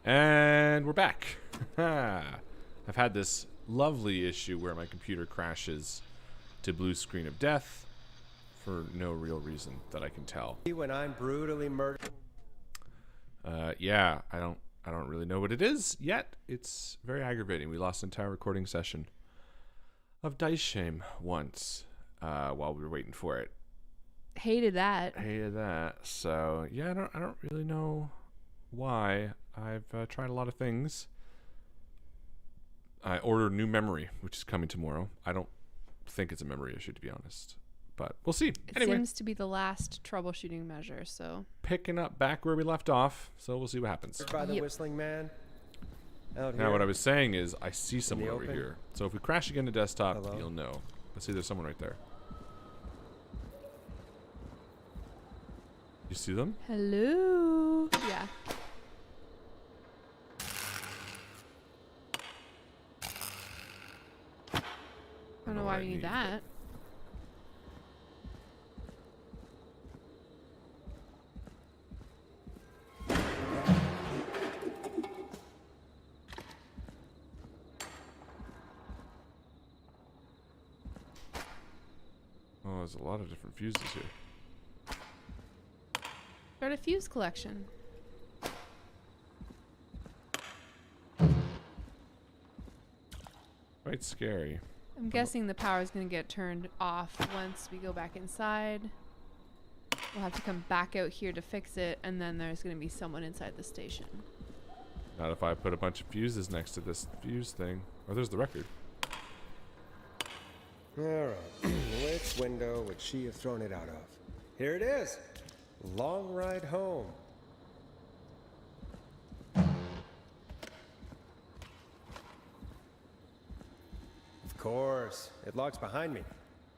And we're back. I've had this lovely issue where my computer crashes to blue screen of death for no real reason that I can tell. When I'm brutally murdered. Yeah, I don't really know what it is yet. It's very aggravating. We lost an entire recording session of Dice Shame once while we were waiting for it. Hated that. So yeah, I don't really know why. I've tried a lot of things. I ordered new memory, which is coming tomorrow. I don't think it's a memory issue, to be honest, but we'll see. It seems to be the last troubleshooting measure, so picking up back where we left off, so we'll see what happens. By the whistling man. Out now here. what I was saying is I see someone over open? here, so if we crash again to desktop, Hello? you'll know. Let's see, there's someone right there. You see them? hello. Yeah. I don't know why we need that. Oh, there's a lot of different fuses here. Start a fuse collection. Quite scary. I'm guessing the power is going to get turned off once we go back inside. We'll have to come back out here to fix it, and then there's going to be someone inside the station. Not if I put a bunch of fuses next to this fuse thing. Oh, there's the record. All right. Which window would she have thrown it out of? Here it is. Long ride home. Of course. It locks behind me.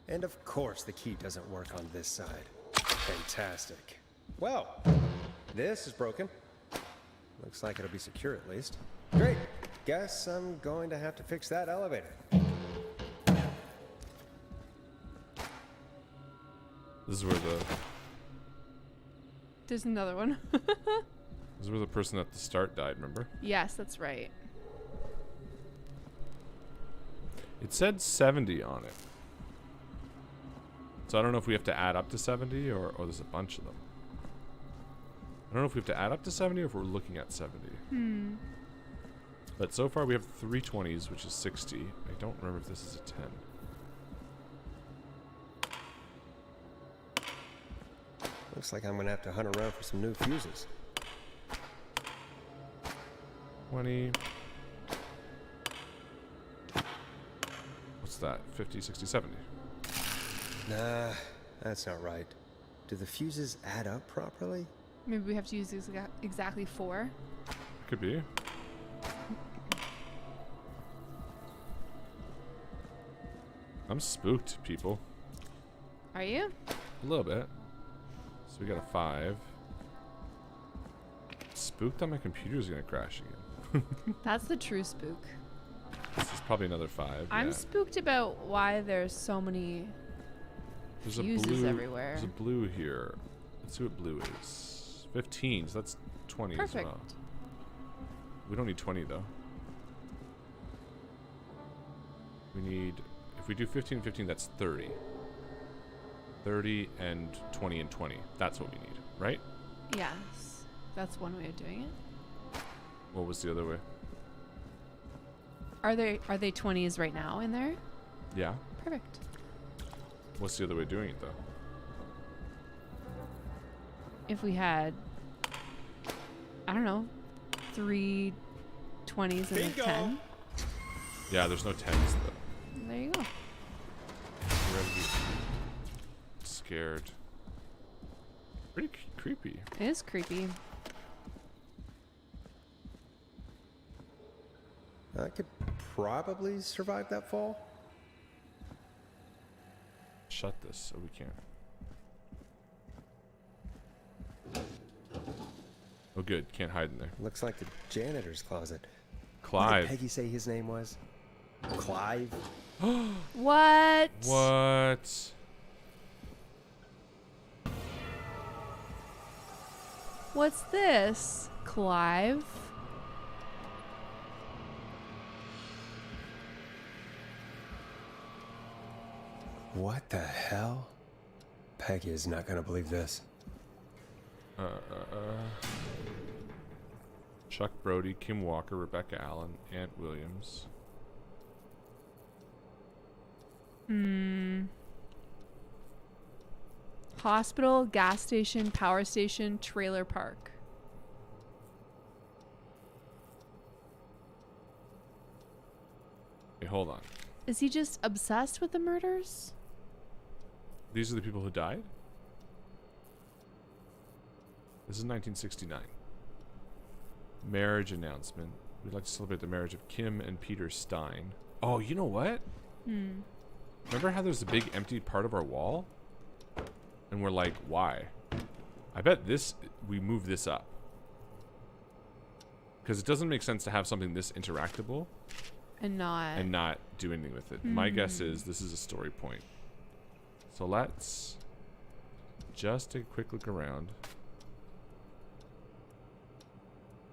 And of course the key doesn't work on this side. Fantastic. Well, this is broken. Looks like it'll be secure at least. Great. Guess I'm going to have to fix that elevator. This is where the There's another one. this is where the person at the start died, remember? Yes, that's right. It said 70 on it. So I don't know if we have to add up to 70 or there's a bunch of them. I don't know if we have to add up to 70 or if we're looking at 70. But so far we have 3 20s, which is 60. I don't remember if this is a 10. Looks like I'm gonna have to hunt around for some new fuses. 20. What's that? 50, 60, 70. Nah, that's not right. Do the fuses add up properly? Maybe we have to use exactly 4. Could be. I'm spooked, people. Are you? A little bit. So we got a 5. Spooked that my computer's gonna crash again. That's the true spook. This is probably another 5. I'm yeah. spooked about why there's so many There's fuses a blue, everywhere. There's a blue here. Let's see what blue is. 15, so that's 20 Perfect. as well. We don't need 20 though. We need, if we do 15 and 15, that's 30. 30 and 20 and 20. That's what we need, right? Yes. That's one way of doing it. What was the other way? Are they 20s right now in there? Yeah. Perfect. What's the other way of doing it though? If we had, I don't know, 3 20s and Bingo. a 10. Yeah, there's no 10s though. There you go. We're gonna be scared. Pretty creepy. It is creepy. I could probably survive that fall. Shut this so we can't. Oh good, can't hide in there. Looks like the janitor's closet. What Clive. did Peggy say his name was? Clive? What? What? What's this? Clive? What the hell? Peggy is not gonna believe this. Chuck Brody, Kim Walker, Rebecca Allen, Ant Williams. Hospital, gas station, power station, trailer park. Hey, hold on. Is he just obsessed with the murders? These are the people who died? This is 1969. Marriage announcement. We'd like to celebrate the marriage of Kim and Peter Stein. Oh, you know what? Remember how there's a big empty part of our wall? And we're like, why? I bet we move this up. Because it doesn't make sense to have something this interactable And not do anything with it. My guess is this is a story point. So let's just take a quick look around.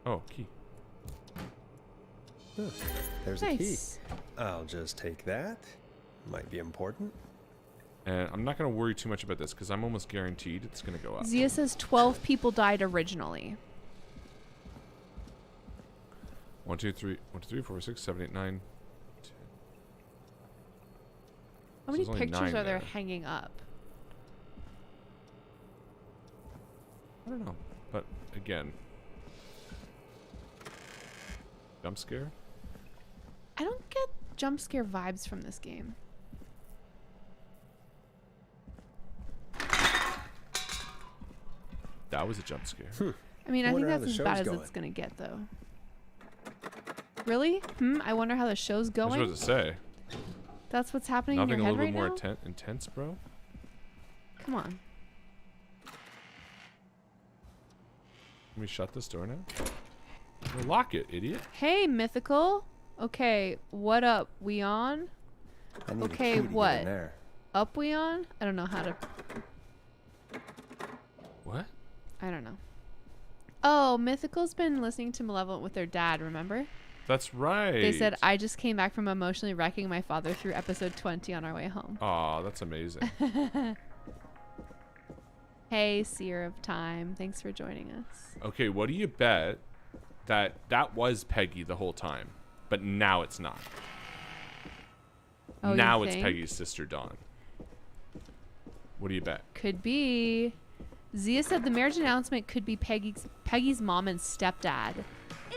Oh, key. Huh, there's a key. Nice. I'll just take that. Might be important. And I'm not going to worry too much about this because I'm almost guaranteed it's going to go up. Zia says 12 people died originally. 1, 2, 3, 1, 2, 3, 4, 6, 7, 8, 9, 10. How many there's only pictures 9 are there there. hanging up? I don't know. But again, jump scare? I don't get jump scare vibes from this game. That was a jump scare. I mean, I think Wonder how that's the as bad show's as going. it's going to get, though. Really? I wonder how the show's I was going. supposed to say. That's what's happening Nothing in a your little head bit right more now? intense, bro? Come on. Can we shut this door now? Well, lock it, idiot. Hey, Mythical. Okay, what up? We on? I need Okay, a key to get what? in there. Up we on? I don't know how to... What? I don't know. Oh, Mythical's been listening to Malevolent with their dad, remember? That's right. They said, I just came back from emotionally wrecking my father through episode 20 on our way home. Aw, that's amazing. Hey, Seer of Time. Thanks for joining us. Okay, what do you bet that was Peggy the whole time, but now it's not? Oh, you now it's think? Peggy's sister Dawn. What do you bet? Could be. Zia said the marriage announcement could be Peggy's mom and stepdad,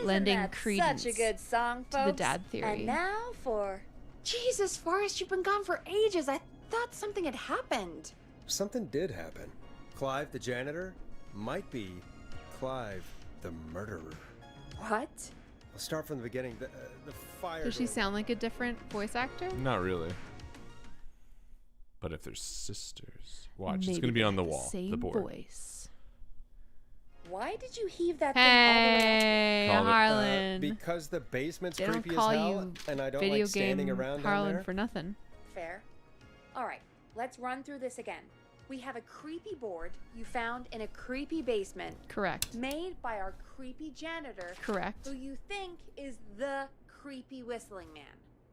lending Isn't that credence such a good song, to folks? the dad theory. And now for... Jesus, Forrest, you've been gone for ages. I thought something had happened. Something did happen. Clive the janitor might be Clive the murderer. What? I'll start from the beginning. The fire. Does she door- sound like a different voice actor? Not really. But if they're sisters, watch. It's Maybe gonna be they on the have wall, same the board. voice. Why did you heave that thing all the way Hey, Call it, Harlan. because the basement's They don't creepy as call hell, you and I don't video like standing game around down Harlan there. for nothing. up? Fair. All right, let's run through this again. We have a creepy board you found in a creepy basement Correct. made by our creepy janitor Correct. who you think is the creepy whistling man.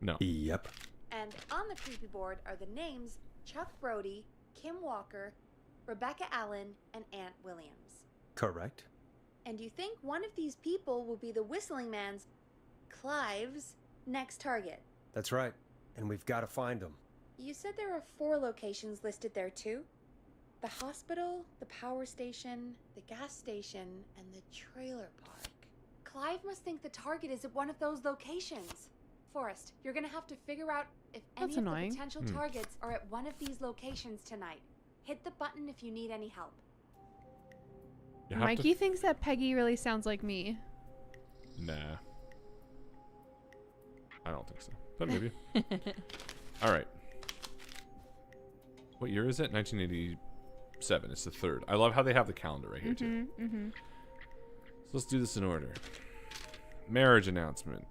No. Yep. And on the creepy board are the names Chuck Brody, Kim Walker, Rebecca Allen, and Ant Williams. Correct. And you think one of these people will be the whistling man's, Clive's, next target. That's right. And we've got to find them. You said there are 4 locations listed there too? The hospital, the power station, the gas station, and the trailer park. Clive must think the target is at one of those locations. Forrest, you're gonna have to figure out if any That's of annoying. the potential targets are at one of these locations tonight. Hit the button if you need any help. You have to Mikey thinks that Peggy really sounds like me. Nah. I don't think so. But maybe. All right. What year is it? 1987. It's the 3rd. I love how they have the calendar right here, too. So let's do this in order. Marriage announcement.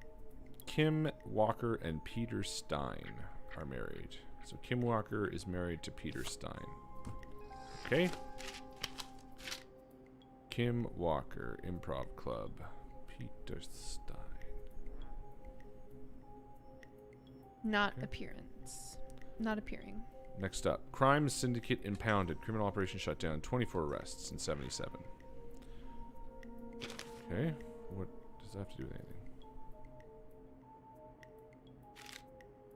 Kim Walker and Peter Stein are married. So Kim Walker is married to Peter Stein. Okay. Kim Walker, Improv Club. Peter Stein. Not appearance. Not appearing. Next up, crime syndicate impounded. Criminal operation shut down. 24 arrests in 77. Okay, what does that have to do with anything?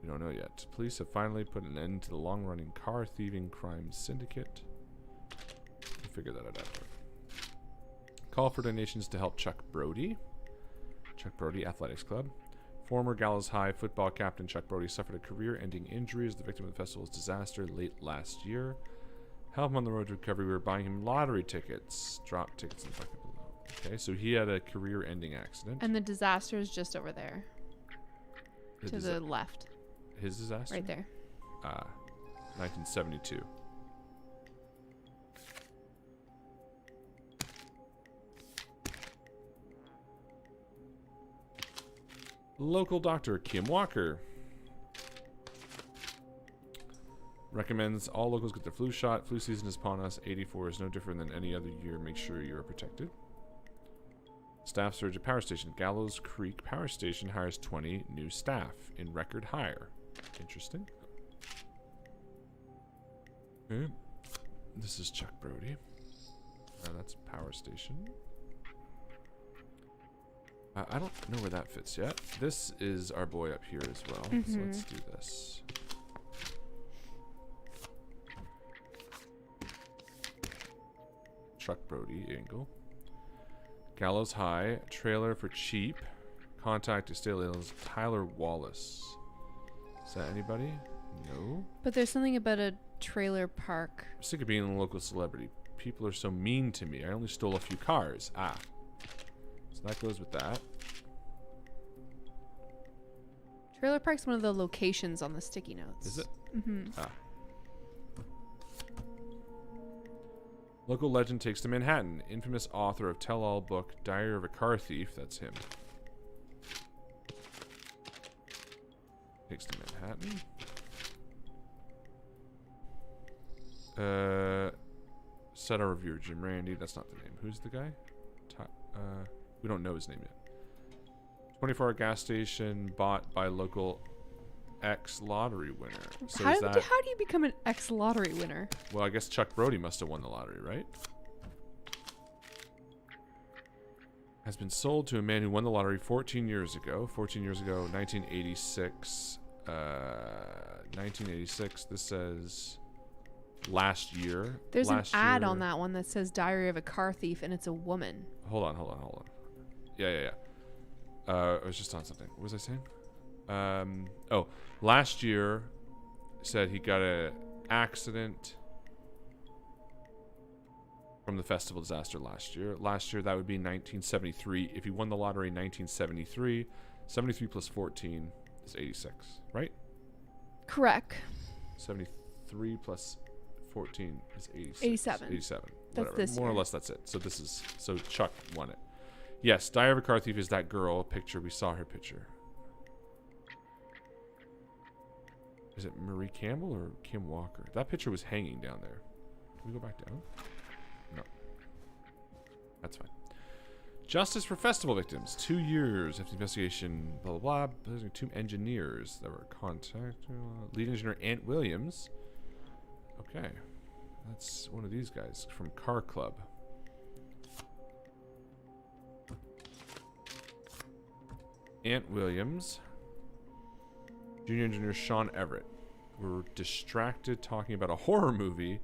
We don't know yet. Police have finally put an end to the long-running car thieving crime syndicate. We'll figure that out after. Call for donations to help Chuck Brody. Chuck Brody Athletics Club. Former Gallows High football captain Chuck Brody suffered a career-ending injury as the victim of the festival's disaster late last year. Help him on the road to recovery. We were buying him lottery tickets. Drop tickets in the bucket below. Okay, so he had a career-ending accident. And the disaster is just over there. To the left. His disaster? Right there. 1972. Local doctor Kim Walker recommends all locals get their flu shot. Flu season is upon us. 84 is no different than any other year. Make sure you are protected. Staff surge at power station. Gallows Creek Power Station hires 20 new staff in record hire. Interesting. Okay. This is Chuck Brody. That's power station. I don't know where that fits yet. This is our boy up here as well. So let's do this. Chuck Brody angle. Gallows High, trailer for cheap. Contact Estelios Tyler Wallace. Is that anybody? No. But there's something about a trailer park. I'm sick of being a local celebrity. People are so mean to me. I only stole a few cars. So that goes with that. Trailer park's one of the locations on the sticky notes. Is it? Mm-hmm. Local legend takes to Manhattan. Infamous author of tell-all book Diary of a Car Thief. That's him. Takes to Manhattan. Set our reviewer Jim Randy. That's not the name. Who's the guy? We don't know his name yet. 24-hour gas station bought by local ex-lottery winner. So How do you become an ex-lottery winner? Well, I guess Chuck Brody must have won the lottery, right? Has been sold to a man who won the lottery 14 years ago. 14 years ago, 1986. 1986. This says last year. There's an ad on that one that says Diary of a Car Thief, and it's a woman. Hold on. Yeah. I was just on something. What was I saying? Last year said he got a accident from the festival disaster last year. Last year, that would be 1973. If he won the lottery in 1973, 73 plus 14 is 86, right? Correct. 73 plus 14 is 86. 87. 87. That's Whatever. this More or year. less, that's it. So Chuck won it. Yes, Diary of a Car Thief is that girl picture. We saw her picture. Is it Marie Campbell or Kim Walker? That picture was hanging down there. Can we go back down? No. That's fine. Justice for festival victims. 2 years after the investigation. Blah, blah, blah. There's 2 engineers that were contacted. Lead engineer Ant Williams. Okay. That's one of these guys from Car Club. Ant Williams. Junior engineer Sean Everett were distracted talking about horror movies,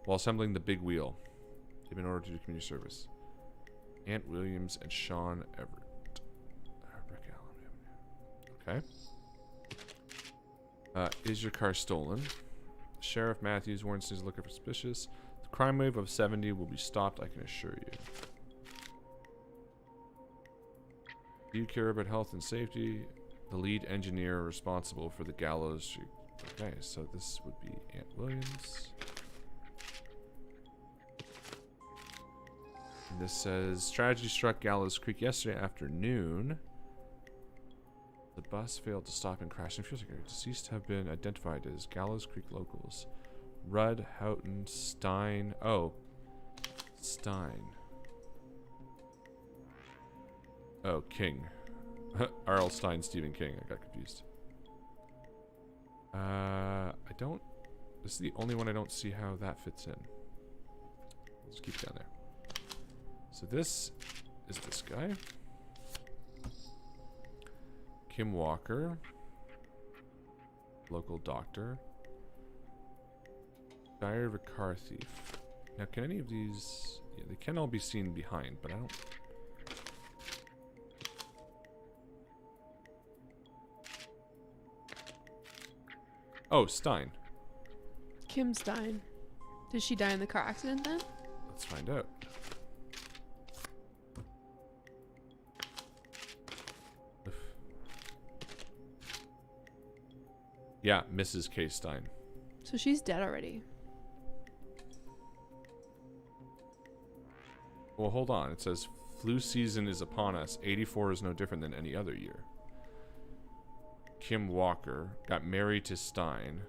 while assembling the big wheel. They've been ordered to do community service. Ant Williams and Sean Everett. Okay. Is your car stolen? Sheriff Matthews warns he's looking suspicious. The crime wave of 70 will be stopped, I can assure you. Do you care about health and safety? The lead engineer responsible for the gallows. Okay, so this would be Ant Williams. And this says, tragedy struck Gallows Creek yesterday afternoon. The bus failed to stop and crashed in fuel security. Deceased have been identified as Gallows Creek locals. Rudd, Houghton, Stein. Oh, Stein. Oh, King. R.L. Stein, Stephen King. I got confused. I don't This is the only one I don't see how that fits in. Let's keep it down there. So this is this guy. Kim Walker. Local doctor. Diary of a car thief. Now, can any of these... Yeah, they can all be seen behind, but I don't... Oh, Stein. Kim Stein. Did she die in the car accident then? Let's find out. Oof. Yeah, Mrs. K. Stein. So she's dead already. Well, hold on. It says flu season is upon us. 84 is no different than any other year. Kim Walker got married to Stein.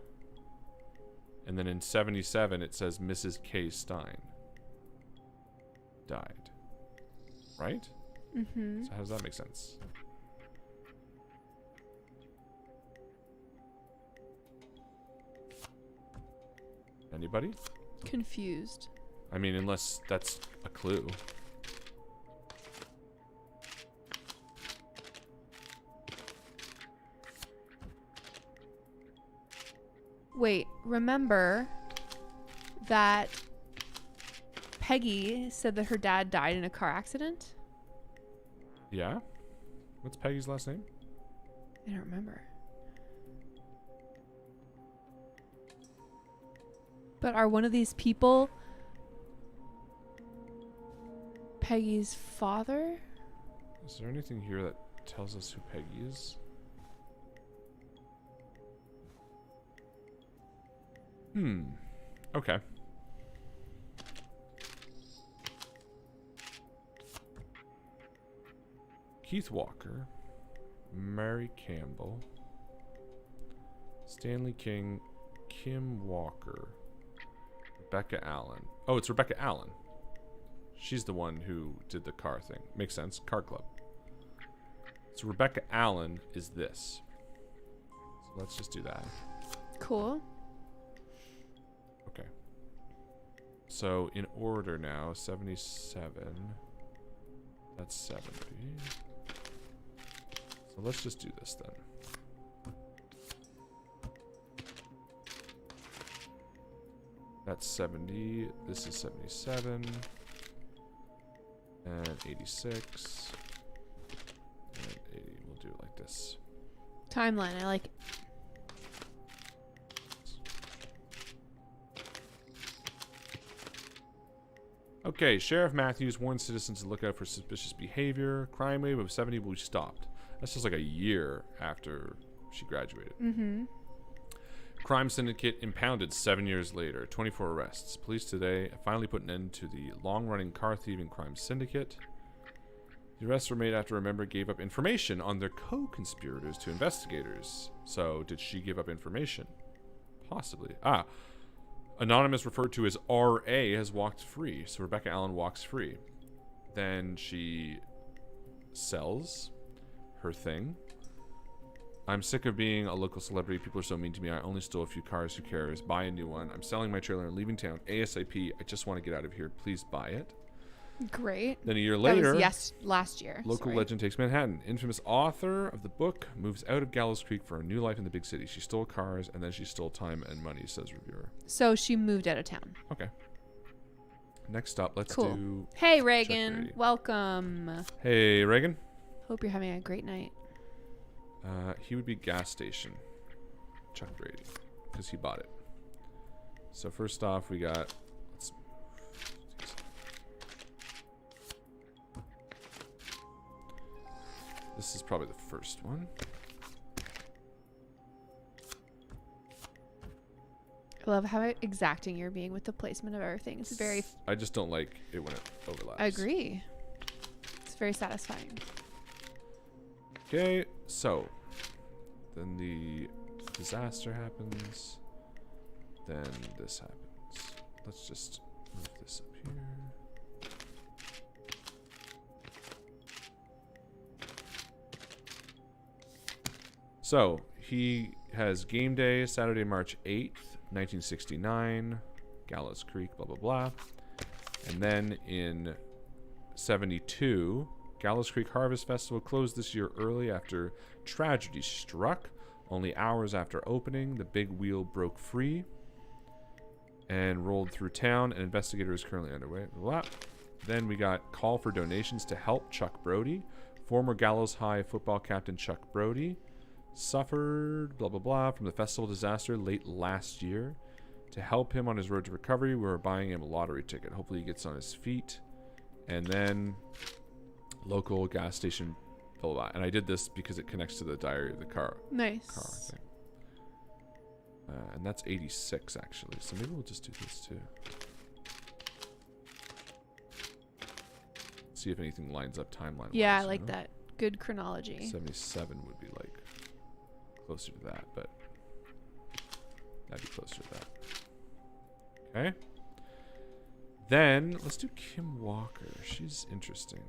And then in 77, it says Mrs. K. Stein died. Right? Mm-hmm. So how does that make sense? Anybody? Confused. I mean, unless that's a clue. Wait, remember that Peggy said that her dad died in a car accident? Yeah? What's Peggy's last name? I don't remember. But are one of these people Peggy's father? Is there anything here that tells us who Peggy is? Okay. Keith Walker, Mary Campbell, Stanley King, Kim Walker, Rebecca Allen. Oh, it's Rebecca Allen. She's the one who did the car thing. Makes sense. Car club. So Rebecca Allen is this. So let's just do that. Cool. Okay. So in order now, 77. That's 70. So let's just do this then. That's 70. This is 77. And 86. And 80. We'll do it like this. Timeline. I like it. Okay, Sheriff Matthews warned citizens to look out for suspicious behavior. Crime wave of 70 will be stopped. That's just like a year after she graduated. Mm-hmm. Crime syndicate impounded 7 years later. 24 arrests. Police today finally put an end to the long-running car thieving crime syndicate. The arrests were made after a member gave up information on their co-conspirators to investigators. So, did she give up information? Possibly. Anonymous, referred to as R.A., has walked free. So Rebecca Allen walks free. Then she sells her thing. I'm sick of being a local celebrity. People are so mean to me. I only stole a few cars. Who cares? Buy a new one. I'm selling my trailer and leaving town ASAP. I just want to get out of here. Please buy it. Great. Then a year That later, was last year. local Sorry. legend takes Manhattan. Infamous author of the book moves out of Gallows Creek for a new life in the big city. She stole cars and then she stole time and money, says reviewer. So she moved out of town. Okay. Next up, let's Cool. do... Hey, Chuck Reagan. Brady. Welcome. Hey, Reagan. Hope you're having a great night. He would be gas station. Chuck Brady. Because he bought it. So first off, we got... Let's This is probably the first one. I love how exacting you're being with the placement of everything. It's very... I just don't like it when it overlaps. I agree. It's very satisfying. Okay, so then the disaster happens. Then this happens. Let's just move this up here. So he has game day Saturday, March 8th, 1969, Gallows Creek, blah, blah, blah. And then in 72, Gallows Creek Harvest Festival closed this year early after tragedy struck. Only hours after opening, the big wheel broke free and rolled through town. An investigator is currently underway. Blah, blah. Then we got call for donations to help Chuck Brody. Former Gallows High football captain Chuck Brody suffered, blah, blah, blah, from the festival disaster late last year. To help him on his road to recovery, we're buying him a lottery ticket. Hopefully he gets on his feet. And then local gas station, blah, blah, blah. And I did this because it connects to the diary of the car. Nice. Car thing. And that's 86, actually. So maybe we'll just do this, too. See if anything lines up timeline. Yeah, I like that. Good chronology. 77 would be like closer to that, but that'd be closer to that. Okay. Then let's do Kim Walker. She's interesting.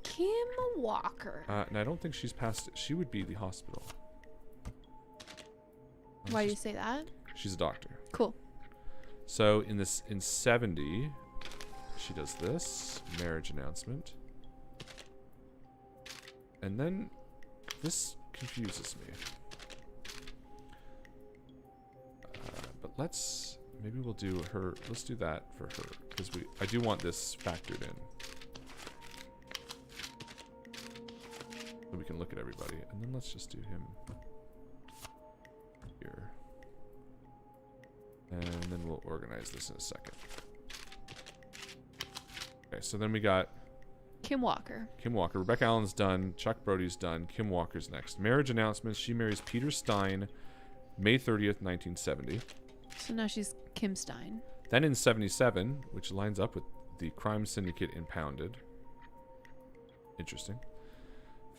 Kim Walker. And I don't think she's past it. She would be the hospital. Why do you say that? She's a doctor. Cool. So in 70, she does this marriage announcement. And then this confuses me. But maybe we'll do her. Let's do that for her because I do want this factored in. So we can look at everybody. And then let's just do him here. And then we'll organize this in a second. Okay, so then we got Kim Walker. Kim Walker. Rebecca Allen's done. Chuck Brody's done. Kim Walker's next. Marriage announcements. She marries Peter Stein, May 30th, 1970. So now she's Kim Stein. Then in 77, which lines up with the crime syndicate impounded. Interesting.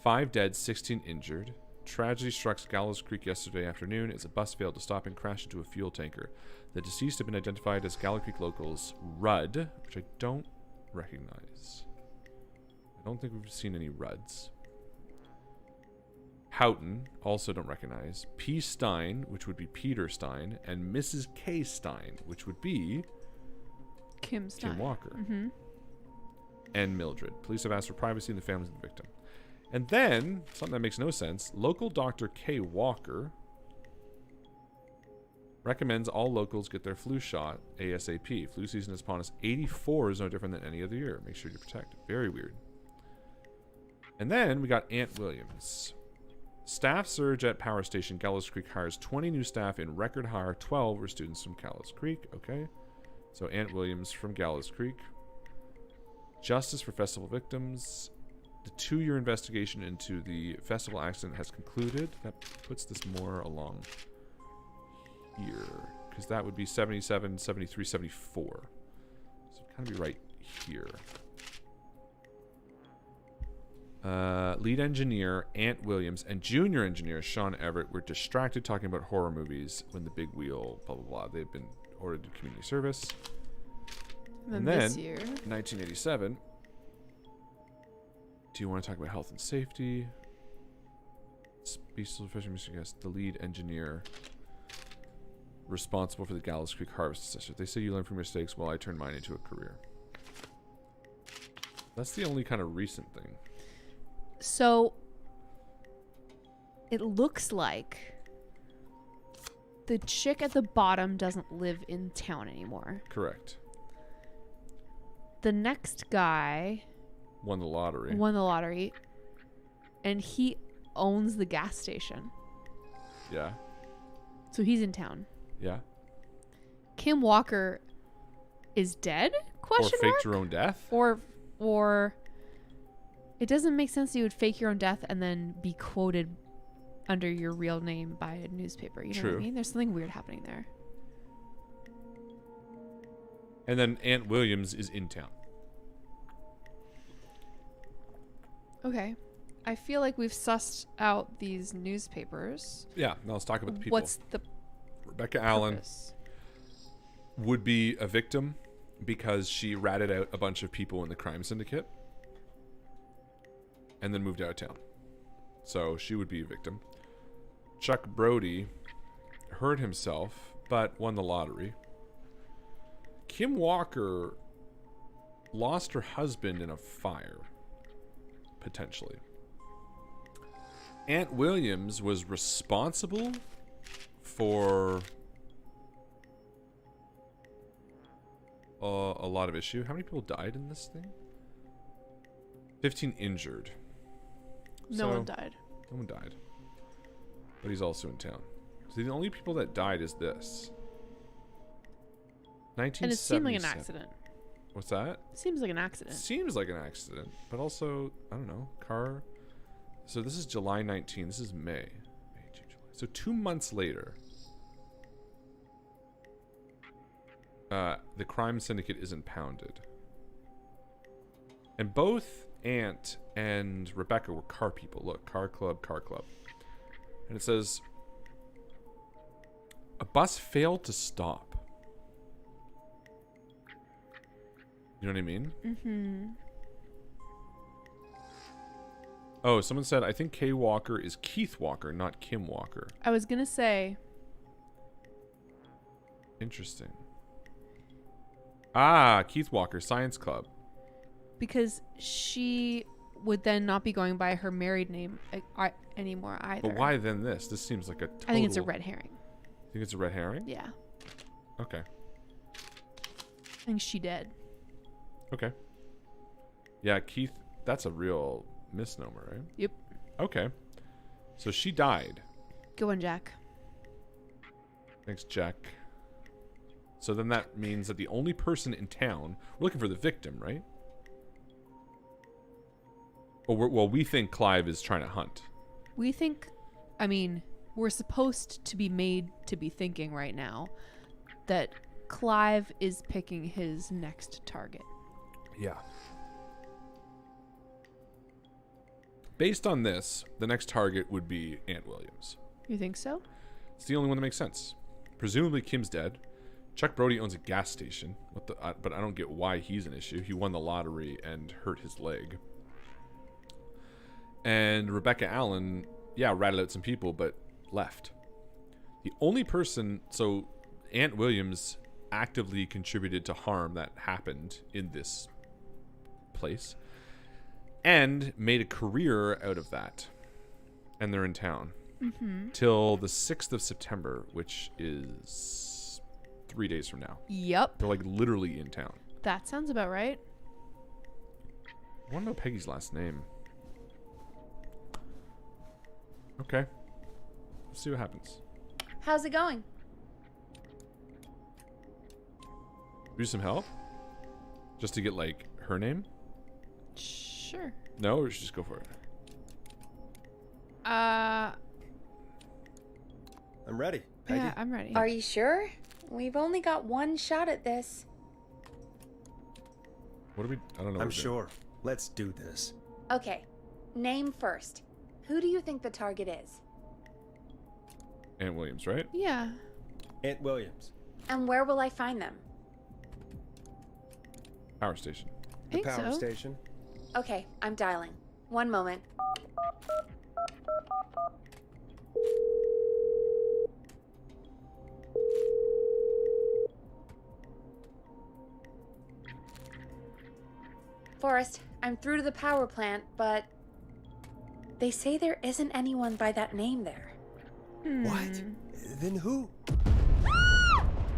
5 dead, 16 injured. Tragedy struck Gallows Creek yesterday afternoon as a bus failed to stop and crashed into a fuel tanker. The deceased have been identified as Gallows Creek locals Rudd, which I don't recognize. I don't think we've seen any Rudds. Houghton, also don't recognize. P. Stein, which would be Peter Stein, and Mrs. K. Stein, which would be Kim Stein. Kim Walker. Mm-hmm. And Mildred. Police have asked for privacy in the families of the victim. And then, something that makes no sense, local Dr. K. Walker recommends all locals get their flu shot ASAP. Flu season is upon us. 84 is no different than any other year. Make sure you're protected. Very weird. And then we got Aunt Williams. Staff surge at power station. Gallows Creek hires 20 new staff in record hire. 12 were students from Gallows Creek. Okay. So Aunt Williams from Gallows Creek. Justice for festival victims. The 2-year investigation into the festival accident has concluded. That puts this more along here. Because that would be 77, 73, 74. So it'd kind of be right here. Lead engineer Aunt Williams and junior engineer Sean Everett were distracted talking about horror movies when the big wheel, blah, blah, blah. They've been ordered to community service. And then, this year, 1987. Do you want to talk about health and safety? Special Fisher Mr. Guest, the lead engineer responsible for the Gallows Creek Harvest District. They say you learn from your mistakes while I turn mine into a career. That's the only kind of recent thing. so it looks like the chick at the bottom doesn't live in town anymore. Correct. The next guy Won the lottery. won the lottery, and he owns the gas station. Yeah. So he's in town. Yeah. Kim Walker is dead? Question Or mark? faked your own death. Or it doesn't make sense that you would fake your own death and then be quoted under your real name by a newspaper. You know what I True. mean? There's something weird happening there. And then Aunt Williams is in town. Okay. I feel like we've sussed out these newspapers. Yeah. Now let's talk about the people. What's the Rebecca Allen purpose? would be a victim because she ratted out a bunch of people in the crime syndicate and then moved out of town. So she would be a victim. Chuck Brody hurt himself but won the lottery. Kim Walker lost her husband in a fire, potentially. Aunt Williams was responsible for a lot of issue. How many people died in this thing? 15 injured. No one died. No one died. But he's also in town. So the only people that died is this. 1977. And it seemed like an accident. What's that? Seems like an accident. Seems like an accident, but also, I don't know, car. So this is July 19. This is May. May, June, July. So 2 months later, the crime syndicate is impounded. And both Aunt and Rebecca were car people. Look, car club, car club. And it says, a bus failed to stop. You know what I mean? Mm-hmm. Oh, someone said, I think Kay Walker is Keith Walker, not Kim Walker. I was going to say. Interesting. Ah, Keith Walker, Science Club. Because she would then not be going by her married name anymore either. But why then this? This seems like a total... I think it's a red herring. You think it's a red herring? Yeah. Okay. I think she did. Okay. Yeah, Keith, that's a real misnomer, right? Yep. Okay. So she died. Go on, Jack. Thanks, Jack. So then that means that the only person in town... We're looking for the victim, right? Well, we think Clive is trying to hunt. We think... I mean, we're supposed to be made to be thinking right now that Clive is picking his next target. Yeah. Based on this, the next target would be Aunt Williams. You think so? It's the only one that makes sense. Presumably Kim's dead. Chuck Brody owns a gas station, but I don't get why he's an issue. He won the lottery and hurt his leg. And Rebecca Allen, yeah, ratted out some people, but left. The only person... So Aunt Williams actively contributed to harm that happened in this place and made a career out of that. And they're in town. Mm-hmm. Till the 6th of September, which is 3 days from now. Yep. They're like literally in town. That sounds about right. I want to know Peggy's last name. Okay. Let's see what happens. How's it going? Do some help? Just to get, like, her name? Sure. No, or just go for it? I'm ready. Peggy? Yeah, I'm ready. Are you sure? We've only got one shot at this. What do we... I don't know. I'm sure. Let's do this. Okay, name first. Who do you think the target is? Aunt Williams, right? Yeah. Aunt Williams. And where will I find them? Power station. I think Power so. station. Okay, I'm dialing. One moment. Forrest, I'm through to the power plant, but they say there isn't anyone by that name there. What? Then who?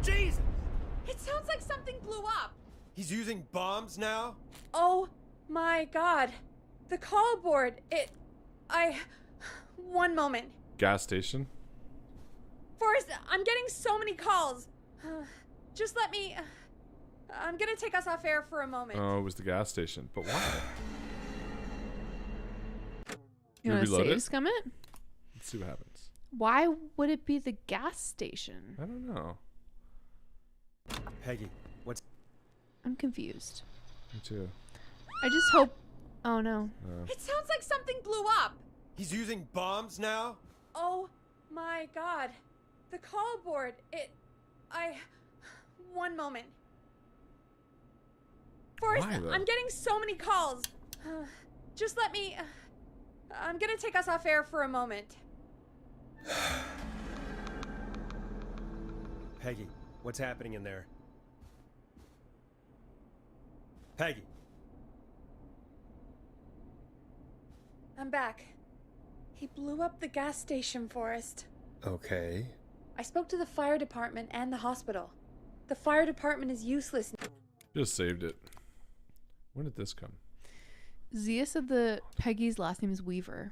Jesus! It sounds like something blew up. He's using bombs now? Oh my god. The call board, one moment. Gas station? Forrest, I'm getting so many calls. Just let me... I'm gonna take us off air for a moment. Oh, it was the gas station. But why? You want to reload save it? scum it? Let's see what happens. Why would it be the gas station? I don't know. Peggy, what's... I'm confused. Me too. I just hope... Oh, no. It sounds like something blew up. He's using bombs now? Oh my god. The call board, one moment. Forrest, Why, though? I'm getting so many calls. Just let me... I'm gonna take us off air for a moment. Peggy, what's happening in there? Peggy. I'm back. He blew up the gas station, Forrest. Okay. I spoke to the fire department and the hospital. The fire department is useless. Just saved it. When did this come? Zia said the Peggy's last name is Weaver.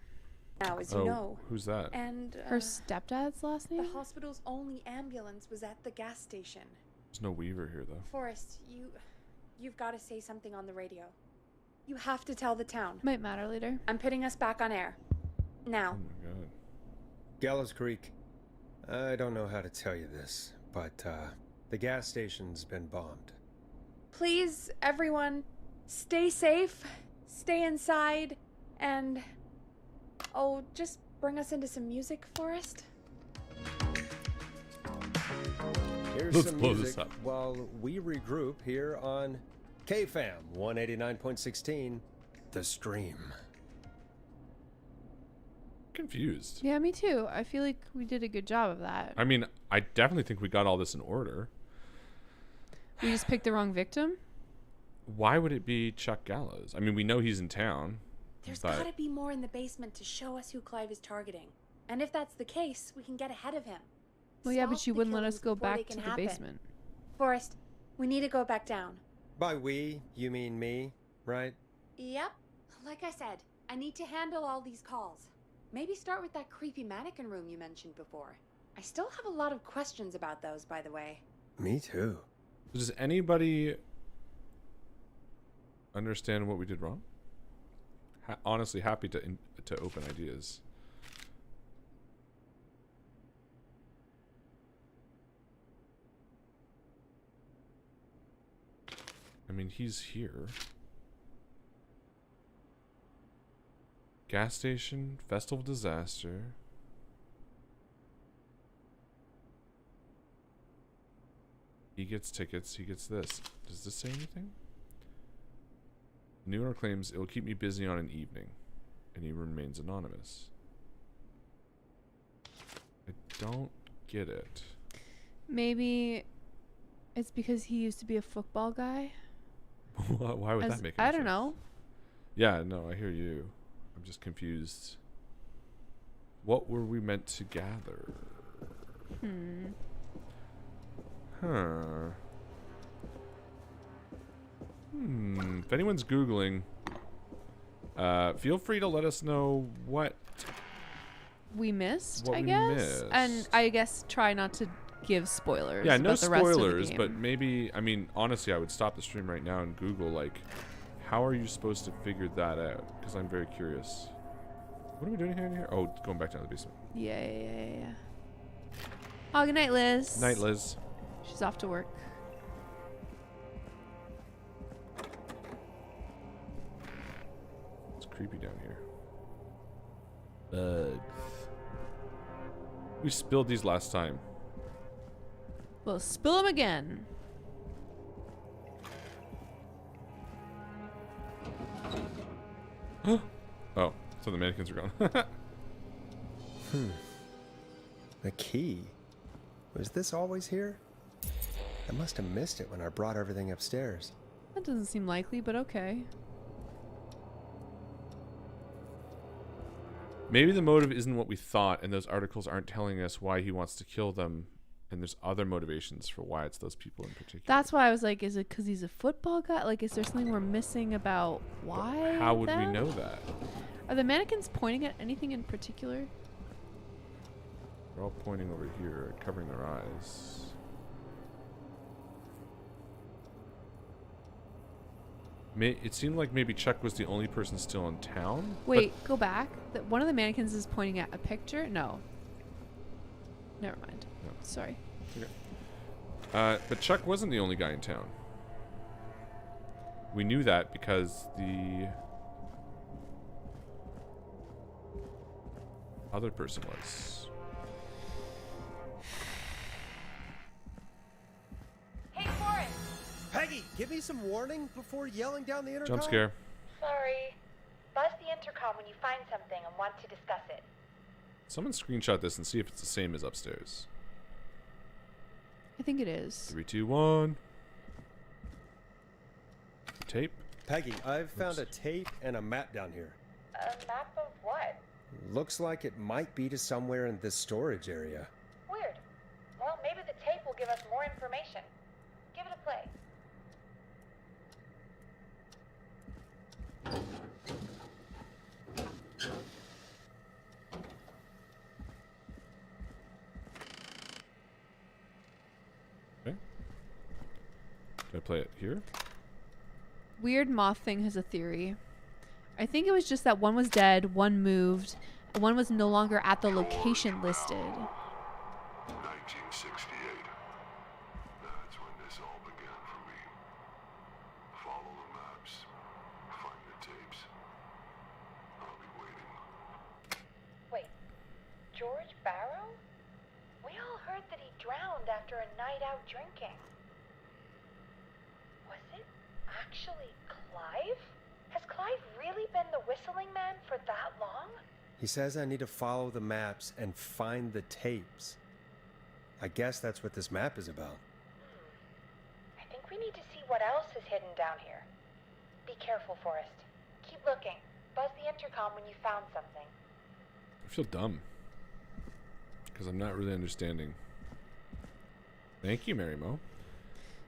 Now, as you know. Who's that? And Her stepdad's last the name? hospital's only ambulance was at the gas station. There's no Weaver here, though. Forrest, you've got to say something on the radio. You have to tell the town. Might matter later. I'm putting us back on air. Now. Oh my god. Gallows Creek. I don't know how to tell you this, but the gas station's been bombed. Please, everyone, stay safe, stay inside, and... Oh, just bring us into some music, Forrest. Here's Let's some blow music this up. while we regroup here on KFAM 189.16, The Stream. Confused. Yeah, me too. I feel like we did a good job of that. I mean, I definitely think we got all this in order. We just picked the wrong victim? Why would it be Chuck Gallows? I mean, we know he's in town. There's but gotta be more in the basement to show us who Clive is targeting. And if that's the case, we can get ahead of him. Well, yeah, but Stop she the wouldn't let us killings go before they back to can the happen. basement. Forrest, we need to go back down. By we, you mean me, right? Yep. Like I said, I need to handle all these calls. Maybe start with that creepy mannequin room you mentioned before. I still have a lot of questions about those, by the way. Me too. Does anybody understand what we did wrong? Honestly, happy to open ideas. I mean, he's here. Gas station, festival disaster. He gets tickets, he gets this. Does this say anything? New owner claims it will keep me busy on an evening, and he remains anonymous. I don't get it. Maybe it's because he used to be a football guy. Why would that make any I don't sense? know. Yeah, no, I hear you. I'm just confused. What were we meant to gather? Huh. If anyone's Googling, feel free to let us know what We missed, What I we guess. And missed. I guess try not to give spoilers. Yeah, no about the rest of the spoilers, game. but maybe, I mean, honestly, I would stop the stream right now and Google, like, how are you supposed to figure that out? Because I'm very curious. What are we doing here in here? Oh, going back down to the basement. Yeah. Oh, good night, Liz. Night, Liz. She's off to work. It's creepy down here. Bugs. We spilled these last time. We'll spill them again. Oh, so the mannequins are gone. The key. Was this always here? I must have missed it when I brought everything upstairs. That doesn't seem likely, but okay. Maybe the motive isn't what we thought, and those articles aren't telling us why he wants to kill them, and there's other motivations for why it's those people in particular. That's why I was like, is it because he's a football guy? Like, is there something we're missing about why? How would we them? know that? Are the mannequins pointing at anything in particular? They're all pointing over here, covering their eyes. It seemed like maybe Chuck was the only person still in town. Wait, go back. One of the mannequins is pointing at a picture? No. Never mind. No. Sorry. But Chuck wasn't the only guy in town. We knew that because the other person was. Hey, Forrest! Peggy, give me some warning before yelling down the intercom. Jump scare. Sorry. Buzz the intercom when you find something and want to discuss it. Someone screenshot this and see if it's the same as upstairs. I think it is. 3, 2, 1. Tape. Peggy, I've found a tape and a map down here. A map of what? Looks like it might be to somewhere in this storage area. Weird. Well, maybe the tape will give us more information. Give it a play. Okay. Did I play it here? Weird Moth Thing has a theory. I think it was just that one was dead, one moved, and one was no longer at the location listed. 1968. That's when this all began for me. Follow the maps. Find the tapes. I'll be waiting. Wait, George Barrow? We all heard that he drowned after a night out drinking. Was it actually Clive? Has Clive really been the whistling man for that long? He says I need to follow the maps and find the tapes. I guess that's what this map is about. I think we need to see what else is hidden down here. Be careful, Forrest. Keep looking. Buzz the intercom when you found something. I feel dumb. Because I'm not really understanding. Thank you, Mary Mo.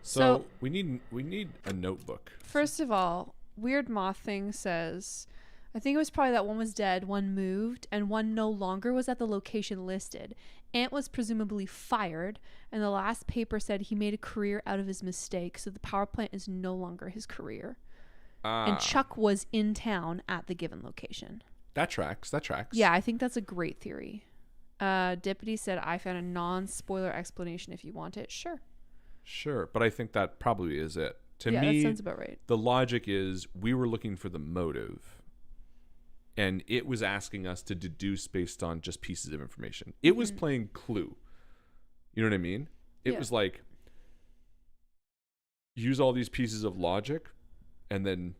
So we need a notebook. First of all, Weird Moth Thing says, I think it was probably that one was dead, one moved, and one no longer was at the location listed. Ant was presumably fired, and the last paper said he made a career out of his mistake, so the power plant is no longer his career. And Chuck was in town at the given location. That tracks. That tracks. Yeah, I think that's a great theory. Deputy said, I found a non-spoiler explanation if you want it. Sure, but I think that probably is it. To yeah, me, that sounds about right. The logic is we were looking for the motive, and it was asking us to deduce based on just pieces of information. It was playing Clue. You know what I mean? It was like, use all these pieces of logic, and then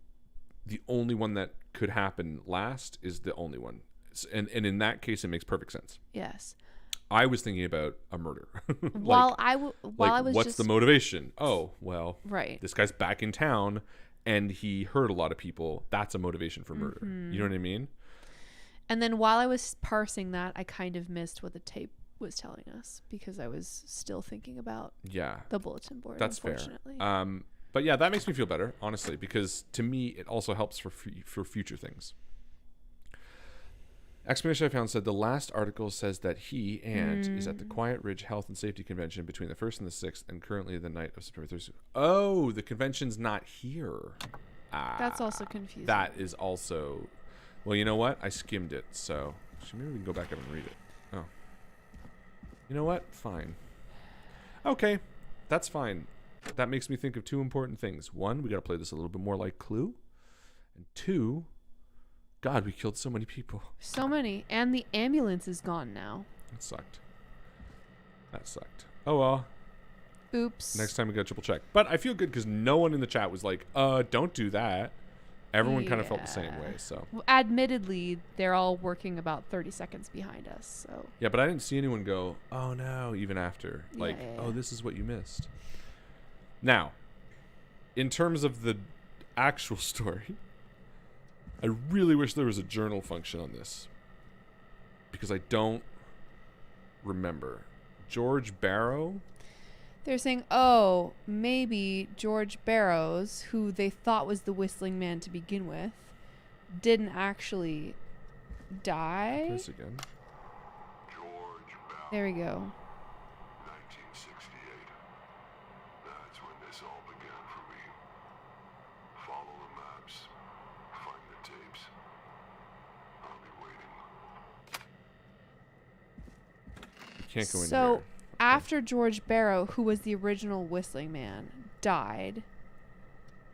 the only one that could happen last is the only one. And in that case, it makes perfect sense. Yes. I was thinking about a murder. What's the motivation? Oh, well, right. This guy's back in town and he hurt a lot of people. That's a motivation for murder. You know what I mean? And then while I was parsing that, I kind of missed what the tape was telling us because I was still thinking about the bulletin board. That's unfortunately. fair. But yeah, that makes me feel better, honestly, because to me, it also helps for future things. Explanation I found said the last article says that he, Ant, is at the Quiet Ridge Health and Safety Convention between the 1st and the 6th and currently the night of September 30th. Oh, the convention's not here. That's also confusing. That is also... Well, you know what? I skimmed it, so maybe we can go back up and read it. Oh. You know what? Fine. Okay, that's fine. That makes me think of two important things. One, we got to play this a little bit more like Clue. And two... God, we killed so many people. So many. And the ambulance is gone now. That sucked. Oh, well. Oops. Next time we got to triple check. But I feel good because no one in the chat was like, don't do that. Everyone kind of felt the same way, so. Well, admittedly, they're all working about 30 seconds behind us, so. Yeah, but I didn't see anyone go, oh, no, even after. Like, oh, this is what you missed. Now, in terms of the actual story... I really wish there was a journal function on this because I don't remember. George Barrow? They're saying, oh, maybe George Barrows, who they thought was the Whistling Man to begin with, didn't actually die. This again. George Barrow. There we go. 1968. That's when this all began for me. Follow the maps. Find the tapes. I'll be waiting. You can't go in So, here. after George Barrow, who was the original Whistling Man, died,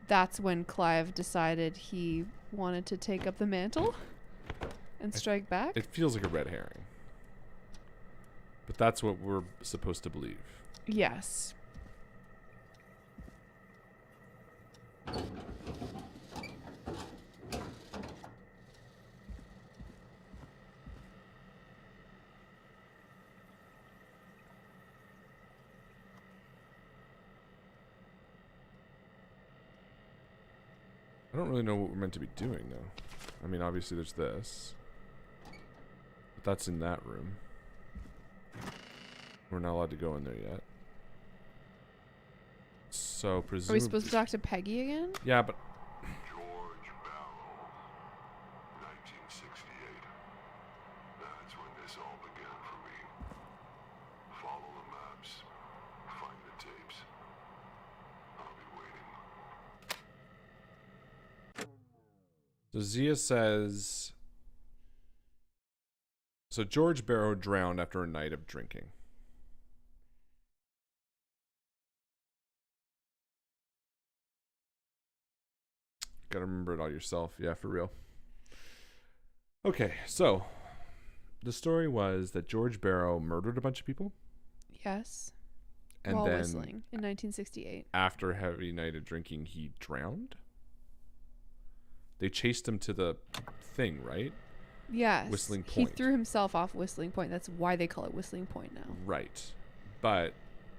that's when Clive decided he wanted to take up the mantle and strike back. It feels like a red herring. But that's what we're supposed to believe. Yes. I don't really know what we're meant to be doing, though. I mean, obviously there's this. But that's in that room. We're not allowed to go in there yet. So, Are presumably... we supposed to talk to Peggy again? Yeah, but... George Barrow, 1968. That's when this all began for me. Follow the maps. Find the tapes. I'll be waiting. So Zia says... So George Barrow drowned after a night of drinking. Gotta remember it all yourself. Yeah, for real. Okay, so the story was that George Barrow murdered a bunch of people. Yes. And While then whistling in 1968. after a heavy night of drinking, he drowned. They chased him to the thing, right? Yes. Whistling He Point. threw himself off Whistling Point. That's why they call it Whistling Point now. Right. But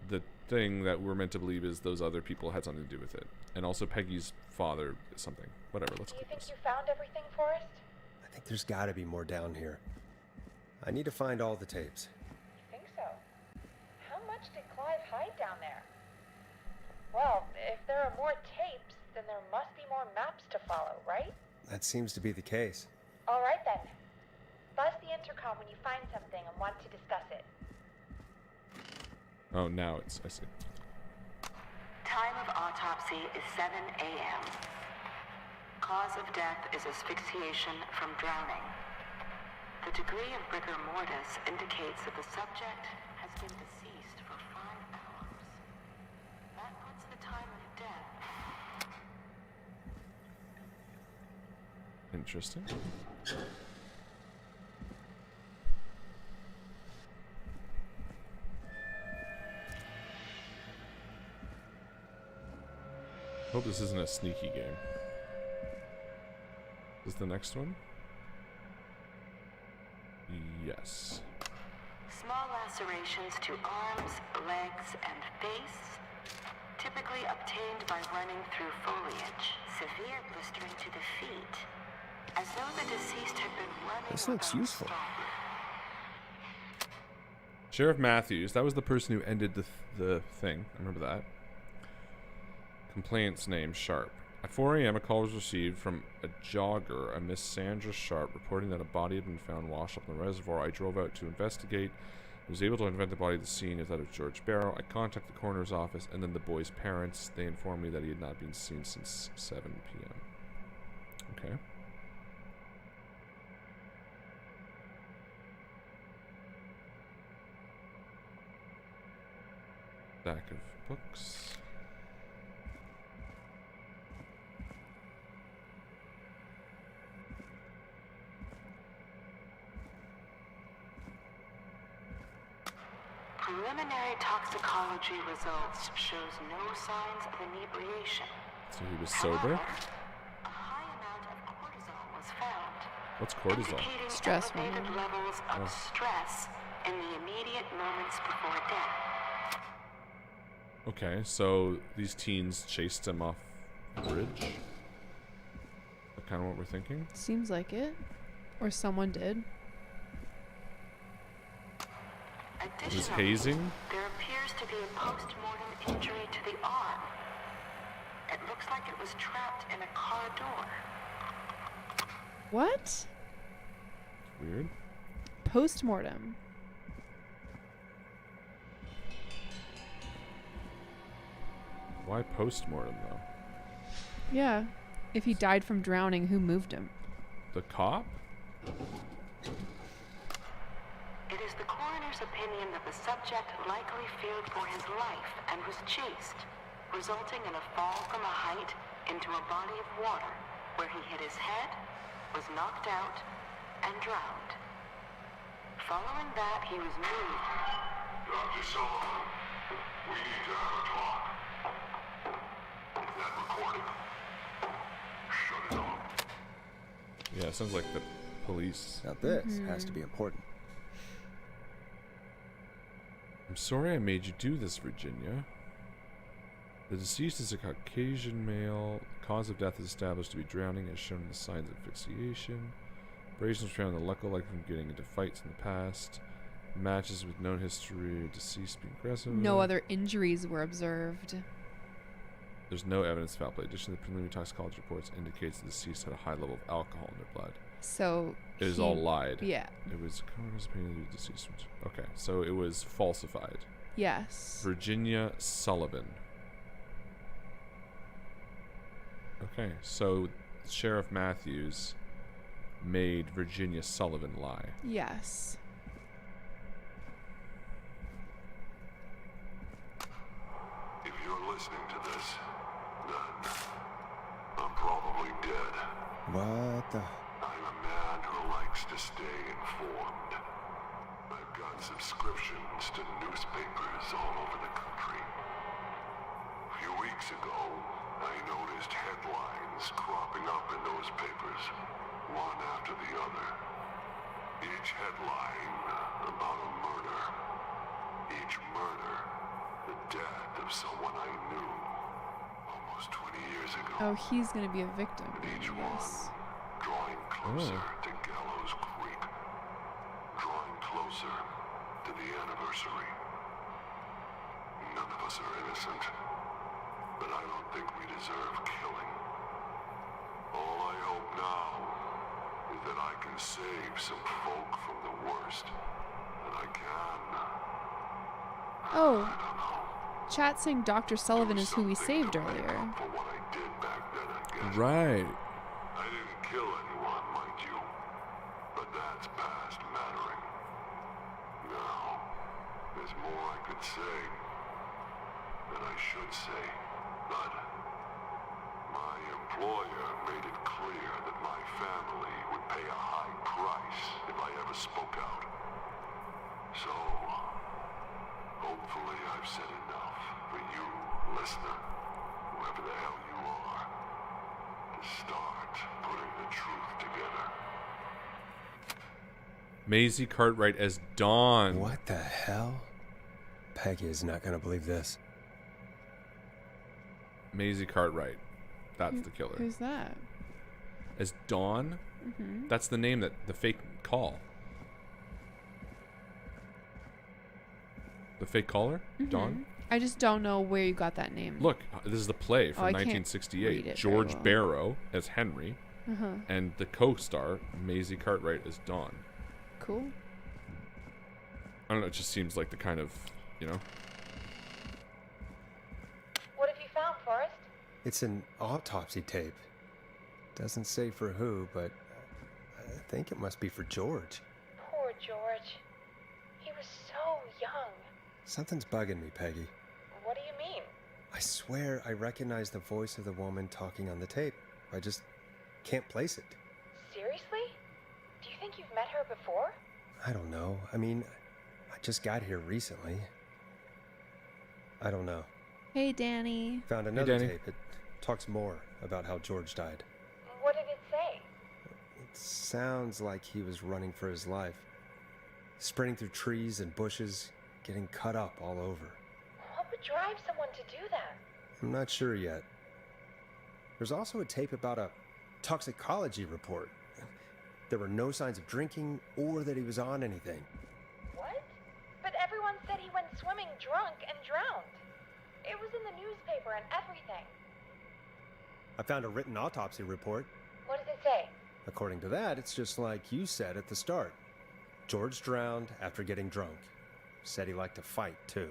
the thing that we're meant to believe is those other people had something to do with it. And also Peggy's father is something. Whatever, let's Do you click think this. you found everything, Forrest? I think there's gotta be more down here. I need to find all the tapes. You think so? How much did Clive hide down there? Well, if there are more tapes, then there must be more maps to follow, right? That seems to be the case. All right then. Buzz the intercom when you find something and want to discuss it. Oh, now it's, I see. Time of autopsy is 7 a.m. Cause of death is asphyxiation from drowning. The degree of rigor mortis indicates that the subject has been deceased for 5 hours. That puts the time of death. Interesting. Hope this isn't a sneaky game. Is the next one? Yes. Small lacerations to arms, legs, and face, typically obtained by running through foliage. Severe blistering to the feet, as though the deceased had been running. This looks without useful. stopping. Sheriff Matthews, that was the person who ended the thing. I remember that. Complaint's name, Sharp. At 4 a.m., a call was received from a jogger, a Miss Sandra Sharp, reporting that a body had been found washed up in the reservoir. I drove out to investigate. I was able to invent the body at the scene as that of George Barrow. I contacted the coroner's office and then the boy's parents. They informed me that he had not been seen since 7 p.m. Okay. Stack of books. Preliminary toxicology results shows no signs of inebriation. So he was sober? However, a high amount of cortisol was found, What's cortisol? indicating Stress elevated hormone. levels of stress in the immediate moments before death. Okay, so these teens chased him off the bridge? That kind of what we're thinking? Seems like it. Or someone did. It was Additionally, hazing? there appears to be a post-mortem injury to the arm. It looks like it was trapped in a car door. What? Weird. Post-mortem. Why post-mortem, though? Yeah. If he died from drowning, who moved him? The cop? It is the coroner's opinion that the subject likely feared for his life and was chased, resulting in a fall from a height into a body of water, where he hit his head, was knocked out, and drowned. Following that, he was moved. Dr. Sullivan, we need to have a talk. That recording. Shut it off. Yeah, it sounds like the police. Now this has to be important. I'm sorry I made you do this, Virginia. The deceased is a Caucasian male. Cause of death is established to be drowning, as shown in the signs of asphyxiation. Abrasions found in the look-alike from getting into fights in the past. Matches with known history of deceased being aggressive. No other injuries were observed. There's no evidence of foul play. Additionally, the preliminary toxicology reports indicates the deceased had a high level of alcohol in their blood. So It was all lied. Yeah. It was the deceased. Okay, so it was falsified. Yes. Virginia Sullivan. Okay, so Sheriff Matthews made Virginia Sullivan lie. Yes. If you're listening to this, then I'm probably dead. What the? I'm a man who likes to stay informed. I've got subscriptions to newspapers all over the country. A few weeks ago, I noticed headlines cropping up in those papers, one after the other. Each headline about a murder. Each murder, the death of someone I knew almost 20 years ago. Oh, he's gonna be a victim. And each one Yes. drawing closer to Gallows Creek, drawing closer to the anniversary. None of us are innocent, but I don't think we deserve killing. All I hope now is that I can save some folk from the worst, and I can. Oh, I don't know. chat saying Dr. Sullivan is who we Something saved to make earlier. up for what I did back then, I guess. Right. I didn't kill anyone, mind you, but that's past mattering. Now, there's more I could say, that I should say, but my employer made it clear that my family would pay a high price if I ever spoke out. So, hopefully I've said enough for you, listener, whoever the hell you are, to start putting the truth together. Maisie Cartwright as Dawn. What the hell? Peggy is not going to believe this. Maisie Cartwright. That's the killer. Who's that? As Dawn? Mm-hmm. That's the name that the fake call. The fake caller? Dawn? I just don't know where you got that name. Look, this is the play from I can't 1968. read it George very well. Barrow as Henry, Uh-huh. and the co-star Maisie Cartwright as Dawn. Cool. I don't know. It just seems like the kind of, you know. What have you found, Forrest? It's an autopsy tape. Doesn't say for who, but I think it must be for George. Poor George. He was so young. Something's bugging me, Peggy. What do you mean? I swear I recognize the voice of the woman talking on the tape. I just can't place it. Seriously? Do you think you've met her before? I don't know. I mean, I just got here recently. I don't know. Hey, Danny. Found another Danny. tape. It talks more about how George died. What did it say? It sounds like he was running for his life. Sprinting through trees and bushes, getting cut up all over. What would drive someone to do that? I'm not sure yet. There's also a tape about a toxicology report. There were no signs of drinking or that he was on anything. What? But everyone said he went swimming drunk and drowned. It was in the newspaper and everything. I found a written autopsy report. What does it say? According to that, it's just like you said at the start. George drowned after getting drunk. Said he liked to fight, too.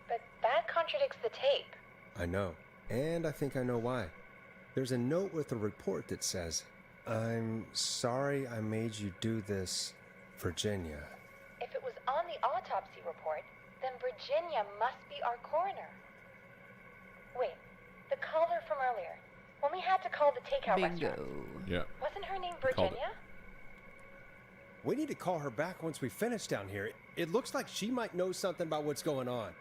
But that contradicts the tape. I know. And I think I know why. There's a note with the report that says, "I'm sorry I made you do this, Virginia." If it was on the autopsy report, then Virginia must be our coroner. Wait, the caller from earlier. When we had to call the takeout Bingo. restaurant. Yeah. Wasn't her name Called it. Virginia? We need to call her back once we finish down here. It looks like she might know something about what's going on.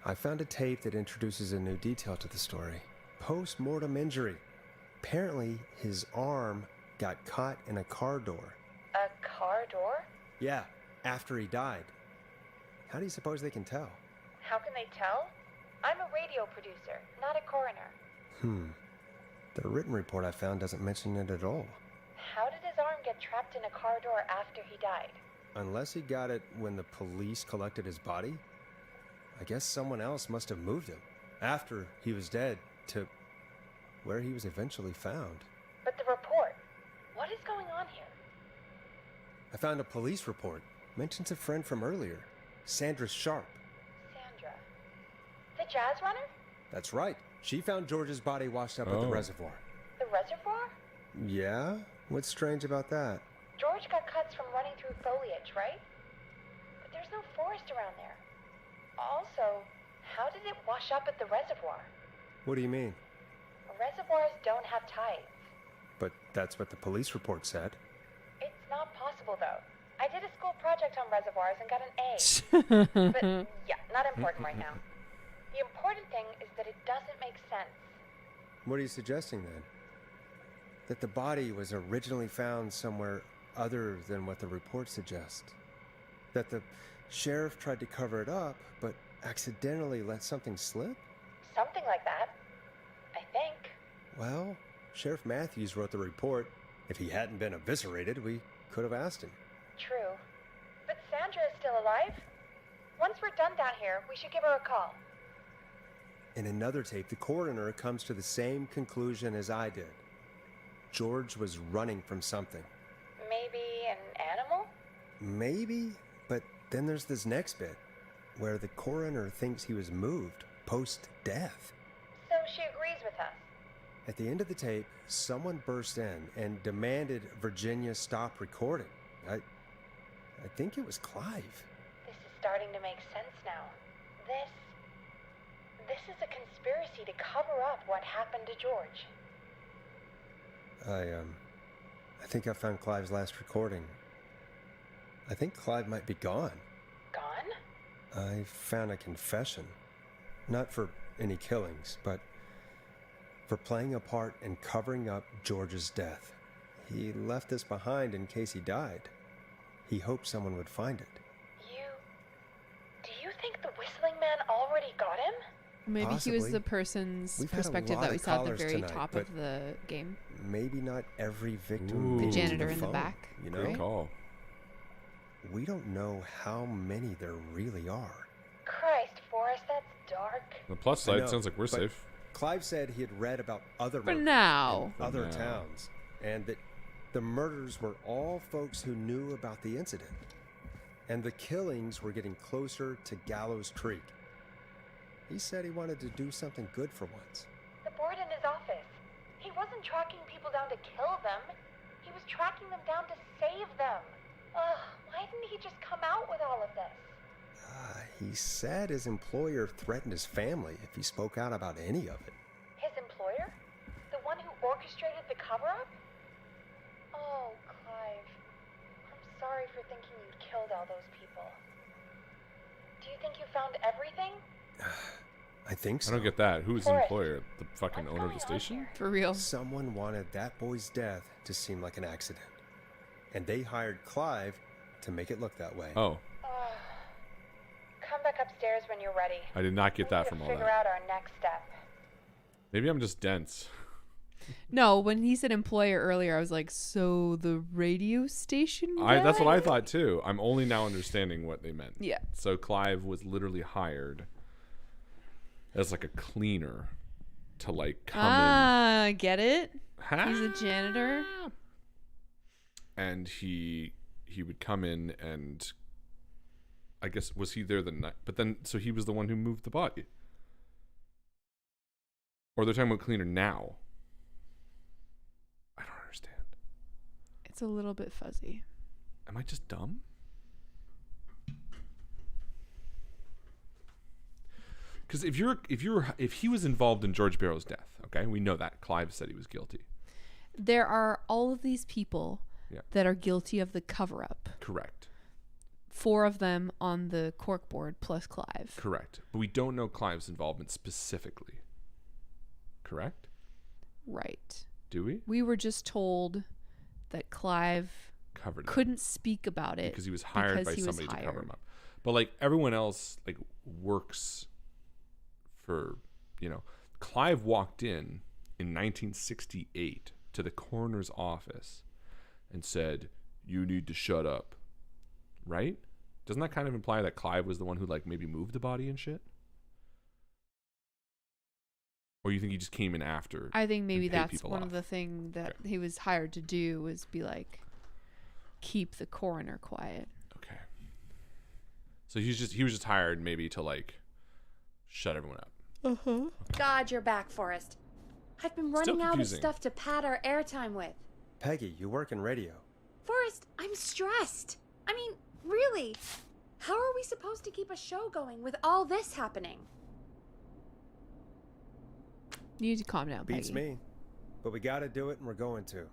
I found a tape that introduces a new detail to the story. Post-mortem injury. Apparently, his arm got caught in a car door. A car door? Yeah, after he died. How do you suppose they can tell? How can they tell? I'm a radio producer, not a coroner. The written report I found doesn't mention it at all. How did his arm get trapped in a car door after he died? Unless he got it when the police collected his body? I guess someone else must have moved him after he was dead to where he was eventually found. But the report, what is going on here? I found a police report. Mentions a friend from earlier, Sandra Sharp. Sandra. The jazz runner? That's right. She found George's body washed up at the reservoir. The reservoir? Yeah? What's strange about that? George got cuts from running through foliage, right? But there's no forest around there. Also, how did it wash up at the reservoir? What do you mean? Reservoirs don't have tides. But that's what the police report said. It's not possible, though. I did a school project on reservoirs and got an A. But, yeah, not important right now. The important thing is that it doesn't make sense. What are you suggesting, then? That the body was originally found somewhere other than what the report suggests? That the sheriff tried to cover it up, but accidentally let something slip? Something like that. I think. Well, Sheriff Matthews wrote the report. If he hadn't been eviscerated, we could have asked him. True. But Sandra is still alive? Once we're done down here, we should give her a call. In another tape, the coroner comes to the same conclusion as I did. George was running from something. Maybe an animal? Maybe, but then there's this next bit, where the coroner thinks he was moved post-death. So she agrees with us. At the end of the tape, someone burst in and demanded Virginia stop recording. I think it was Clive. This is starting to make sense now. This is a conspiracy to cover up what happened to George. I think I found Clive's last recording. I think Clive might be gone. Gone? I found a confession. Not for any killings, but for playing a part in covering up George's death. He left this behind in case he died. He hoped someone would find it. Do you think the whistling man already got him? Maybe Possibly. he was the person's We've had a perspective lot that we of saw at the callers very tonight, top but of the game. Maybe not every victim Ooh. made The it to janitor in the phone, back, You know? Great right? call. We don't know how many there really are. Christ, Forrest, that's dark. The plus I side know, sounds like we're but safe. Clive said he had read about other For murders now. in other now. towns, and that the murders were all folks who knew about the incident. And the killings were getting closer to Gallows Creek. He said he wanted to do something good for once. The board in his office. He wasn't tracking people down to kill them. He was tracking them down to save them. Ugh, why didn't he just come out with all of this? He said his employer threatened his family if he spoke out about any of it. His employer? The one who orchestrated the cover-up? Oh, Clive. I'm sorry for thinking you'd killed all those people. Do you think you found everything? I think so. I don't get that. Who's the Forrest, employer? The fucking what's owner of going the on station? here? For real. Someone wanted that boy's death to seem like an accident. And they hired Clive to make it look that way. Oh, Come back upstairs when you're ready. I did not get that from to all figure that. out our next step. Maybe I'm just dense. No, when he said employer earlier, I was like, so the radio station That's what guy? I thought too. I'm only now understanding what they meant. Yeah. So Clive was literally hired as like a cleaner to like come in. Get it? Ha! He's a janitor. And he would come in and I guess was he there the night? But then so he was the one who moved the body. Or they're talking about cleaner now. I don't understand. It's a little bit fuzzy. Am I just dumb? Because if he was involved in George Barrow's death, okay, we know that Clive said he was guilty. There are all of these people Yeah. that are guilty of the cover-up. Correct. 4 of them on the cork board plus Clive. Correct. But we don't know Clive's involvement specifically. Correct? Right. Do we? We were just told that Clive Covered it. couldn't speak about it Because he was hired because by he was somebody to cover hired. him up. But like everyone else like works for, you know, Clive walked in 1968 to the coroner's office and said, "You need to shut up." Right? Doesn't that kind of imply that Clive was the one who like maybe moved the body and shit? Or you think he just came in after? I think maybe and paid that's people one off? of the things that he was hired to do, was be like, keep the coroner quiet. Okay. So he was just hired maybe to like shut everyone up. God, you're back, Forrest. I've been Still running out of confusing. stuff to pad our airtime with. Peggy, you work in radio. Forrest, I'm stressed. I mean, really, how are we supposed to keep a show going with all this happening? You need to calm down, Beats Peggy. me. But we gotta do it, and we're going to.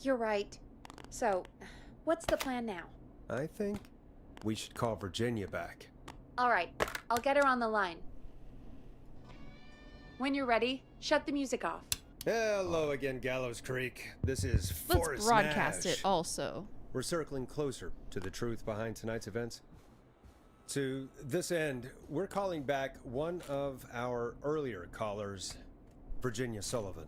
You're right. So, what's the plan now? I think we should call Virginia back. All right, I'll get her on the line. When you're ready, shut the music off. Hello again, Gallows Creek. This is Let's Forrest broadcast Nash. it also. We're circling closer to the truth behind tonight's events. To this end, we're calling back one of our earlier callers, Virginia Sullivan.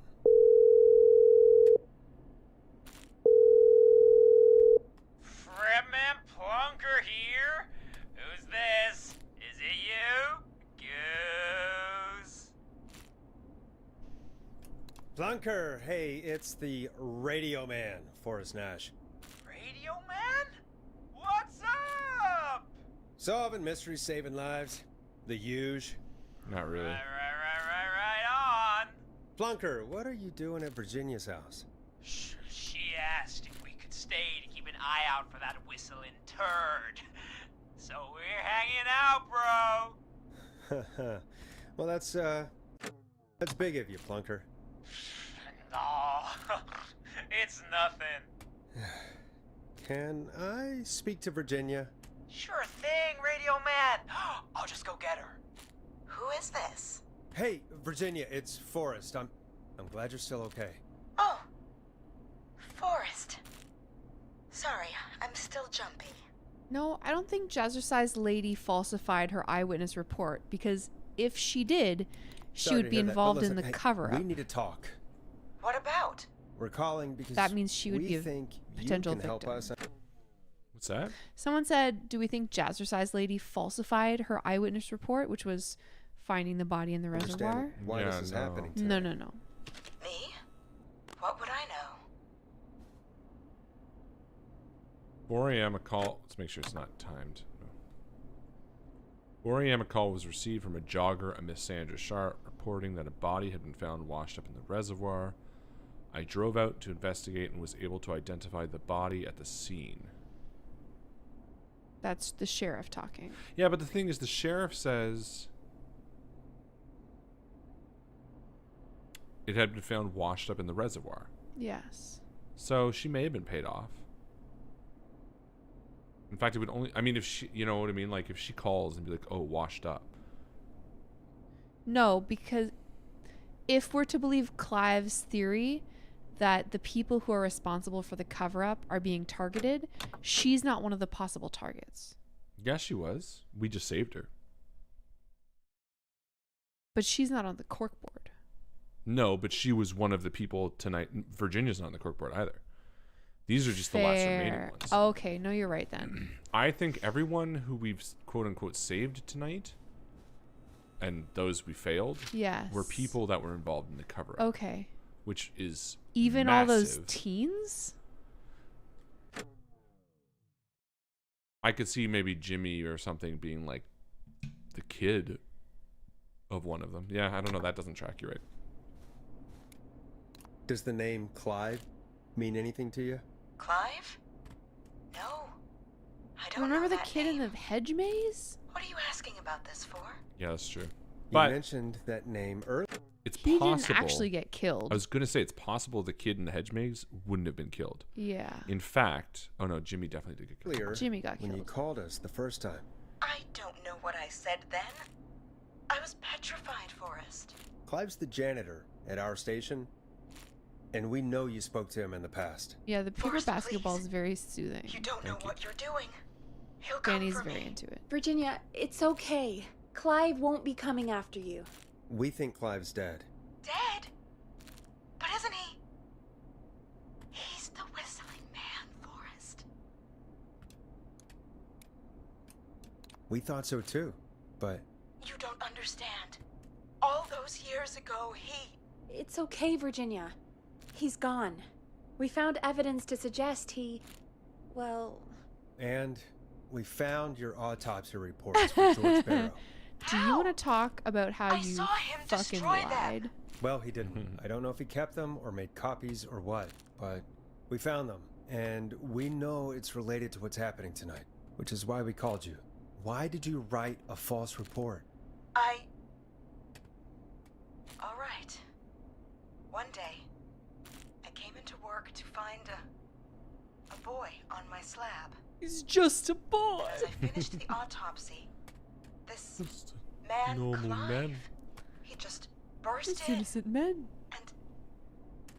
Fredman Plunker here? Who's this? Is it you? Goose? Plunker, hey, it's the Radio Man, Forrest Nash. Radio Man? What's up? Solving mysteries, saving lives. The huge. Not really. Right on. Plunker, what are you doing at Virginia's house? She asked if we could stay to keep an eye out for that whistling turd. So we're hanging out, bro. Well, that's big of you, Plunker. No, it's nothing. Can I speak to Virginia? Sure thing, Radio Man. I'll just go get her. Who is this? Hey, Virginia, it's Forrest. I'm glad you're still okay. Oh, Forrest. Sorry, I'm still jumpy. No, I don't think Jazzercise Lady falsified her eyewitness report, because if she did, she Sorry would to be hear that, but involved in listen, the hey, cover-up. We need to talk. What about? We're calling because That means she would we be a think potential you can help victim. us. What's that? Someone said, do we think Jazzercise Lady falsified her eyewitness report, which was finding the body in the reservoir? Understand why Yeah, this is no. happening. No, today. no, no. Me? What would I know? 4 a.m. a call. Let's make sure it's not timed. No. 4 a.m. a call was received from a jogger, a Miss Sandra Sharp, reporting that a body had been found washed up in the reservoir. I drove out to investigate and was able to identify the body at the scene. That's the sheriff talking. Yeah, but the thing is, the sheriff says it had been found washed up in the reservoir. Yes. So she may have been paid off. In fact, it would only, I mean, if she, you know what I mean? Like, if she calls and be like, oh, washed up. No, because if we're to believe Clive's theory that the people who are responsible for the cover-up are being targeted, she's not one of the possible targets. Yes, she was. We just saved her. But she's not on the cork board. No, but she was one of the people tonight. Virginia's not on the cork board either. These are just the last remaining Fair. ones. Okay, no, you're right then. I think everyone who we've quote-unquote saved tonight and those we failed Yes. were people that were involved in the cover-up. Okay. Which is Even all those massive. teens? I could see maybe Jimmy or something being like the kid of one of them. Yeah, I don't know. That doesn't track you right. Does the name Clive mean anything to you? Clive? No. I don't Remember know the that kid in name. the hedge maze? What are you asking about this for? Yeah, that's true. You But mentioned that name earlier. it's He possible. didn't actually get killed. I was going to say it's possible the kid in the hedge maze wouldn't have been killed. Yeah. In fact, oh no, Jimmy definitely did get killed. Jimmy got when you killed. called us the first time. I don't know what I said then. I was petrified, Forrest. Clive's the janitor at our station, and we know you spoke to him in the past. Yeah, the paper Forrest, basketball please. is very soothing. You don't know Thank you. what you're doing. He'll come Danny's for very me. into it. Virginia, it's okay. Clive won't be coming after you. We think Clive's dead. Dead? But isn't he? He's the whistling man, Forrest. We thought so too, but You don't understand. All those years ago, he... It's okay, Virginia. He's gone. We found evidence to suggest he... Well... And we found your autopsy reports for George Barrow. Do you want to talk about how I you saw him fucking destroy them. lied? Well, he didn't. I don't know if he kept them or made copies or what, but we found them. And we know it's related to what's happening tonight, which is why we called you. Why did you write a false report? All right. One day, I came into work to find a boy on my slab. He's just a boy. As I finished the autopsy, this Just man, normal Clive, man. he just burst It's in innocent men. and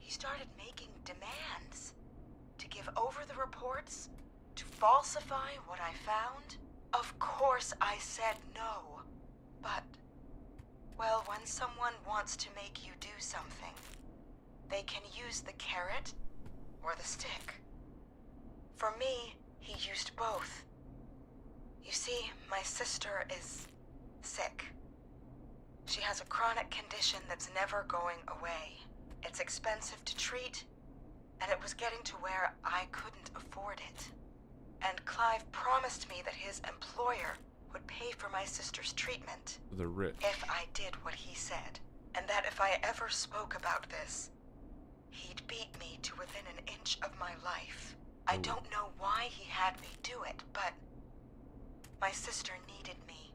he started making demands to give over the reports, to falsify what I found. Of course I said no, but, well, when someone wants to make you do something, they can use the carrot or the stick. For me, he used both. You see, my sister is sick. She has a chronic condition that's never going away. It's expensive to treat, and it was getting to where I couldn't afford it. And Clive promised me that his employer would pay for my sister's treatment The rich. if I did what he said, and that if I ever spoke about this, he'd beat me to within an inch of my life. I don't know why he had me do it, but my sister needed me.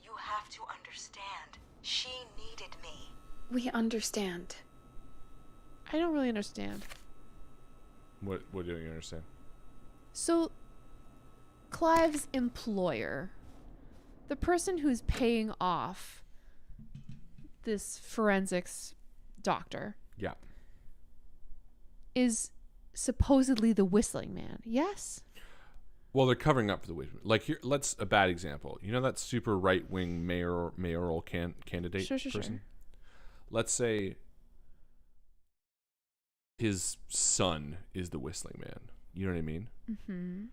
You have to understand. She needed me. We understand. I don't really understand. What don't you understand? So, Clive's employer, the person who's paying off this forensics doctor, Yeah. is supposedly the whistling man. Yes? Well, they're covering up for the witch. Like here, let's a bad example. You know that super right wing mayoral candidate Sure. person. Let's say his son is the whistling man. You know what I mean? Mm-hmm.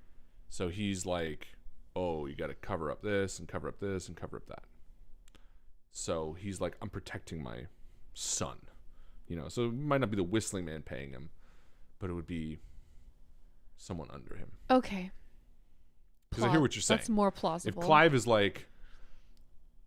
So he's like, oh, you got to cover up this and cover up this and cover up that. So he's like, I'm protecting my son. You know, so it might not be the whistling man paying him, but it would be someone under him. Okay. Because I hear what you're saying. That's more plausible. If Clive is like,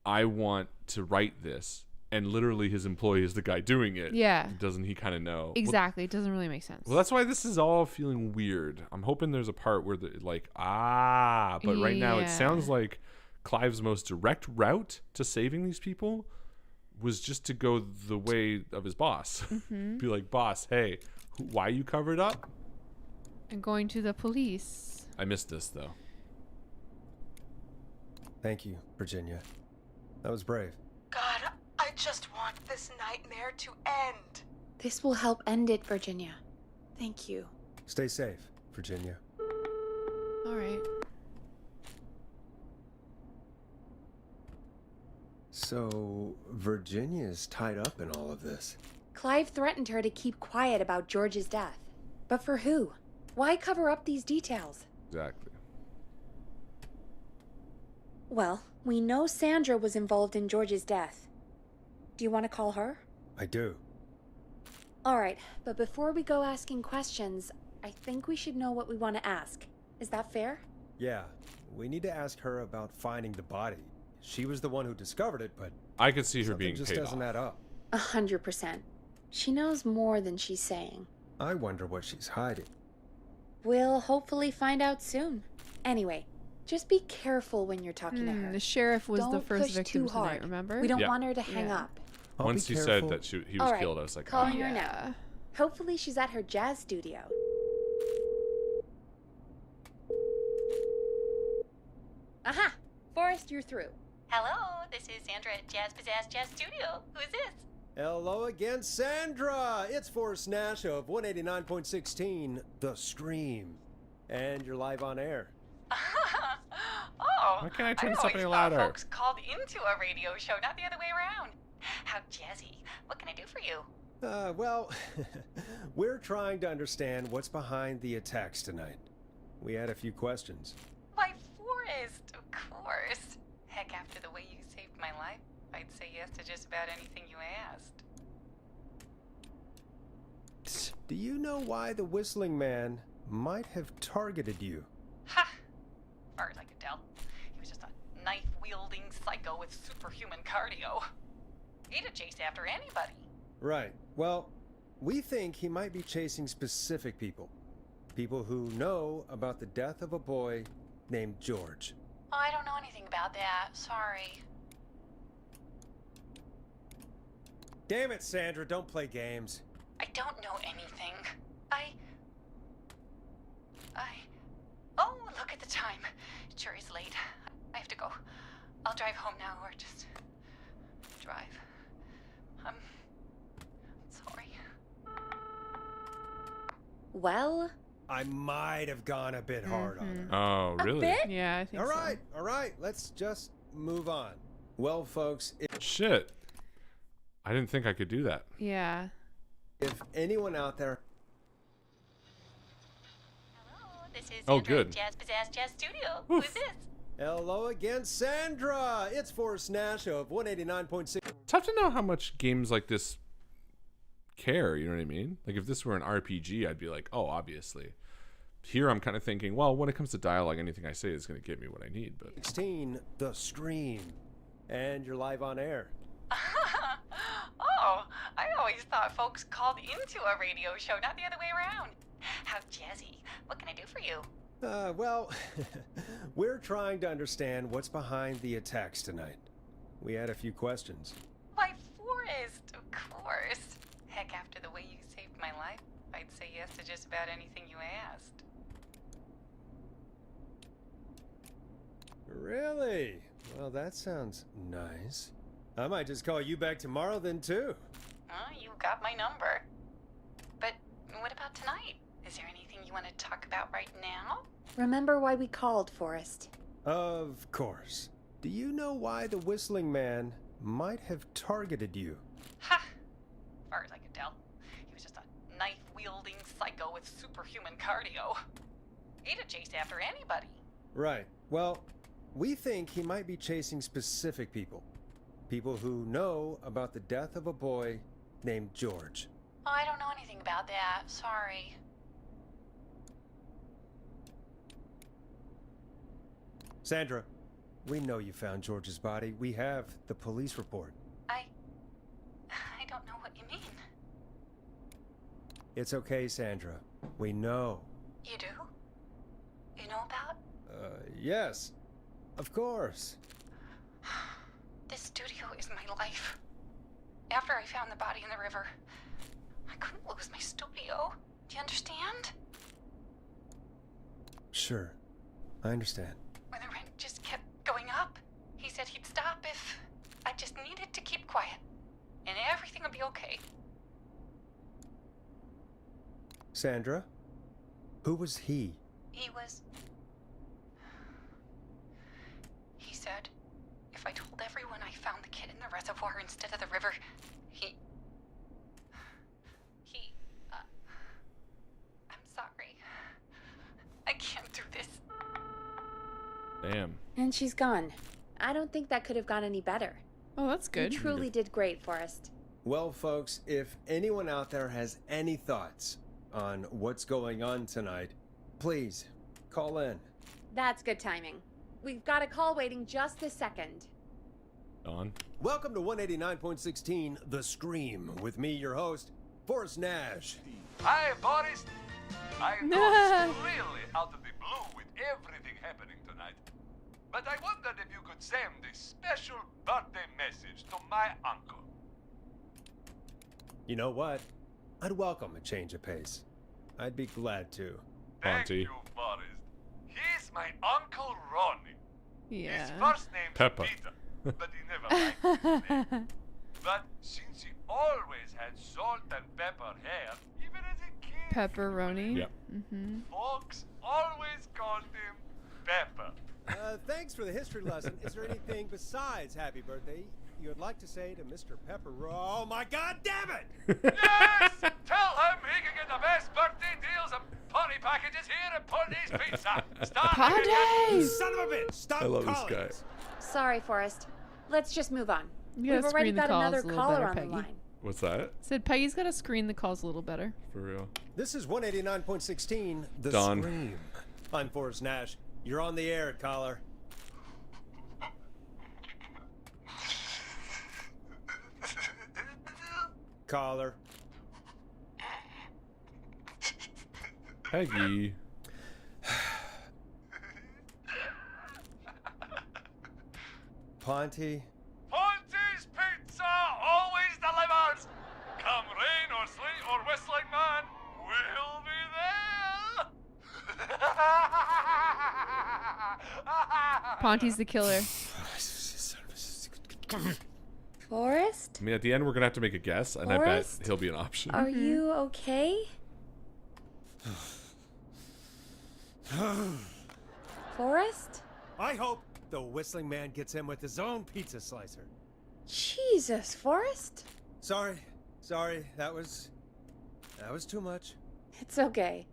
I want to write this, and literally his employee is the guy doing it, Yeah. doesn't he kind of know? Exactly. It doesn't really make sense. Well, that's why this is all feeling weird. I'm hoping there's a part where but right now it Yeah. sounds like Clive's most direct route to saving these people was just to go the way of his boss. Mm-hmm. Be like, boss, hey, why you covered up? And going to the police. I missed this though. Thank you, Virginia. That was brave. God, I just want this nightmare to end. This will help end it, Virginia. Thank you. Stay safe, Virginia. All right. So, Virginia's tied up in all of this. Clive threatened her to keep quiet about George's death. But for who? Why cover up these details? Exactly. Well, we know Sandra was involved in George's death. Do you want to call her? I do. All right, but before we go asking questions, I think we should know what we want to ask. Is that fair? Yeah, we need to ask her about finding the body. She was the one who discovered it, but I could see her something being just paid doesn't off. add up. 100%. She knows more than she's saying. I wonder what she's hiding. We'll hopefully find out soon. Anyway, just be careful when you're talking to her. The sheriff was the Don't first push victim too hard. tonight, remember? We don't Yeah. want her to hang Yeah. up. I'll Once be he careful. said that he was All right, killed, I was like, calling ah. her now. Hopefully she's at her jazz studio. Aha! Forrest, you're through. Hello, this is Sandra at Jazz Pizzazz Jazz Studio. Who's this? Hello again, Sandra! It's Forrest Nash of 189.16, The Scream. And you're live on air. Oh, Why can't I turn I this up always any thought louder? folks called into a radio show, not the other way around. How jazzy. What can I do for you? Well, we're trying to understand what's behind the attacks tonight. We had a few questions. Why, Forrest, of course. Heck, after the way you saved my life, I'd say yes to just about anything you asked. Do you know why the Whistling Man might have targeted you? Ha! As far as I could tell, he was just a knife-wielding psycho with superhuman cardio. He'd have chased after anybody. Right. Well, we think he might be chasing specific people. People who know about the death of a boy named George. Oh, I don't know anything about that. Sorry. Damn it, Sandra, don't play games. I don't know anything. Oh, look at the time. It sure is late. I have to go. I'll drive home now, or just drive. I'm sorry. Well, I might have gone a bit hard on her. Oh, a really? bit? Yeah, I think so. All right, let's just move on. Well, folks, Shit. I didn't think I could do that. Yeah. if anyone out there... Hello, this is Oh, Sandra good. at Jazz Pizzazz Jazz Studio. Who's this? Hello again, Sandra! It's Forrest Nash of 189.6... Tough to know how much games like this care, you know what I mean? Like if this were an RPG, I'd be like, oh, obviously. Here I'm kind of thinking, well, when it comes to dialogue, anything I say is going to get me what I need, but 16, The Scream. And you're live on air. Oh, I always thought folks called into a radio show, not the other way around. How jazzy. What can I do for you? Well, we're trying to understand what's behind the attacks tonight. We had a few questions. Why, Forrest, of course. Heck, after the way you saved my life, I'd say yes to just about anything you asked. Really? Well, that sounds nice. I might just call you back tomorrow then, too. You got my number. But what about tonight? Is there anything you want to talk about right now? remember why we called, Forrest. Of course. Do you know why the Whistling Man might have targeted you? Ha! As far as I could tell, he was just a knife-wielding psycho with superhuman cardio. He'd have chased after anybody. Right. Well, we think he might be chasing specific people. People who know about the death of a boy named George. Oh, I don't know anything about that. Sorry. Sandra, we know you found George's body. We have the police report. I don't know what you mean. It's okay, Sandra. We know. You do? You know about? Yes. Of course. This studio is my life. After I found the body in the river, I couldn't lose my studio. Do you understand? Sure. I understand. When the rent just kept going up, he said he'd stop if I just needed to keep quiet. And everything would be okay. Sandra? Who was he? He said, if I told everyone I found the kid in the reservoir instead of the river, I'm sorry. I can't do this. damn. And she's gone. I don't think that could have gone any better. Oh, that's good. You truly did great, Forrest. Well, folks, if anyone out there has any thoughts on what's going on tonight, please call in. That's good timing. We've got a call waiting just a second. Dawn. Welcome to 189.16 The Scream with me, your host, Forrest Nash. Hi, Boris. I know it's really out of the blue with everything happening tonight. But I wondered if you could send a special birthday message to my uncle. You know what? I'd welcome a change of pace. I'd be glad to. Thank Monty. you, Boris. He's my Uncle Ronnie. Yeah. His first name's Peppa. Peter, but he never liked his name. But since he always had salt and pepper hair, even as a kid, Pepperoni. Yep. Mm-hmm. folks always called him Pepper. Thanks for the history lesson. Is there anything besides happy birthday you would like to say to Mr. Pepper? Oh my God, damn it! Yes! Tell him he can get the best birthday deals and party packages here at Ponty's Pizza. Stop Party! Son of a bitch! Stop I love calling this guy. us. Sorry, Forrest. Let's just move on. You gotta We've already screen the got calls another a little caller better, on Peggy. the line. What's that? Said Peggy's got to screen the calls a little better. For real. This is 189.16, The Don. Scream. I'm Forrest Nash. You're on the air, caller. Caller. Peggy. Ponty. Ponty's Pizza always delivers. Come rain or sleet or whistling man, we'll be there. Ponty's the killer. Forrest? I mean, at the end, we're going to have to make a guess, and I bet Forrest? he'll be an option. Are you okay? Forrest? I hope the whistling man gets him with his own pizza slicer. Jesus, Forrest? Sorry. That was too much. It's okay.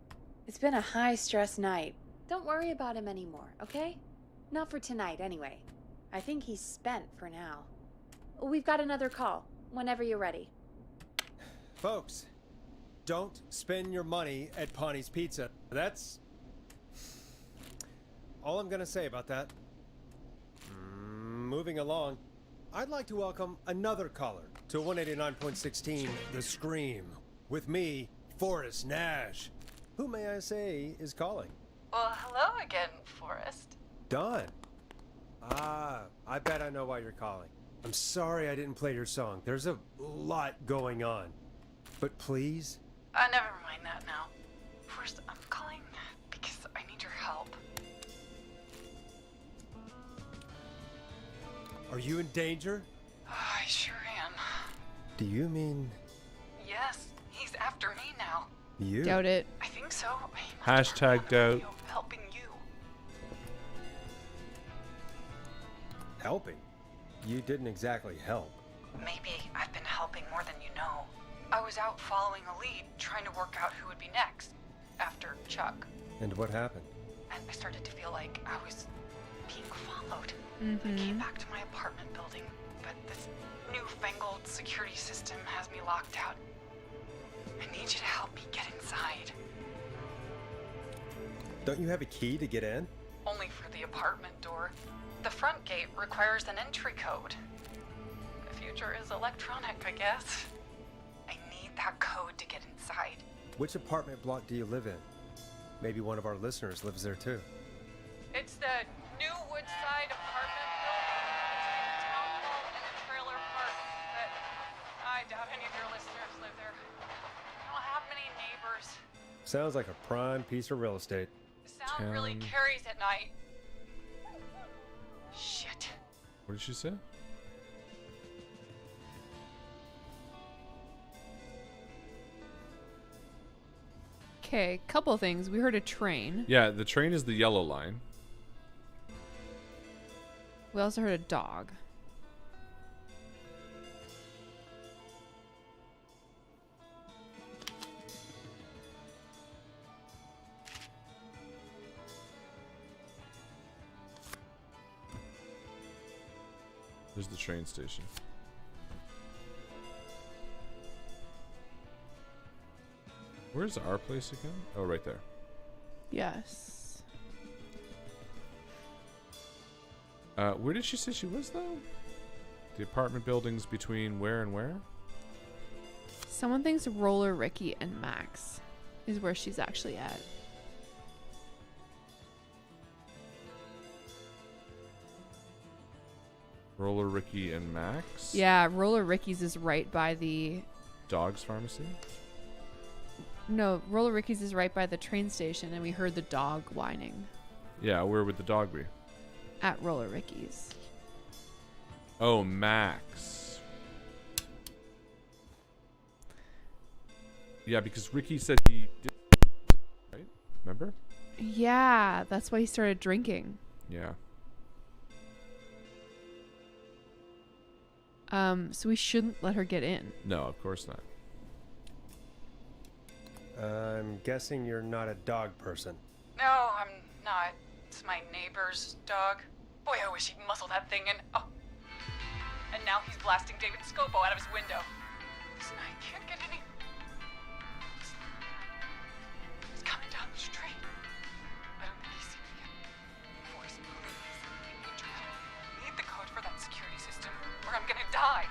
It's been a high-stress night. Don't worry about him anymore, okay? Not for tonight, anyway. I think he's spent for now. We've got another call, whenever you're ready. Folks, don't spend your money at Ponty's Pizza. That's all I'm gonna say about that. Moving along, I'd like to welcome another caller to 189.16 The Scream. With me, Forrest Nash. Who may I say is calling? Well, hello again, Forrest. Don. Ah, I bet I know why you're calling. I'm sorry I didn't play your song. There's a lot going on. But please? Never mind that now. First, I'm calling because I need your help. Are you in danger? I sure am. Do you mean Yes, he's after me now. you? Doubt it. I think so. Hashtag doubt. Helping you. Helping? You didn't exactly help. Maybe I've been helping more than you know. I was out following a lead, trying to work out who would be next, after Chuck. And what happened? And I started to feel like I was being followed. I came back to my apartment building, but this newfangled security system has me locked out. I need you to help me get inside. Don't you have a key to get in? Only for the apartment door. The front gate requires an entry code. The future is electronic, I guess. I need that code to get inside. Which apartment block do you live in? Maybe one of our listeners lives there too. It's the new Woodside apartment building between the town hall and the trailer park. But I doubt any of your listeners live there. I don't have many neighbors. Sounds like a prime piece of real estate. The sound really carries at night. Shit. What did she say? Okay, couple things. We heard a train. Yeah, the train is the yellow line. We also heard a dog. There's the train station. Where's our place again? Oh, right there. Yes. Where did she say she was, though? The apartment buildings between where and where? Someone thinks Roller Ricky and Max is where she's actually at. Roller Ricky and Max? Yeah, Roller Ricky's is right by the... Dog's Pharmacy? No, Roller Ricky's is right by the train station, and we heard the dog whining. Yeah, where would the dog be? At Roller Ricky's. Oh, Max. Yeah, because Ricky said he did... Right? Remember? Yeah, that's why he started drinking. Yeah. So we shouldn't let her get in. No, of course not. I'm guessing you're not a dog person. No, I'm not. It's my neighbor's dog. Boy, I wish he'd muzzle that thing in. Oh. And now he's blasting David Scopo out of his window. Listen, I can't get any. He's coming down the street. I don't think he's seen me yet. Forrest, please. I need your help. I need the code for that security system, or I'm gonna die.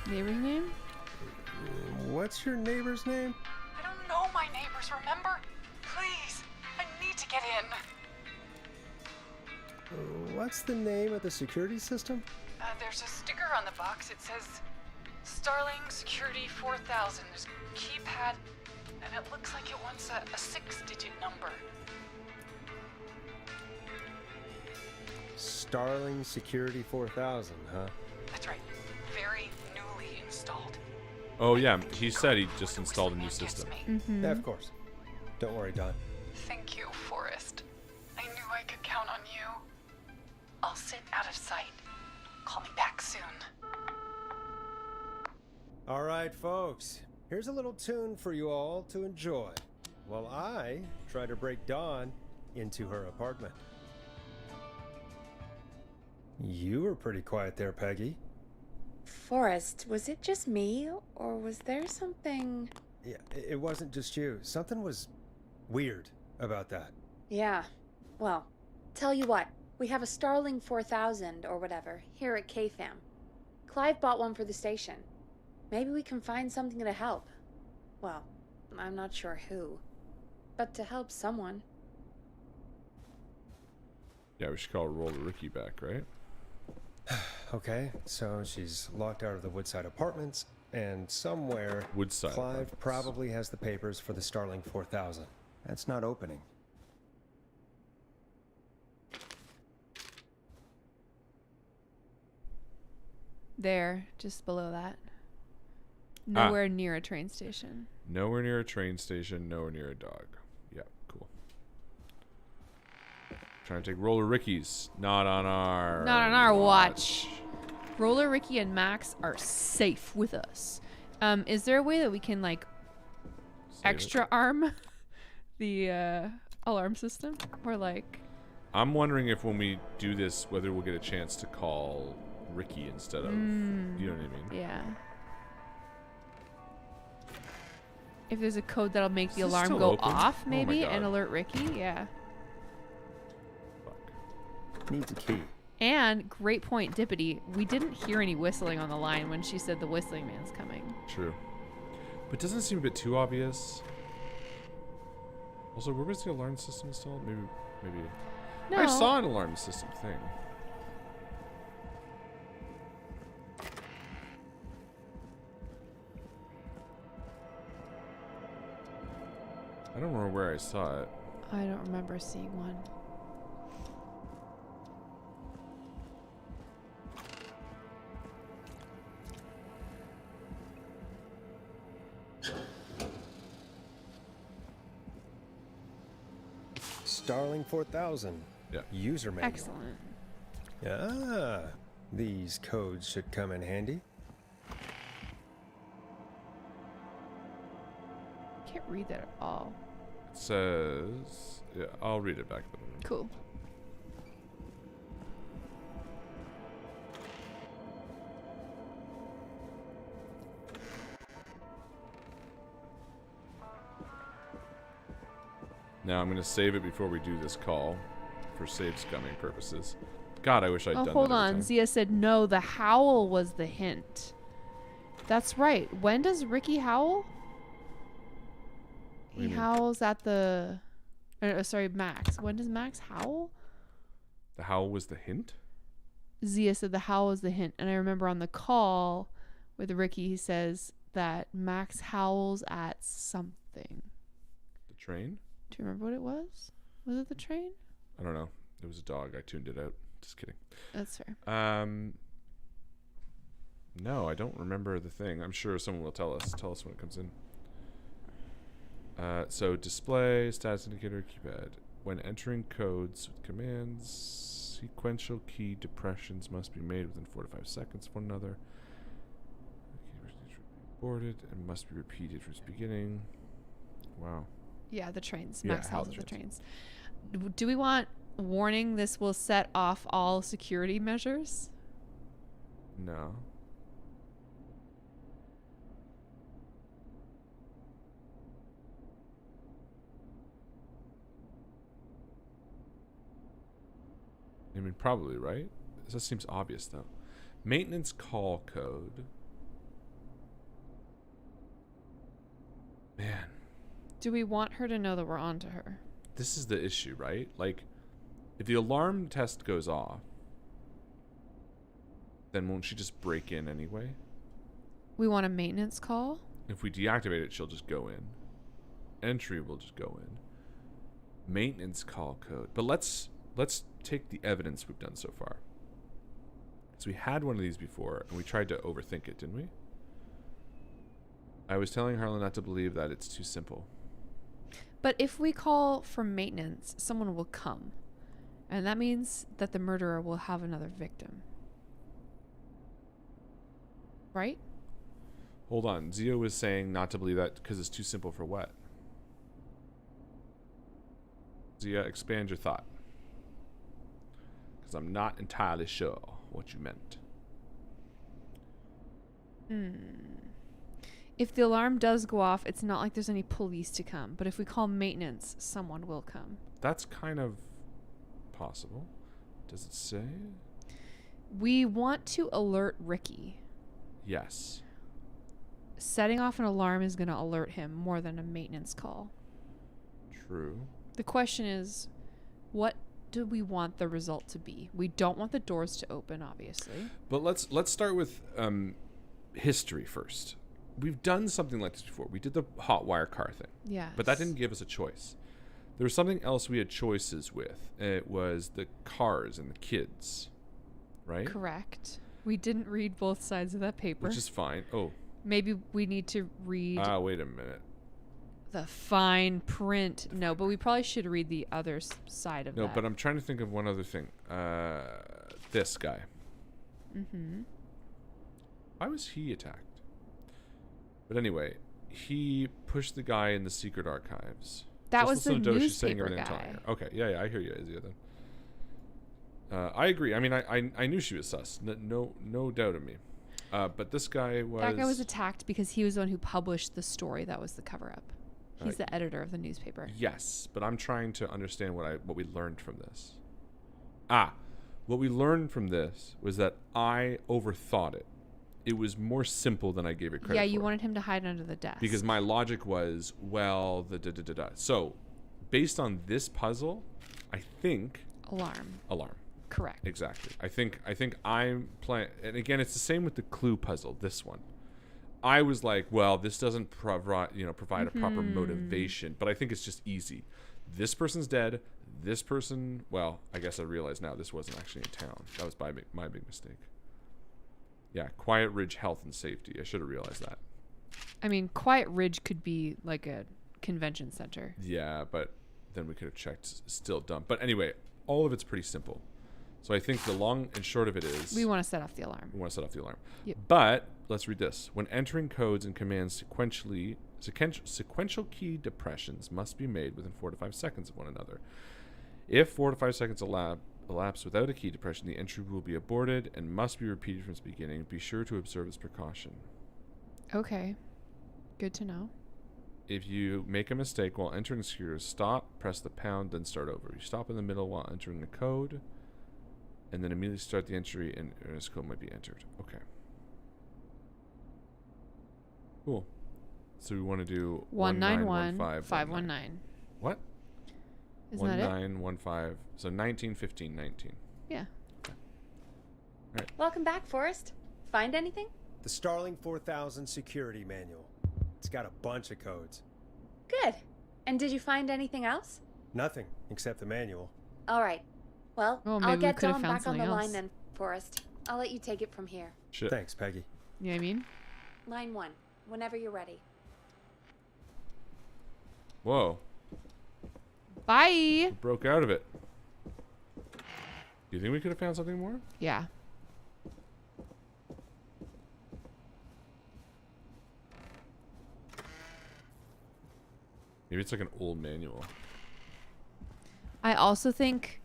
Neighbor's name? What's your neighbor's name? I don't know my neighbors, remember? Please, I need to get in. What's the name of the security system? There's a sticker on the box. It says Starling Security 4000. There's a keypad, and it looks like it wants a 6-digit number. Starling Security 4000, huh? That's right. Very newly installed. Oh yeah, he said he just installed a new system. Yeah, of course. Don't worry, Don. Thank you, Forrest. I knew I could count on you. I'll sit out of sight. Call me back soon. All right, folks. Here's a little tune for you all to enjoy while I try to break Dawn into her apartment. You were pretty quiet there, Peggy. Forrest, was it just me, or was there something... Yeah, it wasn't just you. Something was weird about that. Yeah. Well, tell you what. We have a Starling 4000, or whatever, here at KFAM. Clive bought one for the station. Maybe we can find something to help. Well, I'm not sure who. But to help someone. Yeah, we should call Roller Ricky back, right? Okay, so she's locked out of the Woodside Apartments, and somewhere Woodside Clive Apartments. probably has the papers for the Starling 4000. That's not opening. There, just below that. Nowhere near a train station. Nowhere near a train station, nowhere near a dog. Yeah, cool. Trying to take Roller Ricky's. Not on our watch. Roller Ricky and Max are safe with us. Is there a way that we can like extra arm the alarm system? Or like I'm wondering if when we do this, whether we'll get a chance to call Ricky instead of, you know what I mean? Yeah. If there's a code that'll make the Is this alarm still go open? off, Oh my maybe, God. and alert Ricky, yeah. Needs a key. And great point, Dippity. We didn't hear any whistling on the line when she said the whistling man's coming. True. But doesn't it seem a bit too obvious? Also, where was the alarm system installed? Maybe. No. I saw an alarm system thing. I don't remember where I saw it. I don't remember seeing one. Starling 4000. Yeah. User manual. Excellent. Ah, these codes should come in handy. Can't read that at all. It says... Yeah, I'll read it back. Cool. Now I'm going to save it before we do this call for save scumming purposes. God, I wish I'd done that. Hold every on. time. Zia said no, the howl was the hint. That's right. When does Ricky howl? What do you He mean? howls at the... sorry, Max. When does Max howl? The howl was the hint? Zia said the howl was the hint. And I remember on the call with Ricky, he says that Max howls at something. The train? Do you remember what it was? Was it the train? I don't know. It was a dog. I tuned it out. Just kidding. That's fair. No, I don't remember the thing. I'm sure someone will tell us. Tell us when it comes in. So display, status indicator, keypad. When entering codes with commands, Sequential key depressions must be made within 4 to 5 seconds of one another. Boarded and must be repeated from its beginning. Wow. Yeah, the trains. Yeah, Max how tells the us the trains. trains. Do we want warning this will set off all security measures? No. I mean, probably, right? This seems obvious, though. Maintenance call code. Man, Do we want her to know that we're on to her? this is the issue, right? Like, if the alarm test goes off, then won't she just break in anyway? We want a maintenance call? If we deactivate it, she'll just go in. Entry will just go in. Maintenance call code. But let's take the evidence we've done so far. So we had one of these before, and we tried to overthink it, didn't we? I was telling Harlan not to believe that it's too simple. But if we call for maintenance, someone will come. And that means that the murderer will have another victim. Right? Hold on. Zio was saying not to believe that because it's too simple for what? Zia, expand your thought. Because I'm not entirely sure what you meant. If the alarm does go off, it's not like there's any police to come. But if we call maintenance, someone will come. That's kind of possible. Does it say? We want to alert Ricky. Yes. Setting off an alarm is going to alert him more than a maintenance call. True. The question is, what do we want the result to be? We don't want the doors to open, obviously. But let's start with history first. We've done something like this before. We did the hot wire car thing. Yeah. But that didn't give us a choice. There was something else we had choices with. It was the cars and the kids. Right? Correct. We didn't read both sides of that paper. Which is fine. Oh. Maybe we need to read Wait a minute. the fine print. No, but we probably should read the other side of that. No, but I'm trying to think of one other thing. This guy. Mm-hmm. Why was he attacked? But anyway, he pushed the guy in the secret archives. That Just was the listen to Doshi saying newspaper everything I'm guy. telling her. Okay, yeah, I hear you, Izzy. Then. I agree. I mean, I knew she was sus. No doubt of me. But this guy was... That guy was attacked because he was the one who published the story that was the cover-up. He's the editor of the newspaper. Yes, but I'm trying to understand what we learned from this. What we learned from this was that I overthought it. It was more simple than I gave it credit for. Yeah, you wanted him to hide under the desk. Because my logic was, well, the da-da-da-da. So, based on this puzzle, I think... Alarm. Correct. Exactly. I think I'm playing... And again, it's the same with the clue puzzle, this one. I was like, well, this doesn't provide a proper motivation, but I think it's just easy. This person's dead. This person... Well, I guess I realize now this wasn't actually in town. That was my big mistake. Yeah, Quiet Ridge Health and Safety. I should have realized that. I mean, Quiet Ridge could be like a convention center. Yeah, but then we could have checked. Still dumb. But anyway, all of it's pretty simple. So I think the long and short of it is... We want to set off the alarm. Yep. But let's read this. When entering codes and commands sequential key depressions must be made within 4 to 5 seconds of one another. If 4 to 5 seconds elapse without a key depression, the entry will be aborted and must be repeated from its beginning. Be sure to observe this precaution. Okay. Good to know. If you make a mistake while entering secure, stop, press the pound, then start over. You stop in the middle while entering the code, and then immediately start the entry, and earnest code might be entered. Okay. Cool. So we want to do 191519. What? Isn't that it? 1915. So 19, 15, 19. Yeah. Okay. All right. Welcome back, Forrest. Find anything? The Starling 4000 security manual. It's got a bunch of codes. Good. And did you find anything else? Nothing except the manual. All right. Well, Oh, maybe I'll we get could have Dawn found back on the something line else. then, Forrest. I'll let you take it from here. Shit. Thanks, Peggy. You know what I mean? Line 1, whenever you're ready. Whoa. Bye. Broke out of it. Do you think we could have found something more? Yeah. Maybe it's like an old manual. I also think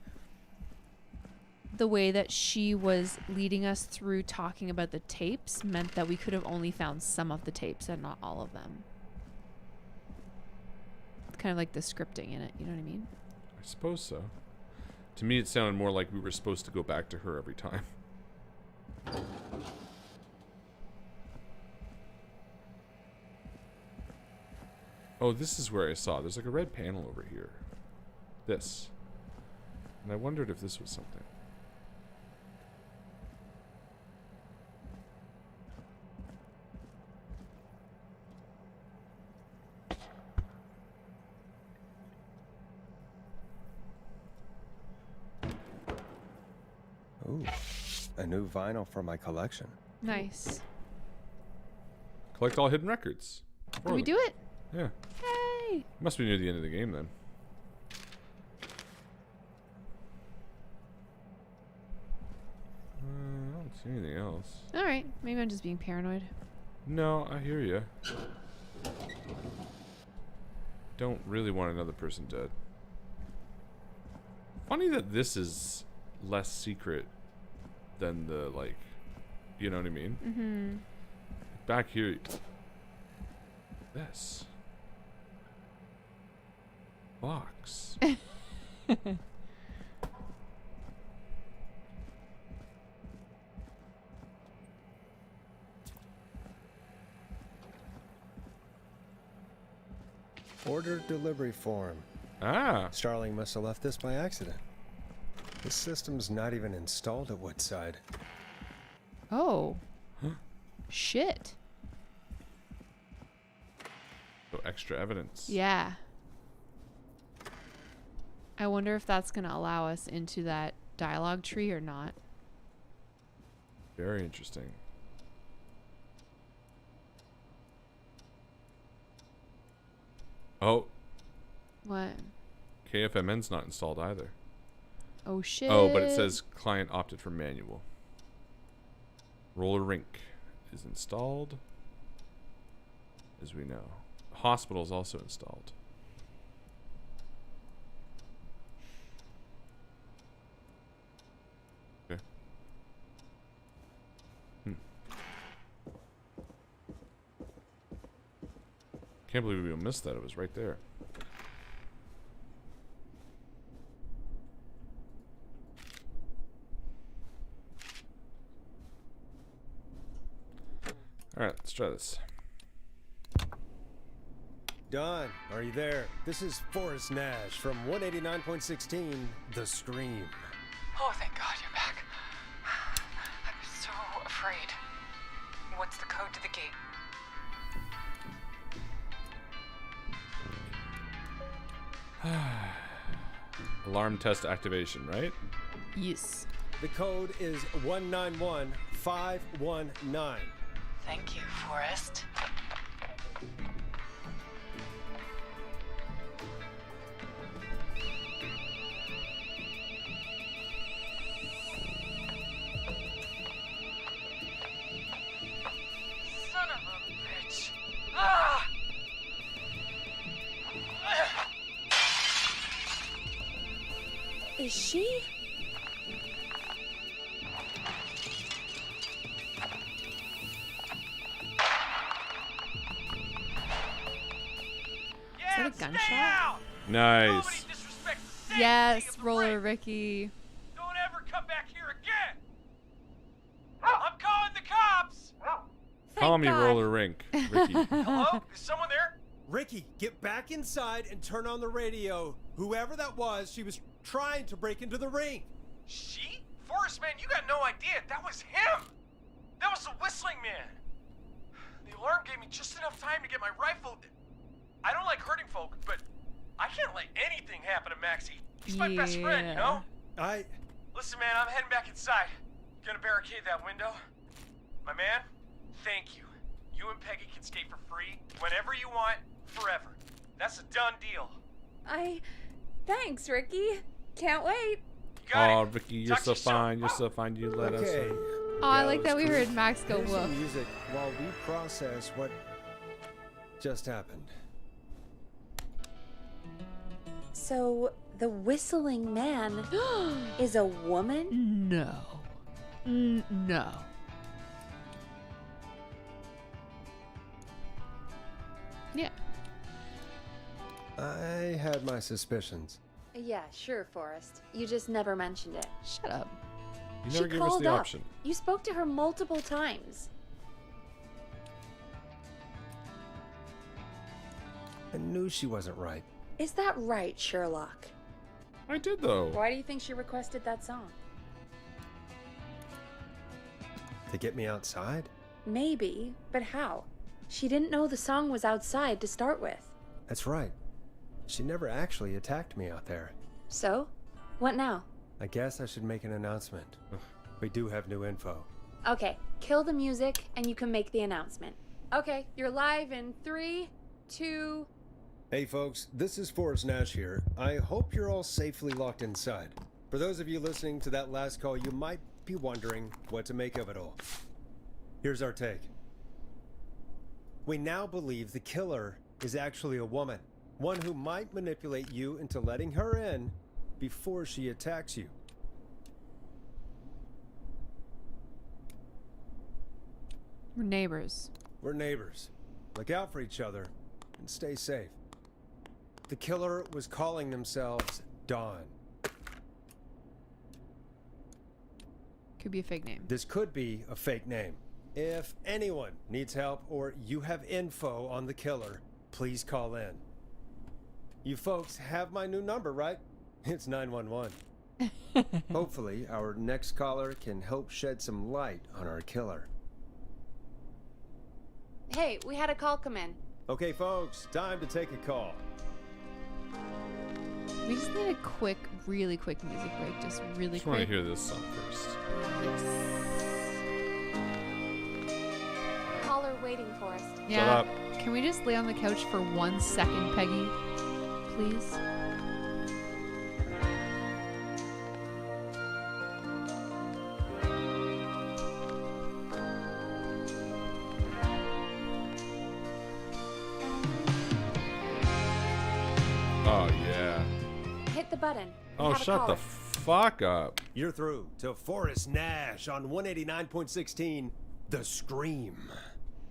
the way that she was leading us through talking about the tapes meant that we could have only found some of the tapes and not all of them. It's kind of like the scripting in it, you know what I mean? I suppose so. To me, it sounded more like we were supposed to go back to her every time. Oh, this is where I saw. There's like a red panel over here. This. And I wondered if this was something. Ooh, a new vinyl for my collection. Nice. Collect all hidden records. Did we do it? Yeah. Yay! Must be near the end of the game then. I don't see anything else. Alright, maybe I'm just being paranoid. No, I hear you. Don't really want another person dead. Funny that this is less secret than the, like, you know what I mean? Mm-hmm. Back here. This. Box. Order delivery form. Ah. Starling must have left this by accident. This system's not even installed at Woodside. Oh. Shit. So extra evidence. Yeah. I wonder if that's going to allow us into that dialogue tree or not. Very interesting. Oh. What? KFMN's not installed either. Oh, shit. Oh, but it says client opted for manual. Roller rink is installed, as we know. Hospital is also installed. Okay. Can't believe we missed that. It was right there. Alright, let's try this. Don, are you there? This is Forrest Nash from 189.16, The Scream. Oh, thank God you're back. I'm so afraid. What's the code to the gate? Alarm test activation, right? Yes. The code is 191519. Thank you, Forrest. Son of a bitch. Ah! Is she? Is that a gunshot? Nice. Yes, Roller Ricky. Don't ever come back here again. I'm calling the cops. Call me God. Roller Rink, Ricky. Hello? Is someone there? Ricky, get back inside and turn on the radio. Whoever that was, she was trying to break into the ring. She? Forrest, man, you got no idea. That was him. That was the whistling man. The alarm gave me just enough time to get my rifle. I don't like hurting folk, but I can't let anything happen to Maxie. He's my best friend, you know? Listen, man, I'm heading back inside. Gonna barricade that window. My man, thank you. You and Peggy can skate for free whenever you want, forever. That's a done deal. Thanks, Ricky. Can't wait. You got Oh, it. Ricky, you're Talk so to you soon. fine. You're so fine. You let us. Okay. Oh, I like that we Gals, heard Max go here's some woof. music while we process what just happened. So, the whistling man is a woman? No. No. Yeah. I had my suspicions. Yeah, sure, Forrest. You just never mentioned it. Shut up. You She never gave us called the up. option. You spoke to her multiple times. I knew she wasn't right. Is that right, Sherlock? I did though. Why do you think she requested that song? To get me outside? Maybe, but how? She didn't know the song was outside to start with. That's right. She never actually attacked me out there. So? What now? I guess I should make an announcement. We do have new info. Okay, kill the music and you can make the announcement. Okay, you're live in 3, 2... Hey folks, this is Forrest Nash here. I hope you're all safely locked inside. For those of you listening to that last call, you might be wondering what to make of it all. Here's our take. We now believe the killer is actually a woman. One who might manipulate you into letting her in before she attacks you. We're neighbors. We're neighbors. Look out for each other and stay safe. The killer was calling themselves Dawn. Could be a fake name. This could be a fake name. If anyone needs help or you have info on the killer, please call in. You folks have my new number, right? It's 911. Hopefully, our next caller can help shed some light on our killer. Hey, we had a call come in. Okay, folks, time to take a call. We just need a quick, really quick music break. Just really Just want to quick. hear this song first. Caller waiting for us. Yeah. up. Can we just lay on the couch for 1 second, Peggy? Please? Oh yeah. Hit the button. We Oh, have a shut the caller. fuck up. You're through to Forrest Nash on 189.16, The Scream.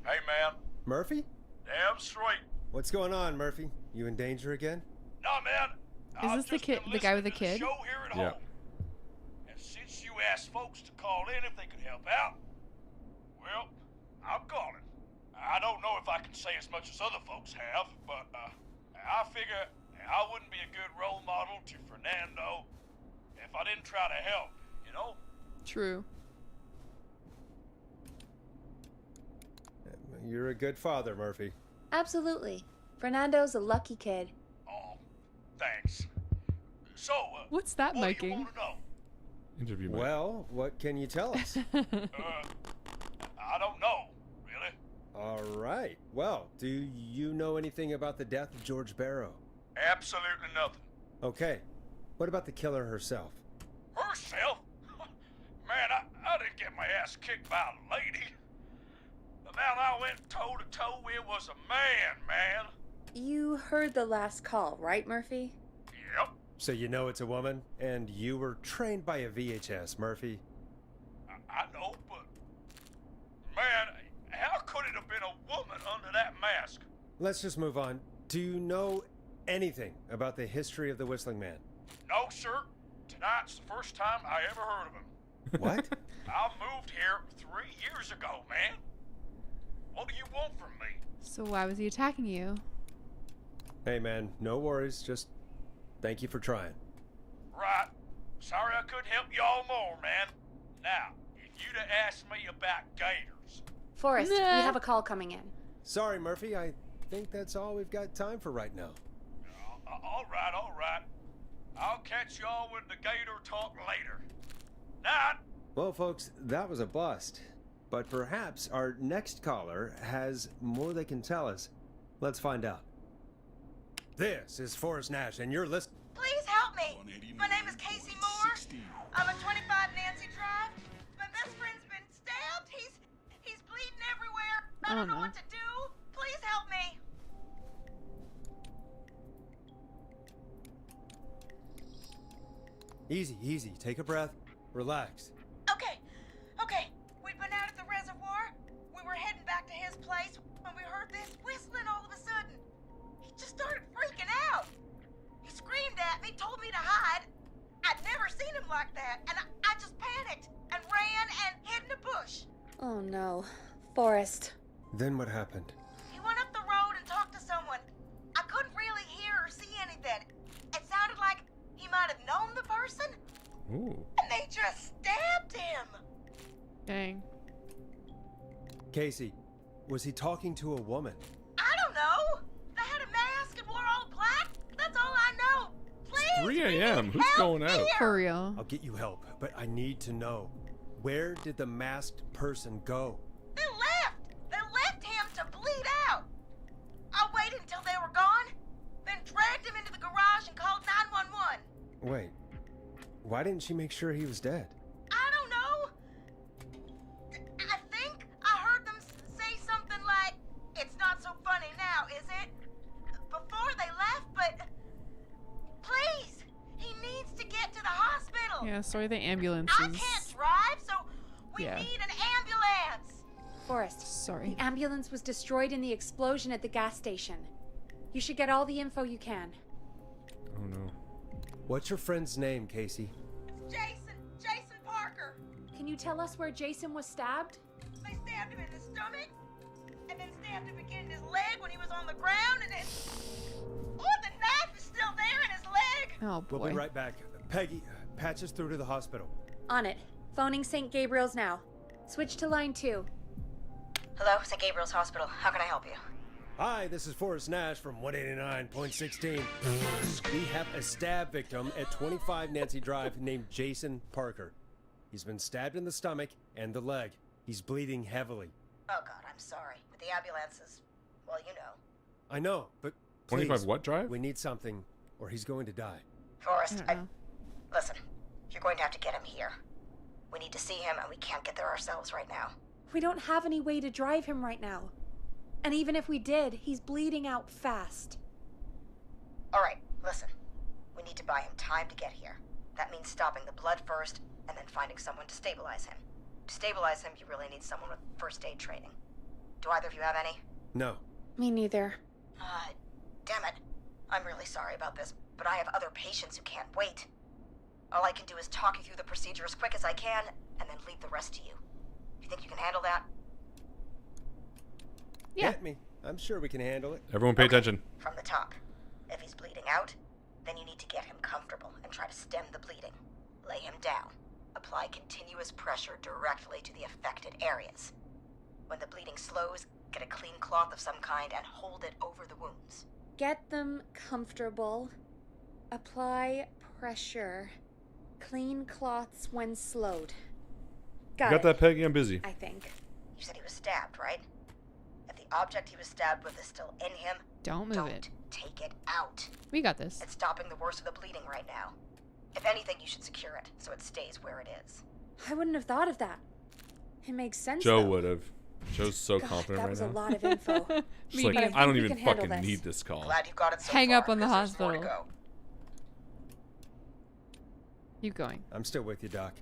Hey, man. Murphy? Damn straight. What's going on, Murphy? You in danger again? Nah, man. Is I've this the just kid- been the guy with the listening to kid? Show here at Yeah. home. And since you asked folks to call in if they could help out, well, I'm calling. I don't know if I can say as much as other folks have, but I figure I wouldn't be a good role model to Fernando if I didn't try to help, you know? True. You're a good father, Murphy. Absolutely. Fernando's a lucky kid. Oh, thanks. So, What's that what do miking? you want to know? Interview mic. Well, what can you tell us? I don't know, really. All right. Well, do you know anything about the death of George Barrow? Absolutely nothing. Okay. What about the killer herself? Herself? Man, I didn't get my ass kicked by a lady. The man I went toe-to-toe with was a man. You heard the last call, right, Murphy? Yep. So you know it's a woman, and you were trained by a VHS, Murphy. I know, but... Man, how could it have been a woman under that mask? Let's just move on. Do you know anything about the history of the Whistling Man? No, sir. Tonight's the first time I ever heard of him. What? I moved here 3 years ago, man. What do you want from me? So why was he attacking you? Hey, man, no worries. Just thank you for trying. Right. Sorry I couldn't help y'all more, man. Now, if you'd have asked me about gators... Forrest, we Nah. have a call coming in. Sorry, Murphy. I think that's all we've got time for right now. All right. I'll catch y'all with the gator talk later. Night. Well, folks, that was a bust. But perhaps our next caller has more they can tell us. Let's find out. This is Forrest Nash, and you're listening. Please help help me. My name is Casey Moore. I'm at 25 Nancy Drive. My best friend's been stabbed. He's bleeding everywhere. I don't know what to do. Please help me. Easy, easy. Take a breath. Relax. Okay. We'd been out at the reservoir. We were heading back to his place when we heard this whistling all of a sudden. He just started freaking out. He screamed at me, told me to hide. I'd never seen him like that, and I just panicked and ran and hid in a bush. Oh no. Forrest. Then what happened? He went up the road and talked to someone. I couldn't really hear or see anything. It sounded like he might have known the person. Ooh. And they just stabbed him. Dang. Casey, was he talking to a woman? I don't know. They had a mask and wore all black. That's all I know. Please. 3 a.m. Who's going out? For real. I'll get you help, but I need to know. Where did the masked person go? They left. They left him to bleed out. I waited until they were gone, then dragged him into the garage and called 911. Wait. Why didn't she make sure he was dead? I don't know. I think I heard them say something like, "It's not so funny now, is it?" before they left, but please, he needs to get to the hospital. Yeah, sorry the ambulances. I can't drive, so we need an ambulance. Forrest. Sorry. The ambulance was destroyed in the explosion at the gas station. You should get all the info you can. Oh no. What's your friend's name, Casey? It's Jason Parker. Can you tell us where Jason was stabbed? They stabbed him in the stomach, and then stabbed him again in his leg when he was on the ground, and then... Oh, the knife is still there in his leg! Oh boy. We'll be right back. Peggy, patch us through to the hospital. On it. Phoning St. Gabriel's now. Switch to line 2. Hello, St. Gabriel's Hospital. How can I help you? Hi, this is Forrest Nash from 189.16. We have a stab victim at 25 Nancy Drive named Jason Parker. He's been stabbed in the stomach and the leg. He's bleeding heavily. Oh, God, I'm sorry. With the ambulances, well, you know. I know, but please, 25 what drive? we need something or he's going to die. Forrest, listen, you're going to have to get him here. We need to see him, and we can't get there ourselves right now. We don't have any way to drive him right now. And even if we did, he's bleeding out fast. All right, listen. We need to buy him time to get here. That means stopping the blood first, and then finding someone to stabilize him. To stabilize him, you really need someone with first aid training. Do either of you have any? No. Me neither. Damn it. I'm really sorry about this, but I have other patients who can't wait. All I can do is talk you through the procedure as quick as I can, and then leave the rest to you. You think you can handle that? Yeah. Get me. I'm sure we can handle it. Everyone pay attention. From the top. If he's bleeding out, then you need to get him comfortable and try to stem the bleeding. Lay him down. Apply continuous pressure directly to the affected areas. When the bleeding slows, get a clean cloth of some kind and hold it over the wounds. Get them comfortable. Apply pressure. Clean cloths when slowed. Got that, Peggy? I'm busy. I think. You said he was stabbed, right? If the object he was stabbed with is still in him, Don't move it. take it out. We got this. It's stopping the worst of the bleeding right now. If anything, you should secure it so it stays where it is. I wouldn't have thought of that. It makes sense, Joe though. would have. Joe's so God, confident that right was now. a lot of info. She's like, But I I don't think we even can handle fucking this. need this call. Glad you got it so Hang far, up on the 'cause there's more to hospital. go. Keep going. I'm still with you, Doc.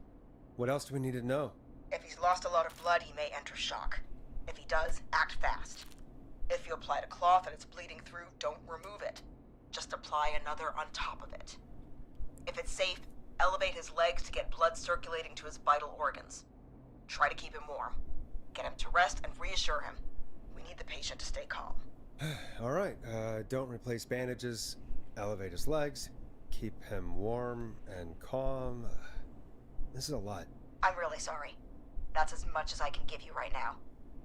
What else do we need to know? If he's lost a lot of blood, he may enter shock. If he does, act fast. If you applied a cloth and it's bleeding through, don't remove it. Just apply another on top of it. If it's safe, elevate his legs to get blood circulating to his vital organs. Try to keep him warm. Get him to rest and reassure him. We need the patient to stay calm. All right. Don't replace bandages. Elevate his legs. Keep him warm and calm. This is a lot. I'm really sorry. That's as much as I can give you right now.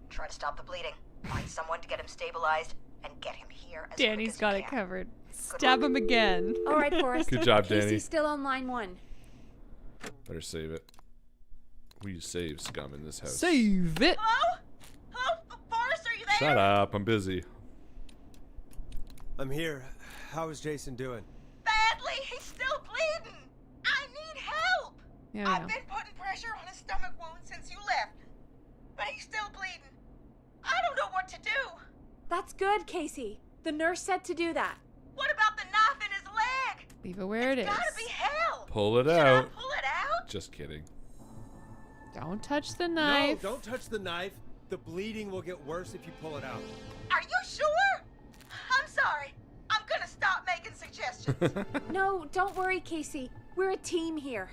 Try to stop the bleeding. Find someone to get him stabilized and get him here as Danny's quick as got you it can. covered. Stab him again. All right, Forrest. Good job, Danny. Casey's still on line 1. Better save it. We save scum in this house. Save it. Hello? Hello? Forrest, are you there? Shut up. I'm busy. I'm here. How is Jason doing? Badly. He's still bleeding. Yeah, I I've know. been putting pressure on his stomach wound since you left, but he's still bleeding. I don't know what to do. That's good, Casey. The nurse said to do that. What about the knife in his leg? Leave it where it is. Gotta be hell. Pull it Should I out. pull it out? Just kidding. Don't touch the knife. No, don't touch the knife. The bleeding will get worse if you pull it out. Are you sure? I'm sorry. I'm gonna stop making suggestions. No, don't worry, Casey. We're a team here.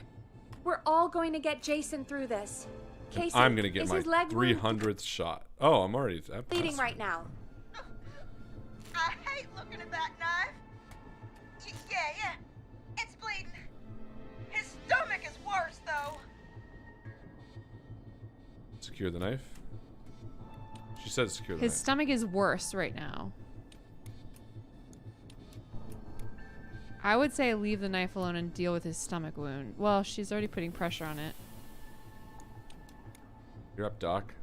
We're all going to get Jason through this. Casey, I'm gonna get is my his leg wound 300th shot. Oh, I'm already at bleeding right now? I hate looking at that knife. Yeah. It's bleeding. His stomach is worse, though. Secure the knife. She said secure the His knife. stomach is worse right now. I would say leave the knife alone and deal with his stomach wound. Well, she's already putting pressure on it. You're up, Doc.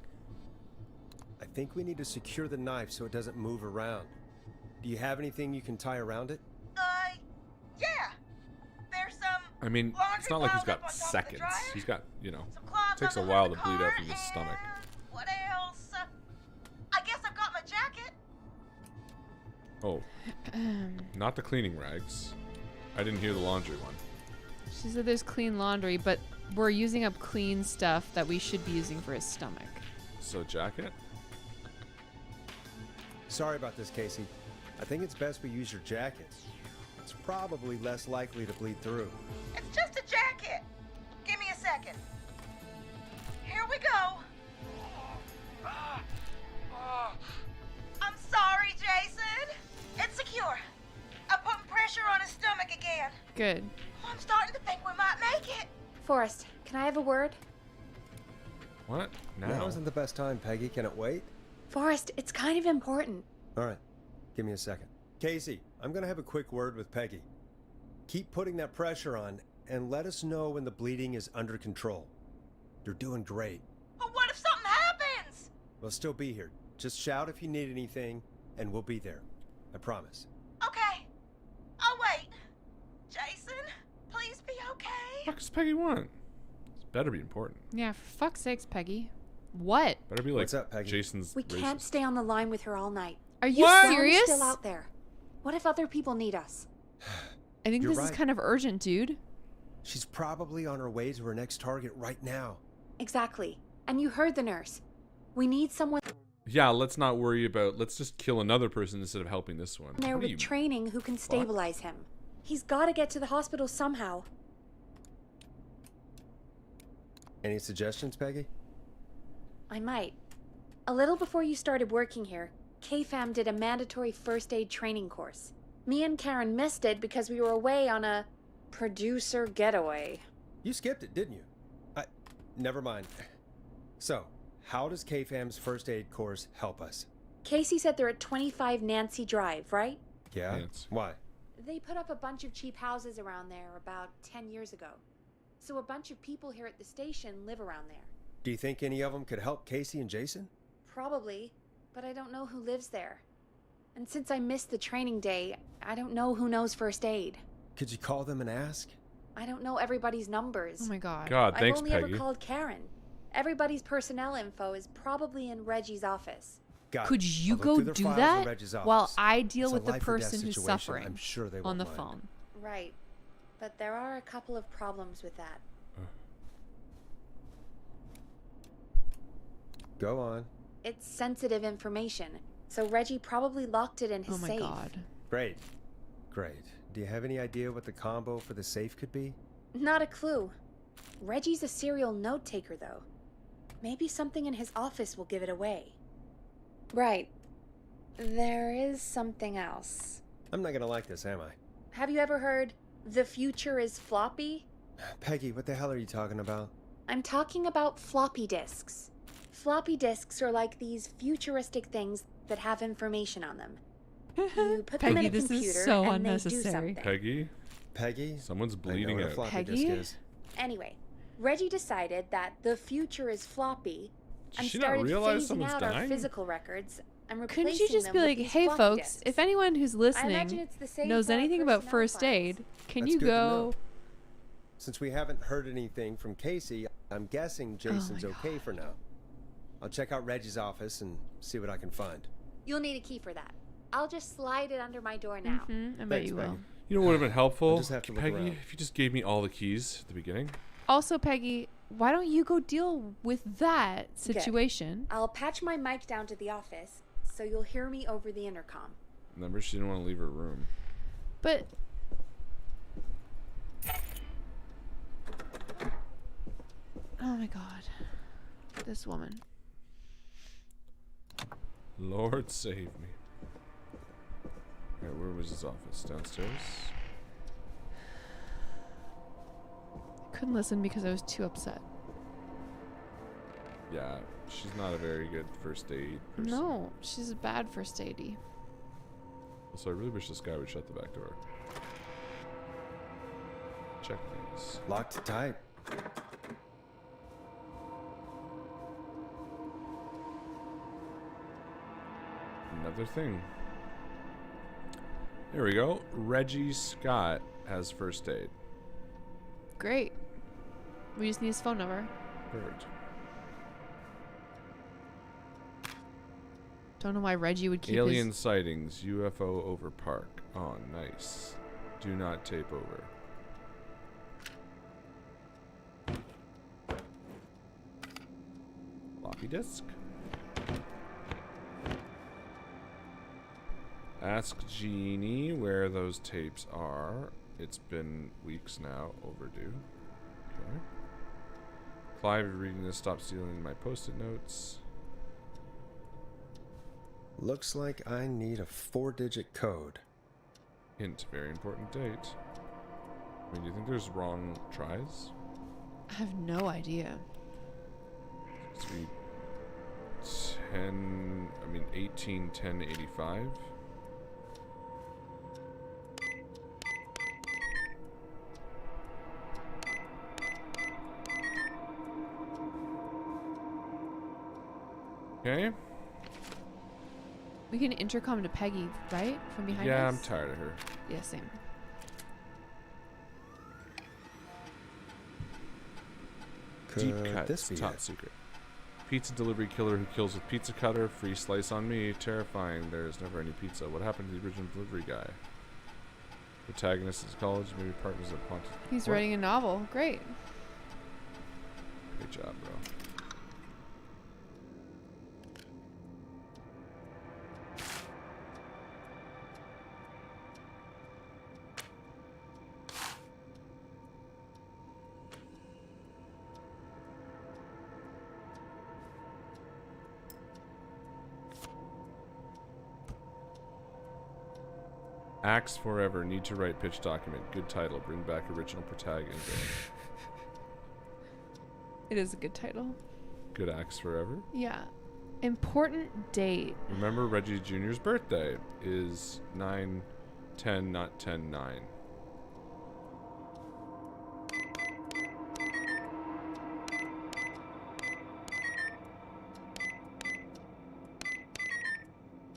I think we need to secure the knife so it doesn't move around. Do you have anything you can tie around it? Yeah. There's some. I mean, it's not like he's got seconds. He's got, you know, takes a while to bleed out from his stomach. What else? I guess I've got my jacket. Oh, not the cleaning rags. I didn't hear the laundry one. She said there's clean laundry, but we're using up clean stuff that we should be using for his stomach. So jacket? Sorry about this, Casey. I think it's best we use your jacket. It's probably less likely to bleed through. It's just a jacket. Give me a second. Here we go. I'm sorry, Jason. It's secure. I'm putting pressure on his stomach again. Good. I'm starting to think we might make it. Forrest, can I have a word? What? Now isn't the best time, Peggy. Can it wait? Forrest, it's kind of important. All right. Give me a second. Casey, I'm going to have a quick word with Peggy. Keep putting that pressure on and let us know when the bleeding is under control. You're doing great. But what if something happens? We'll still be here. Just shout if you need anything, and we'll be there. I promise. Okay. I'll wait. Jason, please be okay. What does Peggy want? This better be important. Yeah, for fuck's sakes, Peggy. What? Better be like What's up, Peggy? Jason's We can't racist. stay on the line with her all night. Are you We're serious? still out there. What if other people need us? I think You're this is right. kind of urgent, dude. She's probably on her way to her next target right now. Exactly. And you heard the nurse. We need someone Yeah, let's not worry about. Let's just kill another person instead of helping this one. there What do with you- training who can stabilize him. He's got to get to the hospital somehow. Any suggestions, Peggy? I might. A little before you started working here, KFAM did a mandatory first aid training course. Me and Karen missed it because we were away on a producer getaway. You skipped it, didn't you? Never mind. So, how does KFAM's first aid course help us? Casey said they're at 25 Nancy Drive, right? Yeah? Yes. Why? They put up a bunch of cheap houses around there about 10 years ago. So a bunch of people here at the station live around there. Do you think any of them could help Casey and Jason? Probably, but I don't know who lives there. And since I missed the training day, I don't know who knows first aid. Could you call them and ask? I don't know everybody's numbers. Oh my god. God, I've thanks, only Peggy. ever called Karen. Everybody's personnel info is probably in Reggie's office. Got it. Could you I'll look go through their do files in that Reggie's while office. I deal It's a with the life or death person who's situation. suffering I'm sure they on won't the mind. phone? Right. But there are a couple of problems with that. Go on. It's sensitive information, so Reggie probably locked it in his Oh my safe. god. Great. Great. Do you have any idea what the combo for the safe could be? Not a clue. Reggie's a serial note taker, though. Maybe something in his office will give it away. Right. There is something else. I'm not gonna like this, am I? Have you ever heard, the future is floppy? Peggy, what the hell are you talking about? I'm talking about floppy disks. Floppy disks are like these futuristic things that have information on them. You put them in Peggy, a this computer is so and they do unnecessary. something. Peggy, Peggy? someone's I know bleeding what a out. floppy Peggy? disk is. Anyway, Reggie decided that the future is floppy Does and she not started realize phasing someone's out dying? our physical records and replacing Couldn't you just them be with like, these hey floppy folks, disks. if anyone who's I imagine listening it's the same knows for our anything about personnel first files. aid, can That's you good to go? know. Since we haven't heard anything from Casey, I'm guessing Jason's okay for now. I'll check out Reggie's office and see what I can find. You'll need a key for that. I'll just slide it under my door now. I bet you will. You know what would have been helpful, I'll just have to look Peggy, around. if you just gave me all the keys at the beginning. Also, Peggy, why don't you go deal with that situation? Good. I'll patch my mic down to the office, so you'll hear me over the intercom. Remember, she didn't want to leave her room. But... oh my god. This woman. Lord save me. Alright, where was his office? Downstairs? Couldn't listen because I was too upset. Yeah, she's not a very good first aid person. No, she's a bad first aidey. Also, I really wish this guy would shut the back door. Check these. Locked tight. Another thing. There we go. Reggie Scott has first aid. Great. We just need his phone number. Perfect. Don't know why Reggie would keep Alien sightings, UFO over park. Oh, nice. Do not tape over. Floppy disk. Ask Jeannie where those tapes are. It's been weeks now. Overdue. Okay. Clive, reading this, stop stealing my post-it notes. Looks like I need a 4-digit code. Hint, very important date. I mean, do you think there's wrong tries? I have no idea. 18, 10, 85. Okay. We can intercom to Peggy, right? From behind us? Yeah, I'm tired of her. Yeah, same. Deep Could cuts, this be top it? secret. Pizza delivery killer who kills with pizza cutter. Free slice on me. Terrifying. There's never any pizza. What happened to the original delivery guy? Protagonist is college. Maybe partners at Pontus. He's What? writing a novel. Great. Great job, bro. Axe Forever. Need to write pitch document. Good title. Bring back original protagonist. It is a good title. Good Axe Forever. Yeah. Important date. Remember Reggie Jr.'s birthday is 9/10, not 10/9.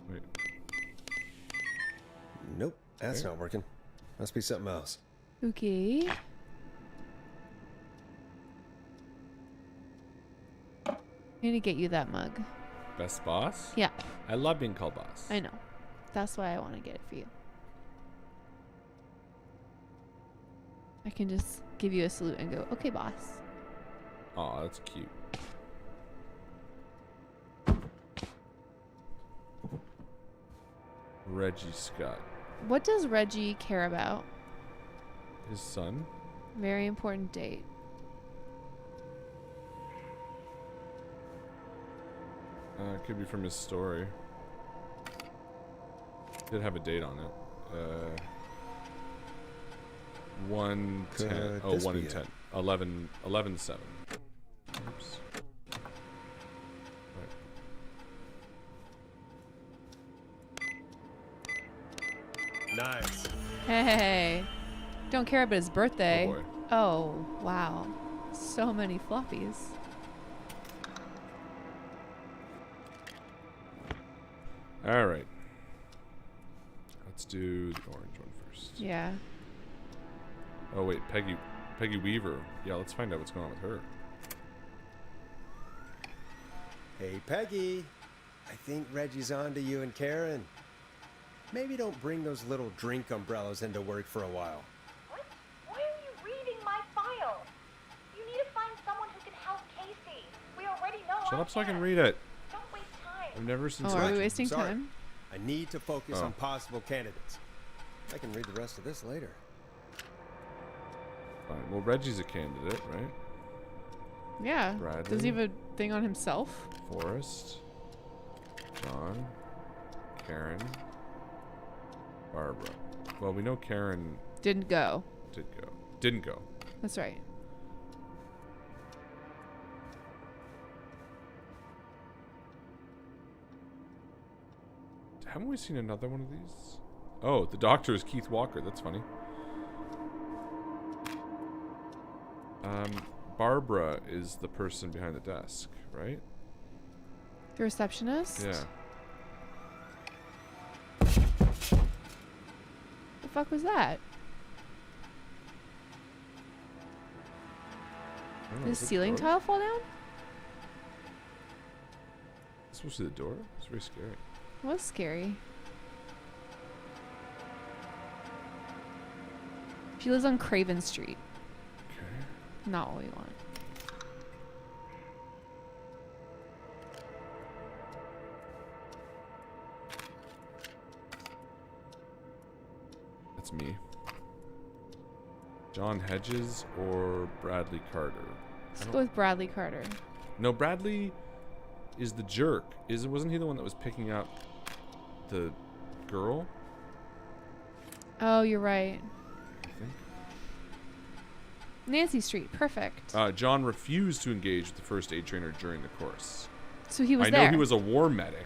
Wait. Nope, that's Okay. not working. Must be something else. Okay. I'm gonna get you that mug. Best boss? Yeah, I love being called boss. I know. That's why I want to get it for you. I can just give you a salute and go, okay, boss. Aw, that's cute. Reggie Scott. What does Reggie care about? His son? Very important date. It could be from his story. Did have a date on it. 1/10. Could Oh, this 1 be in it? 10. 11/7. Oops. Nice. Hey, don't care about his birthday. Oh, boy. Oh, wow. So many floppies. All right. Let's do the orange one first. Yeah. Oh wait, Peggy Peggy Weaver. Yeah, let's find out what's going on with her. Hey, Peggy. I think Reggie's on to you and Karen. Maybe don't bring those little drink umbrellas into work for a while. What? Why are you reading my file? You need to find someone who can help Casey. We already know. Shut up so I can read it. Don't waste time. I've never seen. Oh, are we wasting time? I need to focus on possible candidates. I can read the rest of this later. Fine. Well, Reggie's a candidate, right? Yeah. Bradley. Does he have a thing on himself? Forrest. John. Karen. Barbara. Well, we know Karen Didn't go. Didn't go. That's right. Haven't we seen another one of these? Oh, the doctor is Keith Walker. That's funny. Barbara is the person behind the desk, right? The receptionist? Yeah. The fuck was that? Did the ceiling tile fall down? This supposed to be the door? It's very scary. It was scary. She lives on Craven Street. Okay. Not what we want. That's me. John Hedges or Bradley Carter? Let's go with Bradley Carter. No, Bradley is the jerk. Wasn't he the one that was picking up the girl? Oh, you're right. I think. Nancy Street. Perfect. John refused to engage with the first aid trainer during the course. So he was I there. know he was a war medic.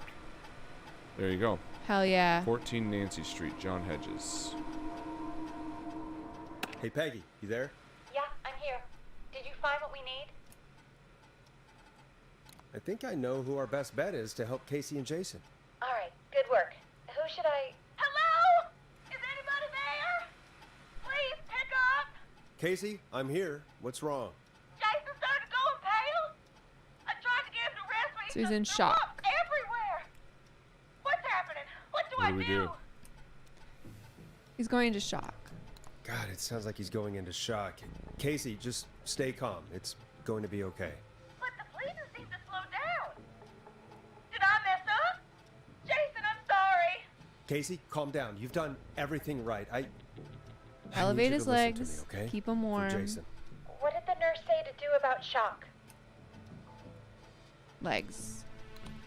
There you go. Hell yeah. 14 Nancy Street, John Hedges. Hey, Peggy, you there? Yeah, I'm here. Did you find what we need? I think I know who our best bet is to help Casey and Jason. All right, good work. Who should I... Hello? Is anybody there? Please pick up. Casey, I'm here. What's wrong? Jason started going pale. I tried to get him to rest, but So he's in shock. Everywhere. What's happening? What do What I do we do? He's going into shock. God, it sounds like he's going into shock. Casey, just stay calm. It's going to be okay. But the breathing seemed to slow down. Did I mess up? Jason, I'm sorry. Casey, calm down. You've done everything right. I Elevate need you his to listen to legs. me, okay? Keep him For warm. Jason. What did the nurse say to do about shock? Legs.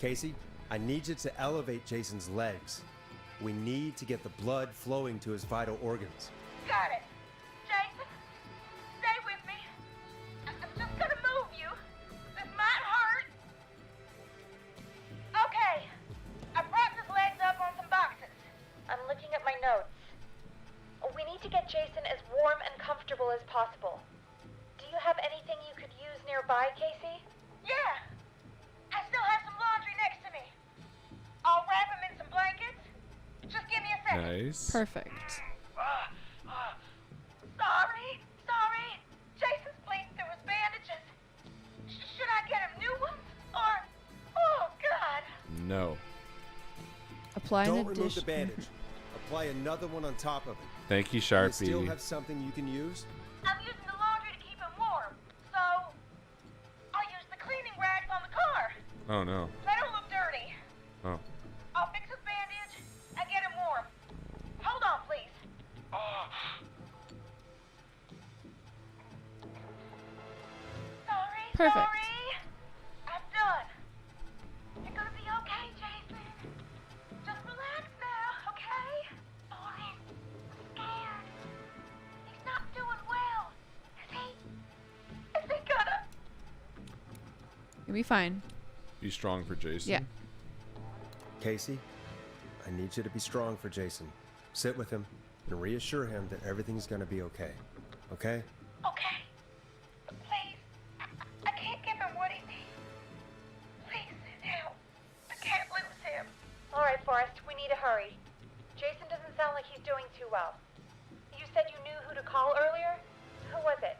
Casey, I need you to elevate Jason's legs. We need to get the blood flowing to his vital organs. Got it. Jason, stay with me. I'm just gonna move you. This might hurt. Okay. I propped his legs up on some boxes. I'm looking at my notes. We need to get Jason as warm and comfortable as possible. Do you have anything you could use nearby, Casey? Yeah. I still have some laundry next to me. I'll wrap him in some blankets. Just give me a second. Nice. Perfect. Sorry. Jason's bleeding through his bandages. Should I get him new ones? Or, oh God. No. Apply Don't an remove the addition. bandage. Apply another one on top of it. Thank you, Do you still Sharpie. have something you can use? I'm using the laundry to keep him warm. So, I'll use the cleaning rags on the car. Oh, no. They don't look dirty. Oh. I'll fix his bandage and get him warm. Hold on, please. Perfect. Sorry. I'm done. You're gonna be okay, Jason. Just relax now, okay? Oh, I'm scared. He's not doing well. Is he gonna? You'll be fine. Be strong for Jason. Yeah. Casey, I need you to be strong for Jason. Sit with him and reassure him that everything's going to be okay. Okay? Okay. Please. I can't give him what he needs. Please, help. I can't lose him. All right, Forrest, we need to hurry. Jason doesn't sound like he's doing too well. You said you knew who to call earlier? Who was it?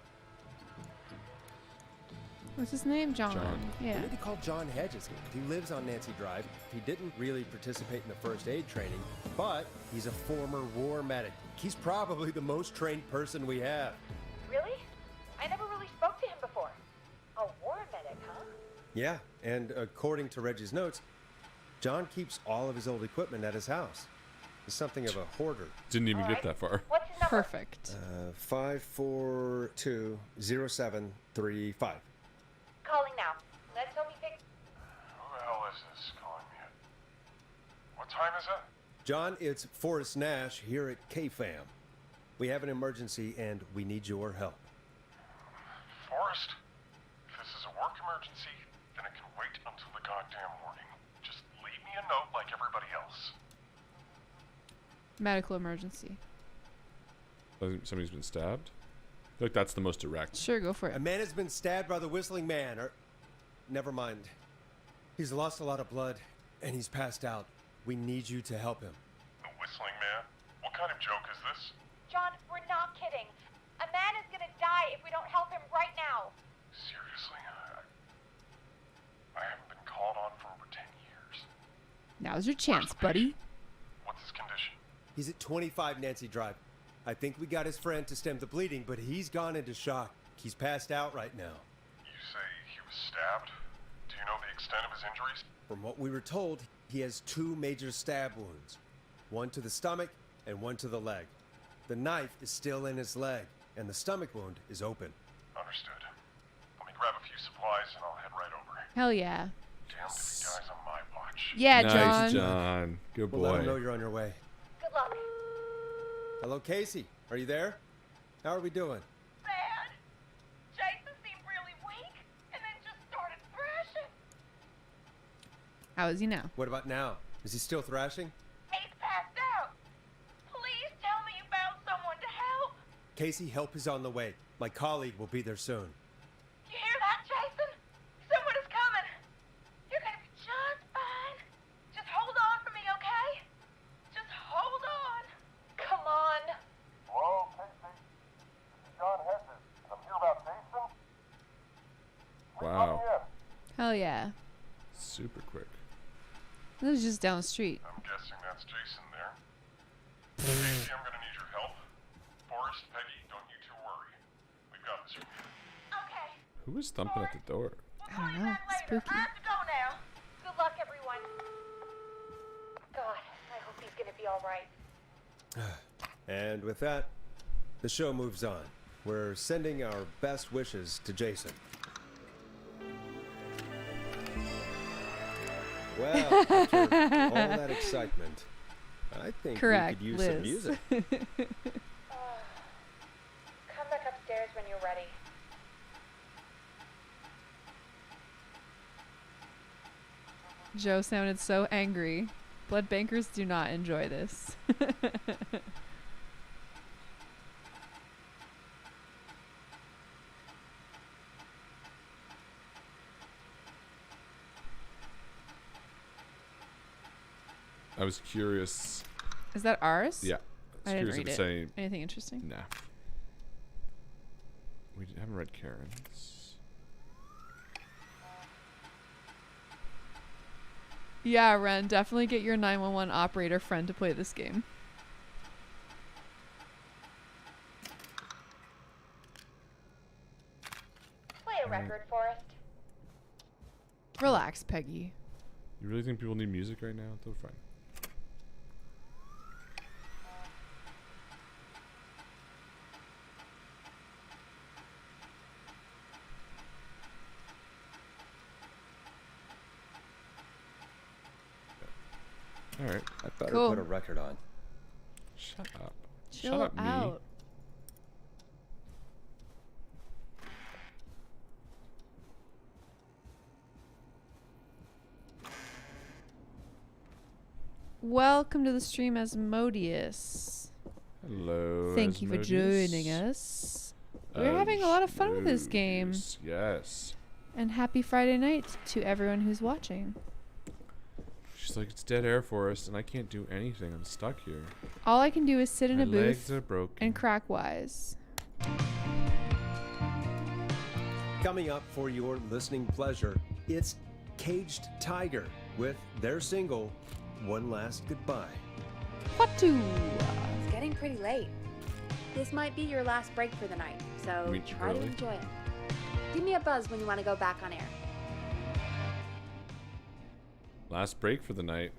What's his name? John. Yeah. Maybe call John Hedges. He lives on Nancy Drive. He didn't really participate in the first aid training, but he's a former war medic. He's probably the most trained person we have. Really? I never really spoke to him before. A war medic, huh? Yeah, and according to Reggie's notes, John keeps all of his old equipment at his house. He's something of a hoarder. Didn't even get that far. What's his number? Perfect. 5420735. Calling now. Let's hope he picks. Who the hell is this calling me? What time is it? John, it's Forrest Nash here at KFAM. We have an emergency and we need your help. Forrest? If this is a work emergency, then it can wait until the goddamn morning. Just leave me a note like everybody else. Medical emergency. Somebody's been stabbed? I feel like that's the most direct. Sure, go for it. A man has been stabbed by the Whistling Man, or... Never mind. He's lost a lot of blood, and he's passed out. We need you to help him. The Whistling Man? What kind of joke is this? John, we're not kidding. A man is gonna die if we don't help him right now. Seriously? I haven't been called on for over 10 years. Now's your chance, buddy. What's his condition? He's at 25 Nancy Drive. I think we got his friend to stem the bleeding, but he's gone into shock. He's passed out right now. You say he was stabbed? Do you know the extent of his injuries? From what we were told, he has 2 major stab wounds. One to the stomach and one to the leg. The knife is still in his leg, and the stomach wound is open. Understood. Let me grab a few supplies and I'll head right over. Hell yeah. Damn if he dies on my watch. Yeah, Nice, John. John. Good We'll let him know boy. you're on your way. Good luck. Hello, Casey. Are you there? How are we doing? Bad. Jason seemed really weak and then just started thrashing. How is he now? What about now? Is he still thrashing? He's passed out. Please tell me you found someone to help. Casey, help is on the way. My colleague will be there soon. You hear that, Jason? Someone is coming. You're gonna be just fine. Just hold on for me, okay? Just hold on. Come on. Hello, Casey. This is John Hedges. I'm here about Jason. Wow. Hell yeah. Super quick. This is just down the street. I'm guessing that's Jason there. Casey, I'm gonna need your help. Forrest, Peggy, don't you two worry. We've got this from here. Okay. Who is thumping at the door? I don't know. Spooky. I have to go now. Good luck, everyone. God, I hope he's gonna be all right. And with that, the show moves on. We're sending our best wishes to Jason. Well, after all that excitement, I think Correct, we could use some Liz. music. Come back upstairs when you're ready. Joe sounded so angry. Blood bankers do not enjoy this. I was curious. Is that ours? Yeah. I was didn't curious read if it. saying. Anything interesting? Nah. We haven't read Karen's. Yeah, Ren, definitely get your 911 operator friend to play this game. Play a record, Forrest. Relax, Peggy. You really think people need music right now? They're fine. All right. I better Cool. put a record on. Shut up. Chill Shut up, out. me. Welcome to the stream, Asmodeus. Hello. Thank you for Asmodeus. joining us. We're having a lot of fun with this game. Asmodeus, yes. And happy Friday night to everyone who's watching. She's like, it's dead air for us, and I can't do anything. I'm stuck here. All I can do is sit in My a legs booth are broken. and crack wise. Coming up for your listening pleasure, it's Caged Tiger with their single, One Last Goodbye. What to? It's getting pretty late. This might be your last break for the night, so Reach try to early. enjoy it. Give me a buzz when you want to go back on air. Last break for the night.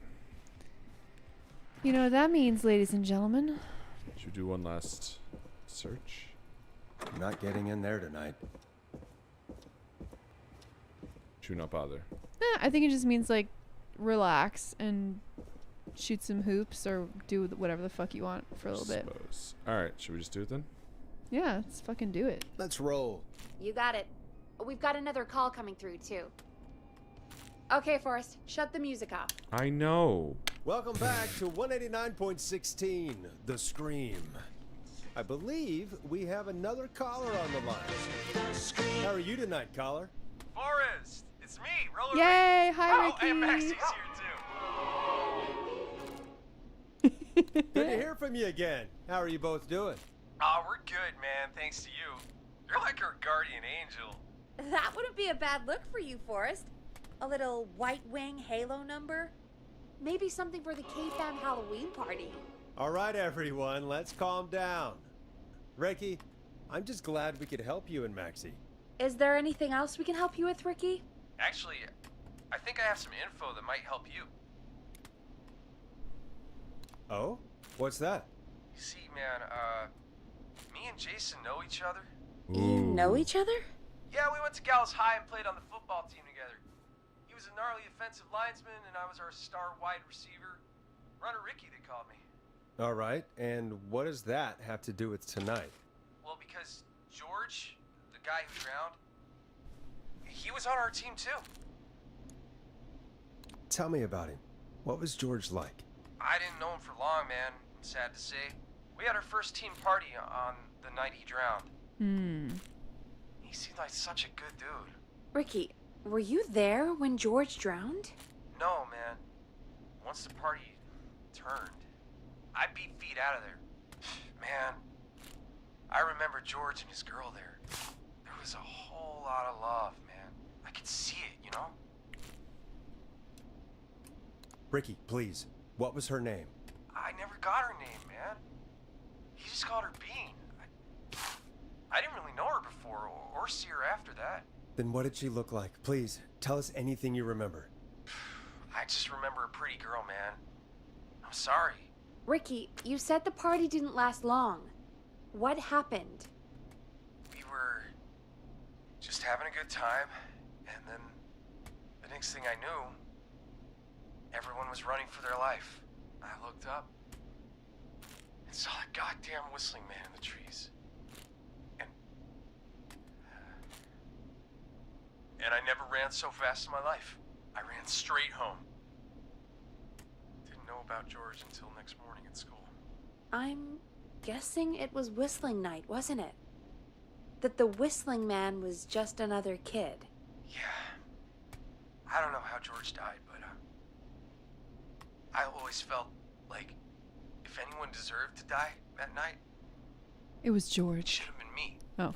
You know what that means, ladies and gentlemen. Should we do one last search? I'm not getting in there tonight. Should we not bother? I think it just means like relax and shoot some hoops or do whatever the fuck you want for a little bit. Suppose. Alright, should we just do it then? Yeah, let's fucking do it. Let's roll. You got it. We've got another call coming through, too. Okay, Forrest, shut the music off. I know. Welcome back to 189.16, The Scream. I believe we have another caller on the line. How are you tonight, caller? Forrest, it's me, Roller. Yay! Hi, Oh, Ricky. and Maxie's here too. Good to hear from you again. How are you both doing? Oh, we're good, man. Thanks to you. You're like our guardian angel. That wouldn't be a bad look for you, Forrest. A little white wing halo number? Maybe something for the K-Fam Halloween party. All right, everyone, let's calm down. Ricky, I'm just glad we could help you and Maxie. Is there anything else we can help you with, Ricky? Actually, I think I have some info that might help you. Oh? What's that? You see, man, me and Jason know each other. You know each other? Yeah, we went to Gallows High and played on the football team together. He was a gnarly offensive linesman, and I was our star wide receiver. Runner Ricky, they called me. All right, and what does that have to do with tonight? Well, because George, the guy who drowned, he was on our team too. Tell me about him. What was George like? I didn't know him for long, man. Sad to say. We had our first team party on the night he drowned. He seemed like such a good dude. Ricky, were you there when George drowned? No, man. Once the party turned, I beat feet out of there. Man, I remember George and his girl there. There was a whole lot of love, man. I could see it, you know? Ricky, please. What was her name? I never got her name, man. He just called her Bean. I didn't really know her before or see her after that. Then what did she look like? Please, tell us anything you remember. I just remember a pretty girl, man. I'm sorry. Ricky, you said the party didn't last long. What happened? We were just having a good time, and then the next thing I knew, everyone was running for their life. I looked up and saw a goddamn whistling man in the trees. And I never ran so fast in my life. I ran straight home. Didn't know about George until next morning at school. I'm guessing it was whistling night, wasn't it? That the whistling man was just another kid. Yeah. I don't know how George died, but I always felt like if anyone deserved to die that night, It was it George. should have been me. Oh.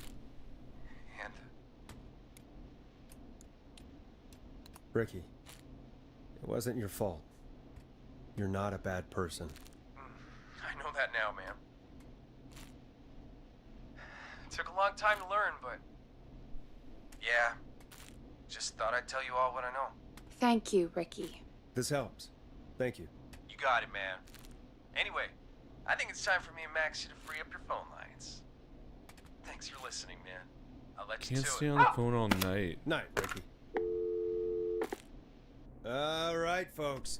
And Ricky, it wasn't your fault. You're not a bad person. I know that now, man. It took a long time to learn, but yeah, just thought I'd tell you all what I know. Thank you, Ricky. This helps. Thank you. You got it, man. Anyway, I think it's time for me and Maxie to free up your phone lines. Thanks for listening, man. I'll let you Can't to stay it. on the phone all night. Night, Ricky. All right, folks.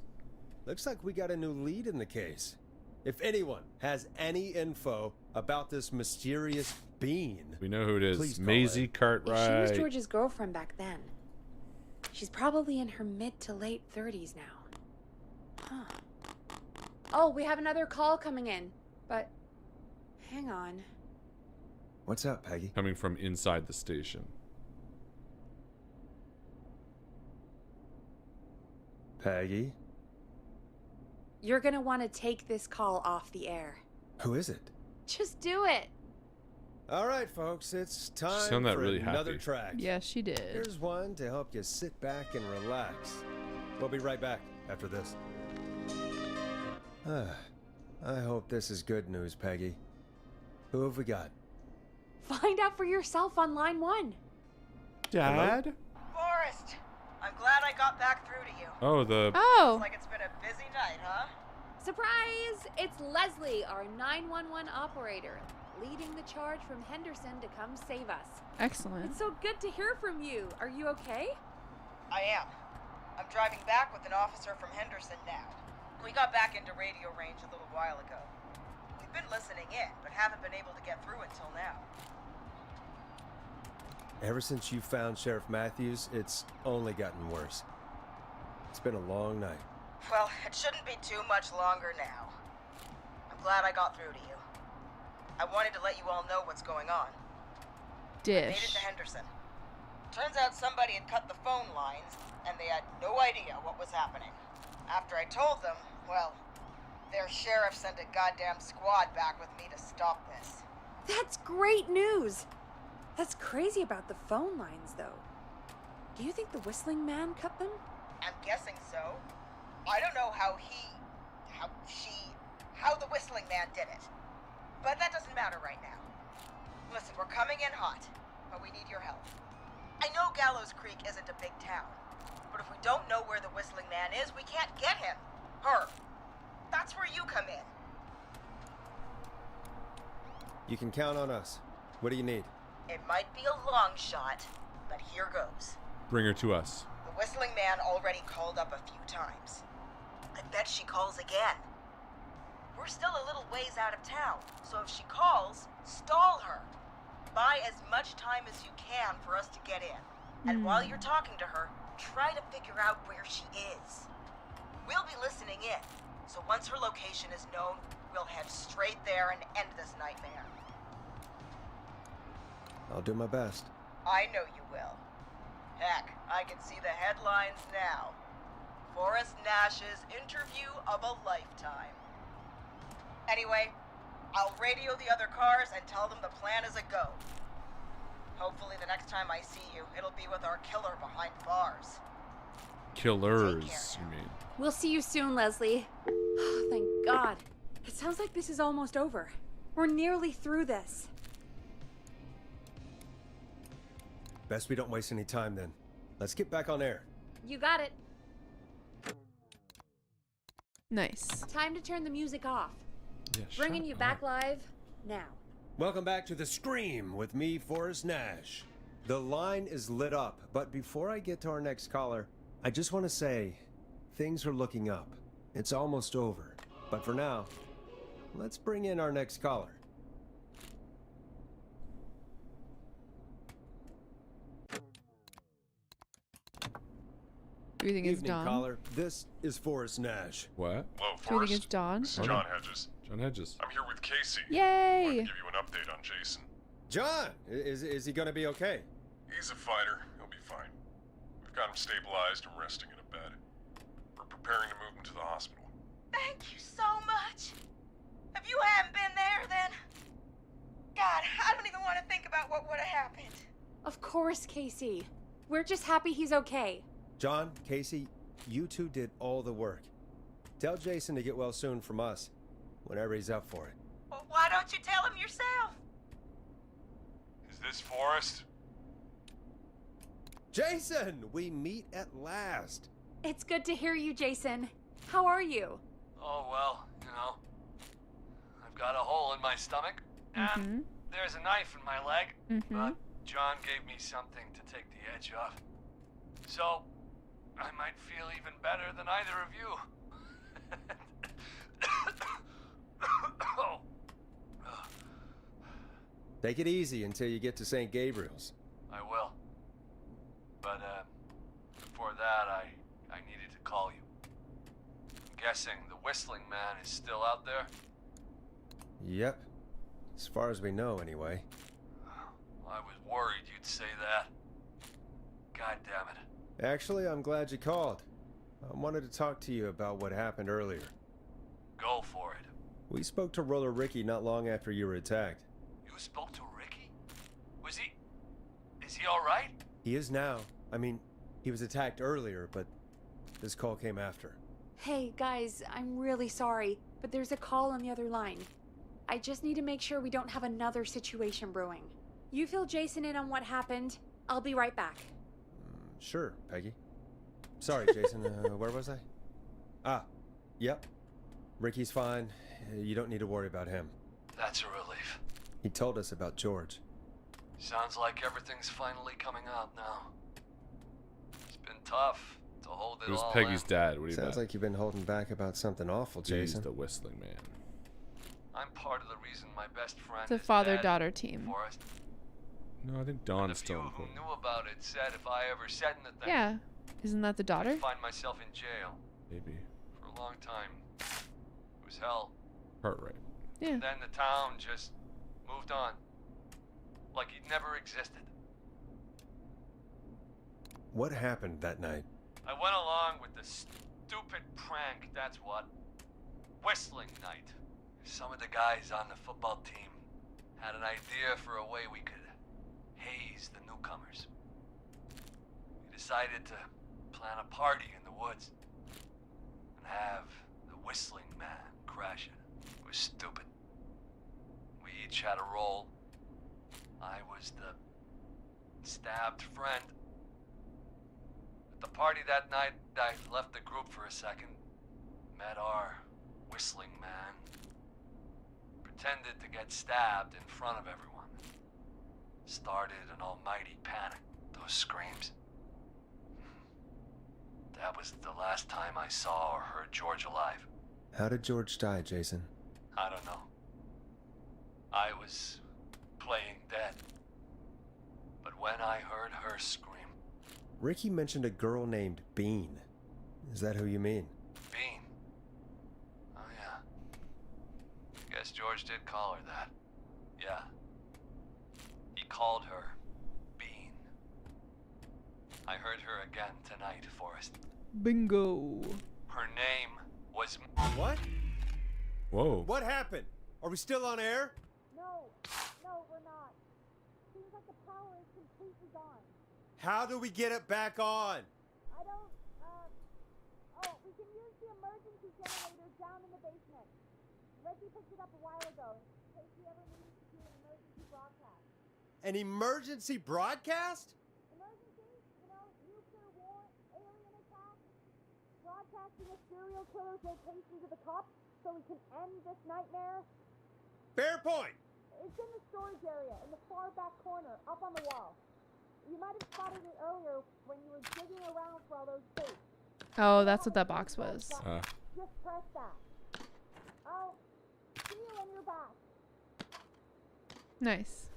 Looks like we got a new lead in the case. If anyone has any info about this mysterious bean, We know who it Please is. call Maisie it. If she was Cartwright. George's girlfriend back then, she's probably in her mid to late 30s now. Huh. Oh, we have another call coming in, but hang on. what's up, Peggy? Coming from inside the station. Peggy? You're gonna want to take this call off the air. Who is it? Just do it. All right, folks, it's time sounded for really another happy. track. Yes, she did. Here's one to help you sit back and relax. We'll be right back after this. I hope this is good news, Peggy. Who have we got? Find out for yourself on line 1. Dad? Forrest, I'm glad I got back through to you. Oh, Oh. Looks like it's been a busy night, huh? Surprise! It's Leslie, our 911 operator, leading the charge from Henderson to come save us. Excellent. It's so good to hear from you. Are you okay? I am. I'm driving back with an officer from Henderson now. We got back into radio range a little while ago. We've been listening in, but haven't been able to get through until now. Ever since you found Sheriff Matthews, it's only gotten worse. It's been a long night. Well, it shouldn't be too much longer now. I'm glad I got through to you. I wanted to let you all know what's going on. I made it Dish. to Henderson. Turns out somebody had cut the phone lines, and they had no idea what was happening. After I told them, well, their sheriff sent a goddamn squad back with me to stop this. That's great news. That's crazy about the phone lines, though. Do you think the Whistling Man cut them? I'm guessing so. I don't know how the Whistling Man did it. But that doesn't matter right now. Listen, we're coming in hot, but we need your help. I know Gallows Creek isn't a big town, but if we don't know where the Whistling Man is, we can't get him. Her. That's where you come in. You can count on us. What do you need? It might be a long shot, but here goes. bring her to us. The Whistling Man already called up a few times. I bet she calls again. We're still a little ways out of town, so if she calls, stall her. Buy as much time as you can for us to get in. And while you're talking to her, try to figure out where she is. We'll be listening in, so once her location is known, we'll head straight there and end this nightmare. I'll do my best. I know you will. Heck, I can see the headlines now. Forrest Nash's interview of a lifetime. Anyway, I'll radio the other cars and tell them the plan is a go. Hopefully the next time I see you, it'll be with our killer behind bars. Killers, you mean? We'll see you soon, Leslie. Oh, thank God. It sounds like this is almost over. We're nearly through this. Best we don't waste any time then. Let's get back on air. You got it. Nice. Time to turn the music off. Yeah, Bringing shut you up. back live now. Welcome back to The Scream with me, Forrest Nash. The line is lit up, but before I get to our next caller, I just want to say, things are looking up. It's almost over. But for now, let's bring in our next caller. Do you think it's Evening, Dawn? caller. This is Forrest Nash. What? Do Hello, you think Forrest. it's Dawn? This is Oh, John no. Hedges. John Hedges. I'm here with Casey. Yay! Wanted to give you an update on Jason. John, is he going to be okay? He's a fighter. He'll be fine. We've got him stabilized and resting in a bed. We're preparing to move him to the hospital. Thank you so much. If you hadn't been there, then... God, I don't even want to think about what would have happened. Of course, Casey. We're just happy he's okay. John, Casey, you two did all the work. Tell Jason to get well soon from us, whenever he's up for it. Well, why don't you tell him yourself? Is this Forrest? Jason, we meet at last. It's good to hear you, Jason. How are you? Oh, well, you know. I've got a hole in my stomach, and there's a knife in my leg, but John gave me something to take the edge off. So, I might feel even better than either of you. Oh. Take it easy until you get to St. Gabriel's. I will. But, before that, I needed to call you. I'm guessing the Whistling Man is still out there? Yep. As far as we know, anyway. I was worried you'd say that. God damn it. Actually, I'm glad you called. I wanted to talk to you about what happened earlier. Go for it. We spoke to Roller Ricky not long after you were attacked. You spoke to Ricky? he alright? He is now. I mean, he was attacked earlier, but this call came after. Hey, guys, I'm really sorry, but there's a call on the other line. I just need to make sure we don't have another situation brewing. You fill Jason in on what happened. I'll be right back. Sure, Peggy. Sorry, Jason. Where was I? Ah, yep. Ricky's fine. You don't need to worry about him. That's a relief. He told us about George. Sounds like everything's finally coming out now. It's been tough to hold it It was all Peggy's in. dad. What do you Sounds like you've been holding back about something awful, Jason. He's the whistling man. I'm part of the reason my best friend It's a is father-daughter dead, team. Forrest. No, I think Dawn And is the still few who important. knew about it said if I ever said anything, Yeah. Isn't that the daughter? I'd find myself in jail Maybe. for a long time. It was hell. Cartwright. Yeah. And then the town just moved on. Like he'd never existed. What happened that night? I went along with the stupid prank, that's what. Whistling night. Some of the guys on the football team had an idea for a way we could haze the newcomers. We decided to plan a party in the woods and have the whistling man crash it. It was stupid. We each had a role. I was the stabbed friend. At the party that night, I left the group for a second, met our whistling man, pretended to get stabbed in front of everyone. Started an almighty panic, those screams. That was the last time I saw or heard George alive. How did George die, Jason? I don't know. I was playing dead. But when I heard her scream, Ricky mentioned a girl named Bean. Is that who you mean? Bean. Oh yeah. Guess George did call her that. Yeah. He called her Bean. I heard her again tonight, Forrest. Bingo. Her name was... What? Whoa. What happened? Are we still on air? No, we're not. Seems like the power is completely gone. How do we get it back on? I don't, we can use the emergency generator down in the basement. Reggie picked it up a while ago in case we ever needed to do an emergency broadcast. An emergency broadcast? Emergency? You know, nuclear war, alien attack. Broadcasting a serial killer's location to the cops so we can end this nightmare. Fair point. It's in the storage area in the far back corner, up on the wall. You might have spotted it earlier when you were digging around for all those tapes. Oh, that's what that box was. Just press that. I'll see you when you're back. Nice.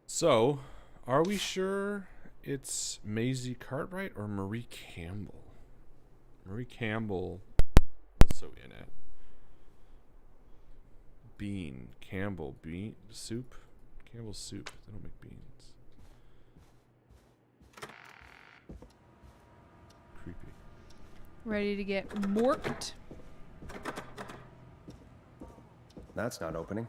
So, are we sure it's Maisie Cartwright or Marie Campbell? Marie Campbell also in it. Bean. Campbell. Bean. Soup. Campbell's soup. They don't make beans. Creepy. Ready to get morked. That's not opening.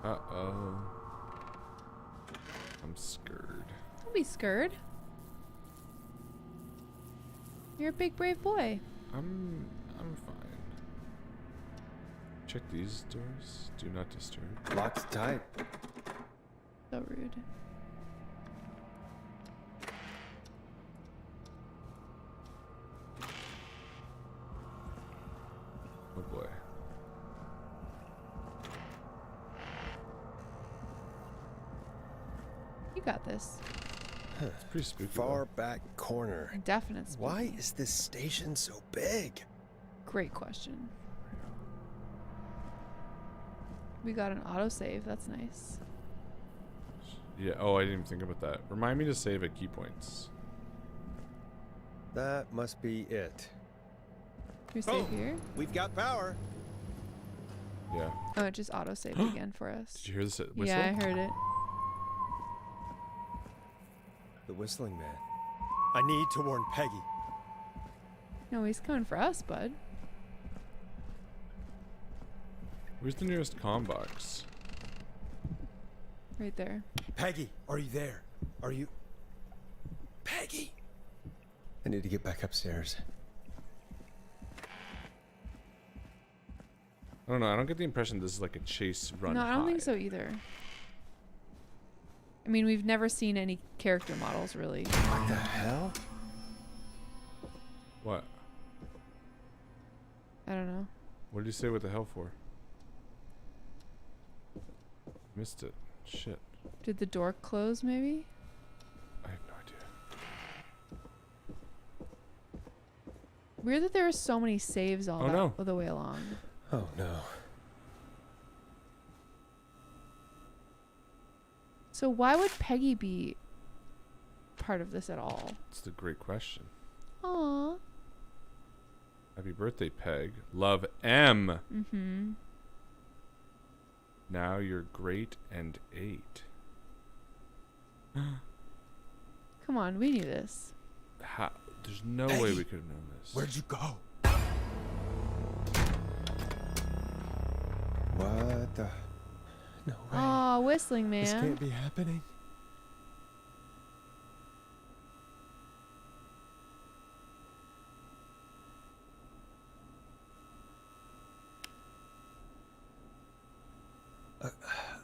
Uh-oh. I'm scared. Don't be scared. You're a big brave boy. I'm fine. Check these doors. Do not disturb. Locked tight. So rude. Oh boy. You got this. It's pretty spooky. Far back corner. Definite spooky. Why is this station so big? Great question. We got an autosave. That's nice. Yeah. Oh, I didn't even think about that. Remind me to save at key points. That must be it. Can we save here? We've got power. Yeah. Oh, it just autosaved again for us. Did you hear this whistle? Yeah, I heard it. The whistling man. I need to warn Peggy. No, he's coming for us, bud. Where's the nearest comm box? Right there. Peggy, are you there? Are you... Peggy! I need to get back upstairs. I don't know. I don't get the impression this is like a chase run. No, I don't think so either. I mean, we've never seen any character models, really. What the hell? What? I don't know. What did you say what the hell for? Missed it. Shit. Did the door close, maybe? I have no idea. Weird that there are so many saves all the way along. Oh, no. So why would Peggy be part of this at all? It's a great question. Aww. Happy birthday, Peg. Love, M. Mm-hmm. Now you're great and 8. Come on, we knew this. There's no Peggy, way we could have known this. Where'd you go? What the... No way. Aw, whistling man. This can't be happening.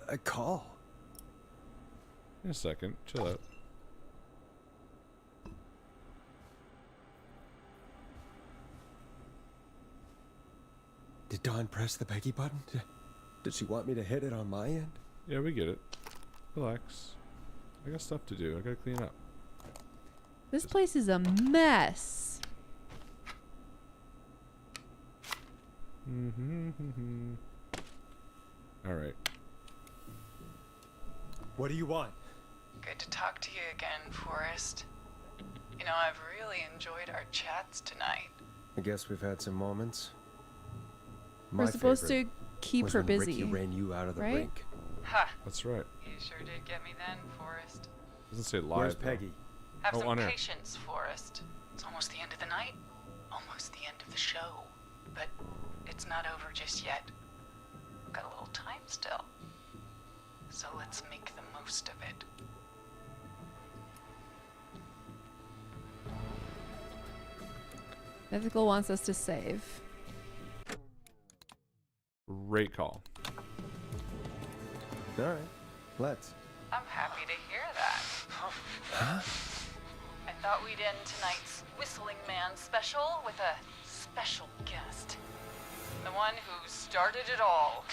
A call. In a second. Chill out. Did Dawn press the Peggy button? Did she want me to hit it on my end? Yeah, we get it. Relax. I got stuff to do. I gotta clean up. This place is a mess. Mm-hmm. All right. What do you want? Good to talk to you again, Forrest. You know, I've really enjoyed our chats tonight. I guess we've had some moments. We're supposed to keep her busy. Ricky ran you out of the rink. Ha! That's right. You sure did get me then, Forrest. Doesn't say live. Where's though. Peggy? Have some on air. patience, Forrest. It's almost the end of the night. Almost the end of the show. But it's not over just yet. We've got a little time still. So let's make the most of it. Ethical wants us to save. Great call. All right, let's. I'm happy to hear that. Huh? I thought we'd end tonight's Whistling Man special with a special guest. The one who started it all.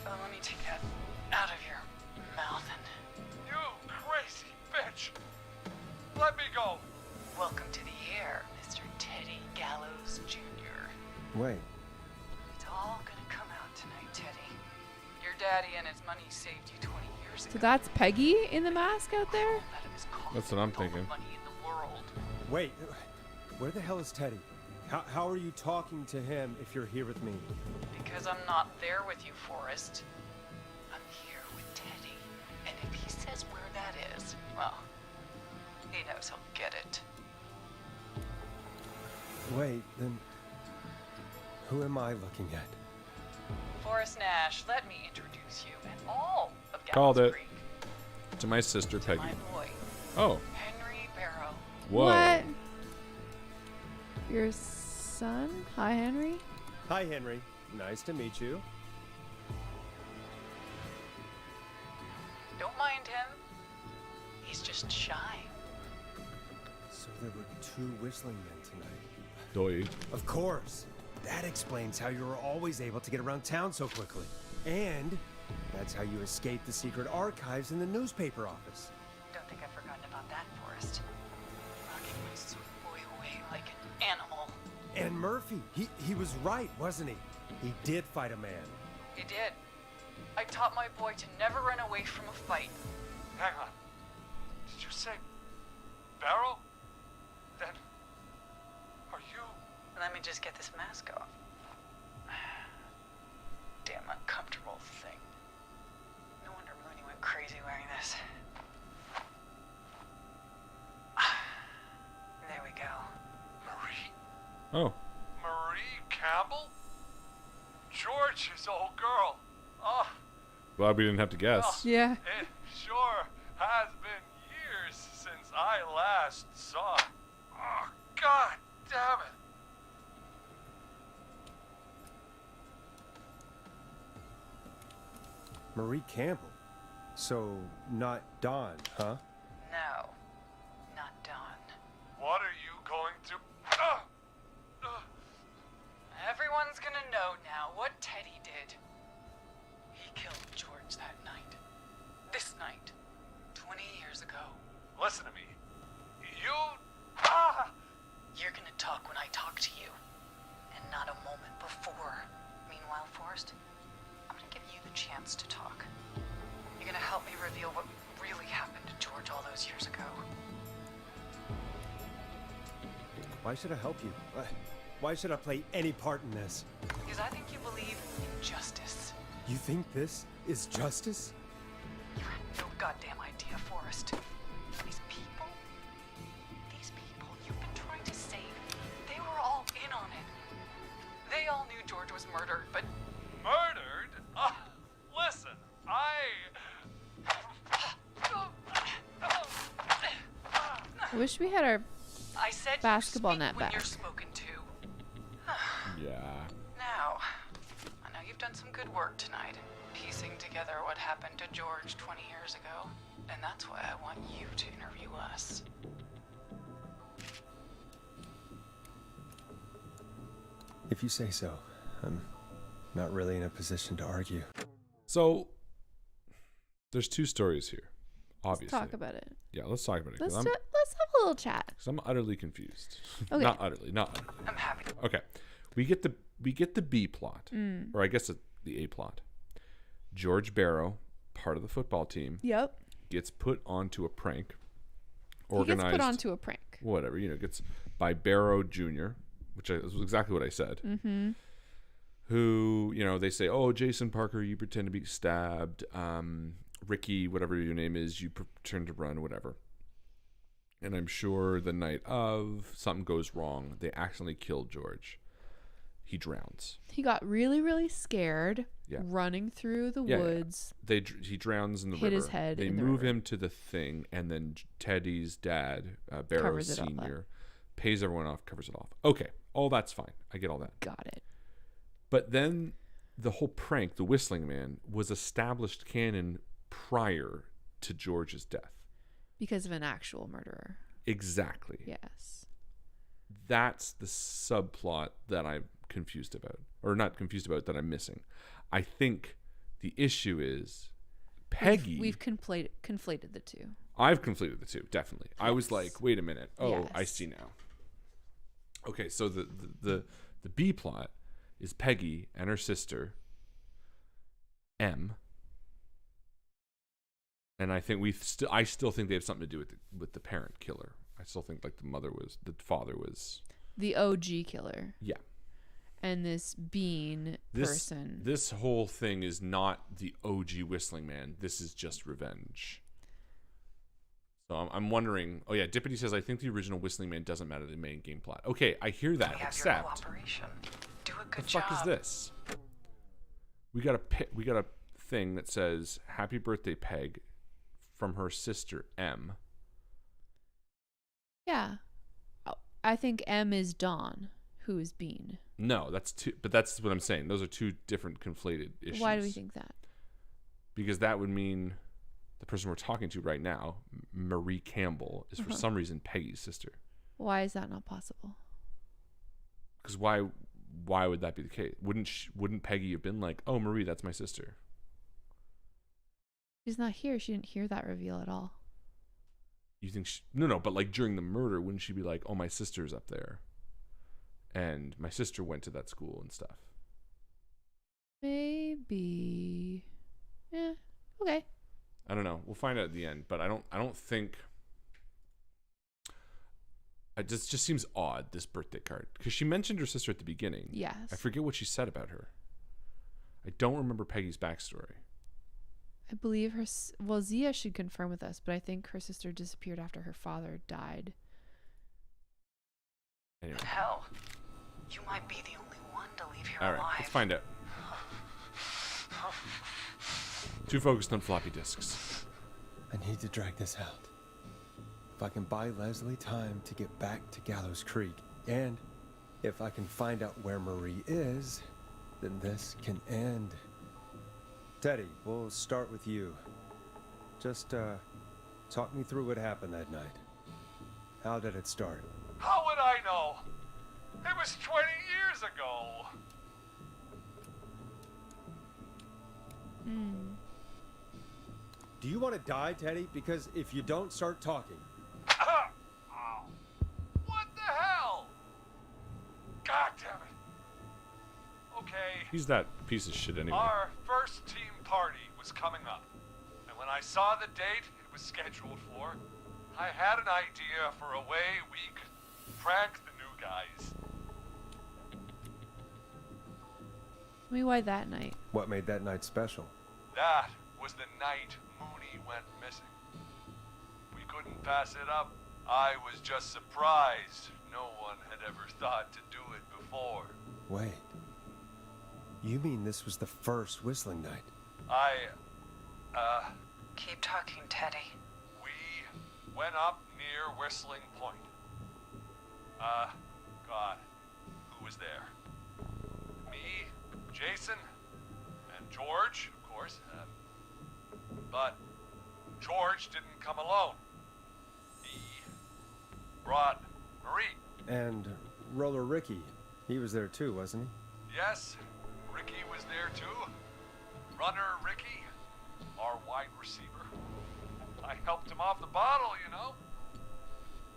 Let me take that out of your mouth and... You crazy bitch! Let me go! Welcome to the air, Mr. Teddy Gallows Jr. Wait. It's all gonna come out tonight, Teddy. Your daddy and his money saved you 20 years ago. So that's Peggy in the mask out there? That's what I'm thinking. Money in the world. Wait, where the hell is Teddy? How are you talking to him if you're here with me? Because I'm not there with you, Forrest. I'm here with Teddy. And if he says where that is, well, he knows he'll get it. Wait, then who am I looking at? Forrest Nash, let me introduce you and all of Gallows Called it. Creek To my sister, to Peggy. my boy, Oh. Henry Barrow. Whoa. What? Your son? Hi, Henry. Hi, Henry. Nice to meet you. Don't mind him. He's just shy. So there were 2 whistling men tonight. Doy. Of course. That explains how you were always able to get around town so quickly. And that's how you escaped the secret archives in the newspaper office. Don't think I've forgotten about that, Forrest. Locking my sweet boy away like an animal. And Murphy, he was right, wasn't he? He did fight a man. He did. I taught my boy to never run away from a fight. Hang on. Did you say Barrow? Then are you? Let me just get this mask off. Damn uncomfortable thing. No wonder Mooney went crazy wearing this. Oh. Marie Campbell? George's old girl. Oh, Glad we didn't have to guess. Yeah. it sure has been years since I last saw her. Oh, God damn it. Marie Campbell. So, not Dawn, huh? No, not Dawn. What are you going to... Everyone's gonna know now what Teddy did. He killed George that night. This night. 20 years ago. Listen to me. You... You're gonna talk when I talk to you. And not a moment before. Meanwhile, Forrest, I'm gonna give you the chance to talk. You're gonna help me reveal what really happened to George all those years ago. Why should I help you? Why should I play any part in this? Because I think you believe in justice. You think this is justice? You have no goddamn idea, Forrest. These people you've been trying to save, they were all in on it. They all knew George was murdered, but... Murdered? Listen, I wish we had our I said basketball you net speak when back. you're spoken to. Yeah. Now, I know you've done some good work tonight, piecing together what happened to George 20 years ago, and that's why I want you to interview us. If you say so. I'm not really in a position to argue. So, there's two stories here, Let's obviously. talk about it. Yeah, let's talk about it. Let's I'm, have a little chat. 'cause I'm utterly confused. Okay. Not utterly. I'm happy. Okay. We get the B plot, or I guess the A plot. George Barrow, part of the football team, Yep. gets put onto a prank. He gets put onto a prank. Whatever, gets by Barrow Jr., which was exactly what I said. Mm-hmm. Who, they say, oh, Jason Parker, you pretend to be stabbed. Ricky, whatever your name is, you pretend to run, whatever. And I'm sure the night of, something goes wrong. They accidentally kill George. He drowns. He got really, really scared, Yeah. running through the Yeah, woods. He drowns in the Hit river. his head They in the move river. him to the thing, and then Teddy's dad, Barrow Covers it all Sr., pays everyone off, covers it off. Okay, all that's fine. I get all that. Got it. But then the whole prank, the Whistling Man, was established canon prior to George's death. Because of an actual murderer. Exactly. Yes. That's the subplot that I'm confused about. Or not confused about, that I'm missing. I think the issue is Peggy... We've conflated the two. I've conflated the two, definitely. Yes. I was like, wait a minute. Oh, Yes. I see now. Okay, so the B plot is Peggy and her sister, M. And I think I still think they have something to do with the parent killer. I still think the father was The OG killer. Yeah. And this Bean person. This whole thing is not the OG Whistling Man. This is just revenge. So I'm wondering. Oh yeah, Dippity says I think the original Whistling Man doesn't matter to the main game plot. Okay, I hear that. We have Except your cooperation. Do a good the fuck job. is this? We got a thing that says "Happy Birthday, Peg," from her sister M. Yeah. I think M is Dawn, who is Bean. No, that's two. But that's what I'm saying. Those are two different conflated issues. Why do we think that? Because that would mean the person we're talking to right now, Marie Campbell, is for some reason Peggy's sister. Why is that not possible? Because why would that be the case? Wouldn't Peggy have been like, "Oh, Marie, that's my sister"? She's not here. She didn't hear that reveal at all. You think no, but like during the murder, wouldn't she be like, "Oh, my sister's up there, and my sister went to that school and stuff"? Maybe. Yeah. Okay. I don't know. We'll find out at the end, but I don't think. It just seems odd, this birthday card, because she mentioned her sister at the beginning. Yes. I forget what she said about her. I don't remember Peggy's backstory. I believe well, Zia should confirm with us, but I think her sister disappeared after her father died. Anyway. Hell, You might be the only one to leave here All right, alive. let's find out. Too focused on floppy disks. I need to drag this out. If I can buy Leslie time to get back to Gallows Creek, and if I can find out where Marie is, then this can end. Teddy, we'll start with you. Just, talk me through what happened that night. How did it start? How would I know? It was 20 years ago. Do you want to die, Teddy? Because if you don't, start talking. Ow. What the hell? God damn it. Okay. He's that piece of shit anyway. Our first team party was coming up. And when I saw the date it was scheduled for, I had an idea for a way we could prank the new guys. Tell me why that night. What made that night special? That was the night Mooney went missing. We couldn't pass it up. I was just surprised no one had ever thought to do it before. Wait. You mean this was the first whistling night? Keep talking, Teddy. We went up near Whistling Point. God, who was there? Me, Jason, and George, of course. But George didn't come alone. He brought Marie. And Roller Ricky, he was there too, wasn't he? Yes, Ricky was there too. Runner Ricky, our wide receiver. I helped him off the bottle, you know.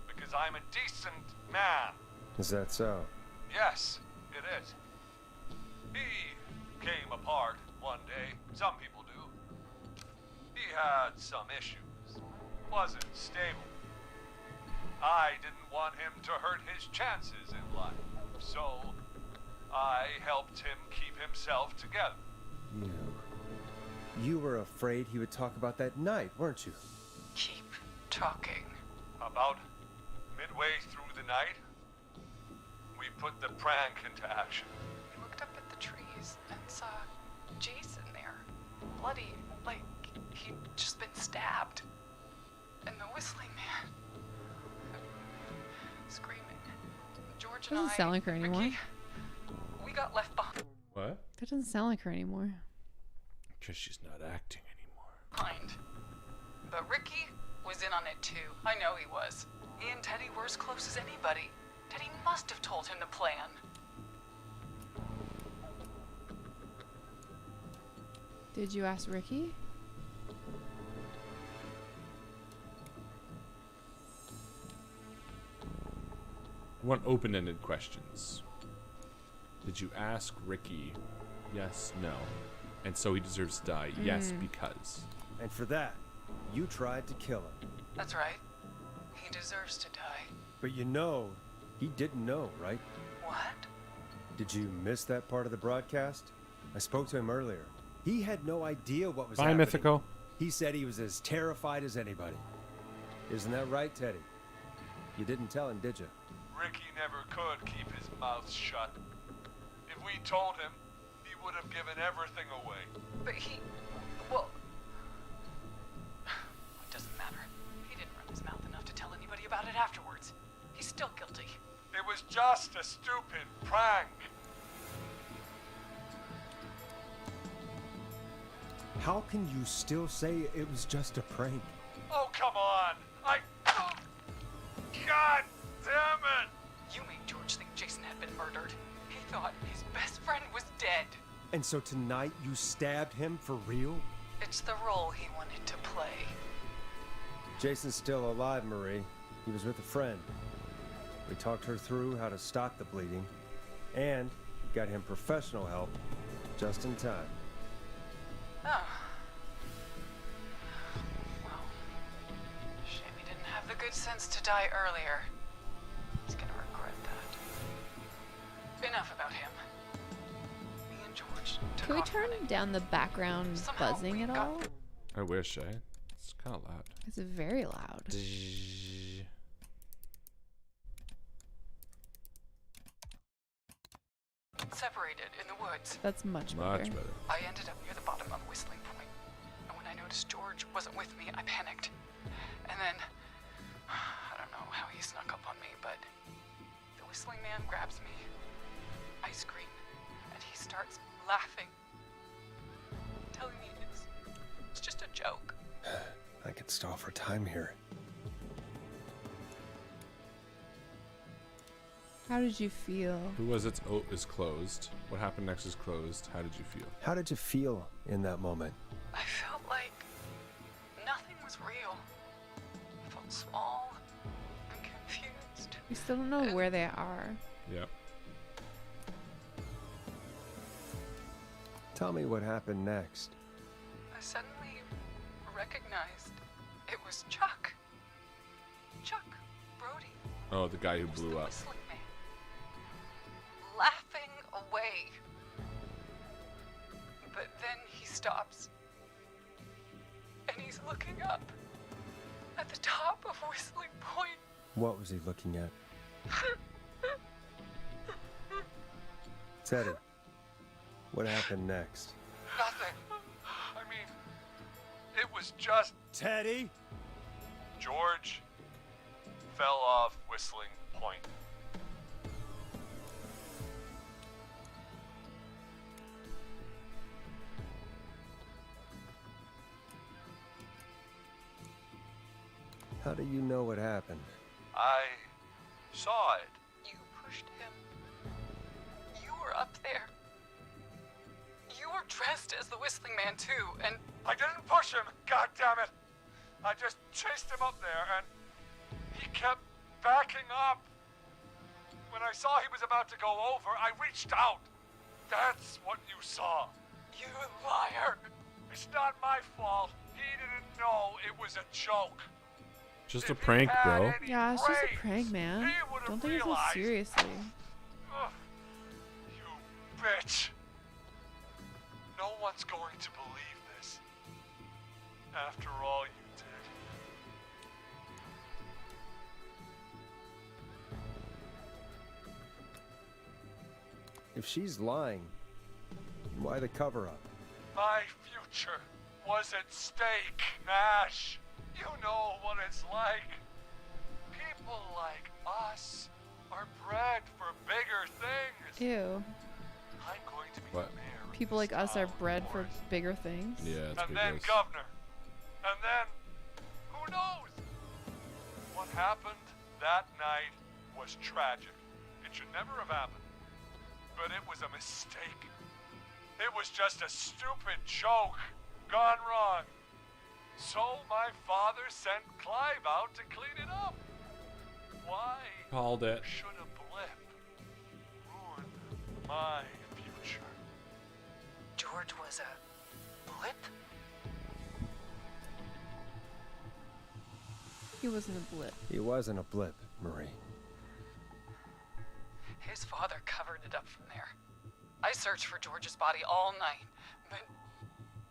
Because I'm a decent man. Is that so? Yes, it is. He came apart one day. Some people do. He had some issues. Wasn't stable. I didn't want him to hurt his chances in life. So, I helped him keep himself together. You were afraid he would talk about that night, weren't you? Keep talking. About midway through the night, we put the prank into action. We looked up at the trees and saw Jason there. Bloody, like he'd just been stabbed. And the whistling man. Screaming. George and Doesn't sound like her anymore. Ricky, we got left behind. What? That doesn't sound like her anymore. Because she's not acting anymore. Behind. But Ricky was in on it too. I know he was. He and Teddy were as close as anybody. Teddy must have told him the plan. Did you ask Ricky? One open-ended questions. Did you ask Ricky? Yes, no. And so he deserves to die. Yes, because. And for that, you tried to kill him. That's right. He deserves to die. But you know, he didn't know, right? What? Did you miss that part of the broadcast? I spoke to him earlier. He had no idea what was Bye, happening. Mythical. He said he was as terrified as anybody. Isn't that right, Teddy? You didn't tell him, did you? Ricky never could keep his mouth shut. If we told him, he would have given everything away. But well, it doesn't matter. He didn't run his mouth enough to tell anybody about it afterwards. He's still guilty. It was just a stupid prank. How can you still say it was just a prank? Oh, come on. God damn it. You made George think Jason had been murdered. He thought his best friend was dead. And so tonight you stabbed him for real? It's the role he wanted to play. Jason's still alive, Marie. He was with a friend. We talked her through how to stop the bleeding and got him professional help just in time. Oh. Well, shame he didn't have the good sense to die earlier. He's gonna regret that. Enough about him. Me and George took Can we off turn running. down the background Somehow buzzing we at got all? I wish, eh? It's kind of loud. It's very loud. separated in the woods. That's much better. Much better. I ended up near the bottom of Whistling Point, and when I noticed George wasn't with me, I panicked. And then, I don't know how he snuck up on me, but the Whistling Man grabs me. I scream, and he starts laughing, telling me it's just a joke. I could stall for time here. How did you feel? Who was it? Oh, is closed. What happened next is closed. How did you feel? How did you feel in that moment? I felt like nothing was real. I felt small and confused. We still don't know where they are. Yep. Tell me what happened next. I suddenly recognized it was Chuck. Chuck Brody. Oh, the guy who blew up. Whistling Man. Laughing away. But then he stops. And he's looking up at the top of Whistling Point. What was he looking at? Teddy, what happened next? Nothing. I mean, it was just Teddy? George fell off Whistling Point. How do you know what happened? I saw it. You pushed him. You were up there. You were dressed as the Whistling Man too, and I didn't push him, god damn it. I just chased him up there and he kept backing up. When I saw he was about to go over, I reached out. That's what you saw. you liar. It's not my fault. He didn't know it was a joke. Just a prank, bro. Yeah, it's just a prank, man. Don't take it so seriously. Ugh, you bitch. No one's going to believe this. After all you did. If she's lying, why the cover-up? My future was at stake, Nash. You know what it's like. People like us are bred for bigger things. Ew. I'm going to be What? the mayor of People this like us are town, bred for Morris. bigger things. Yeah, it's And pretty then gross. governor. And then, who knows? What happened that night was tragic. It should never have happened. But it was a mistake. It was just a stupid joke gone wrong. So my father sent Clive out to clean it up. Why Called it. should a blip ruin my future? George was a blip? He wasn't a blip. He wasn't a blip, Marie. His father covered it up from there. I searched for George's body all night, but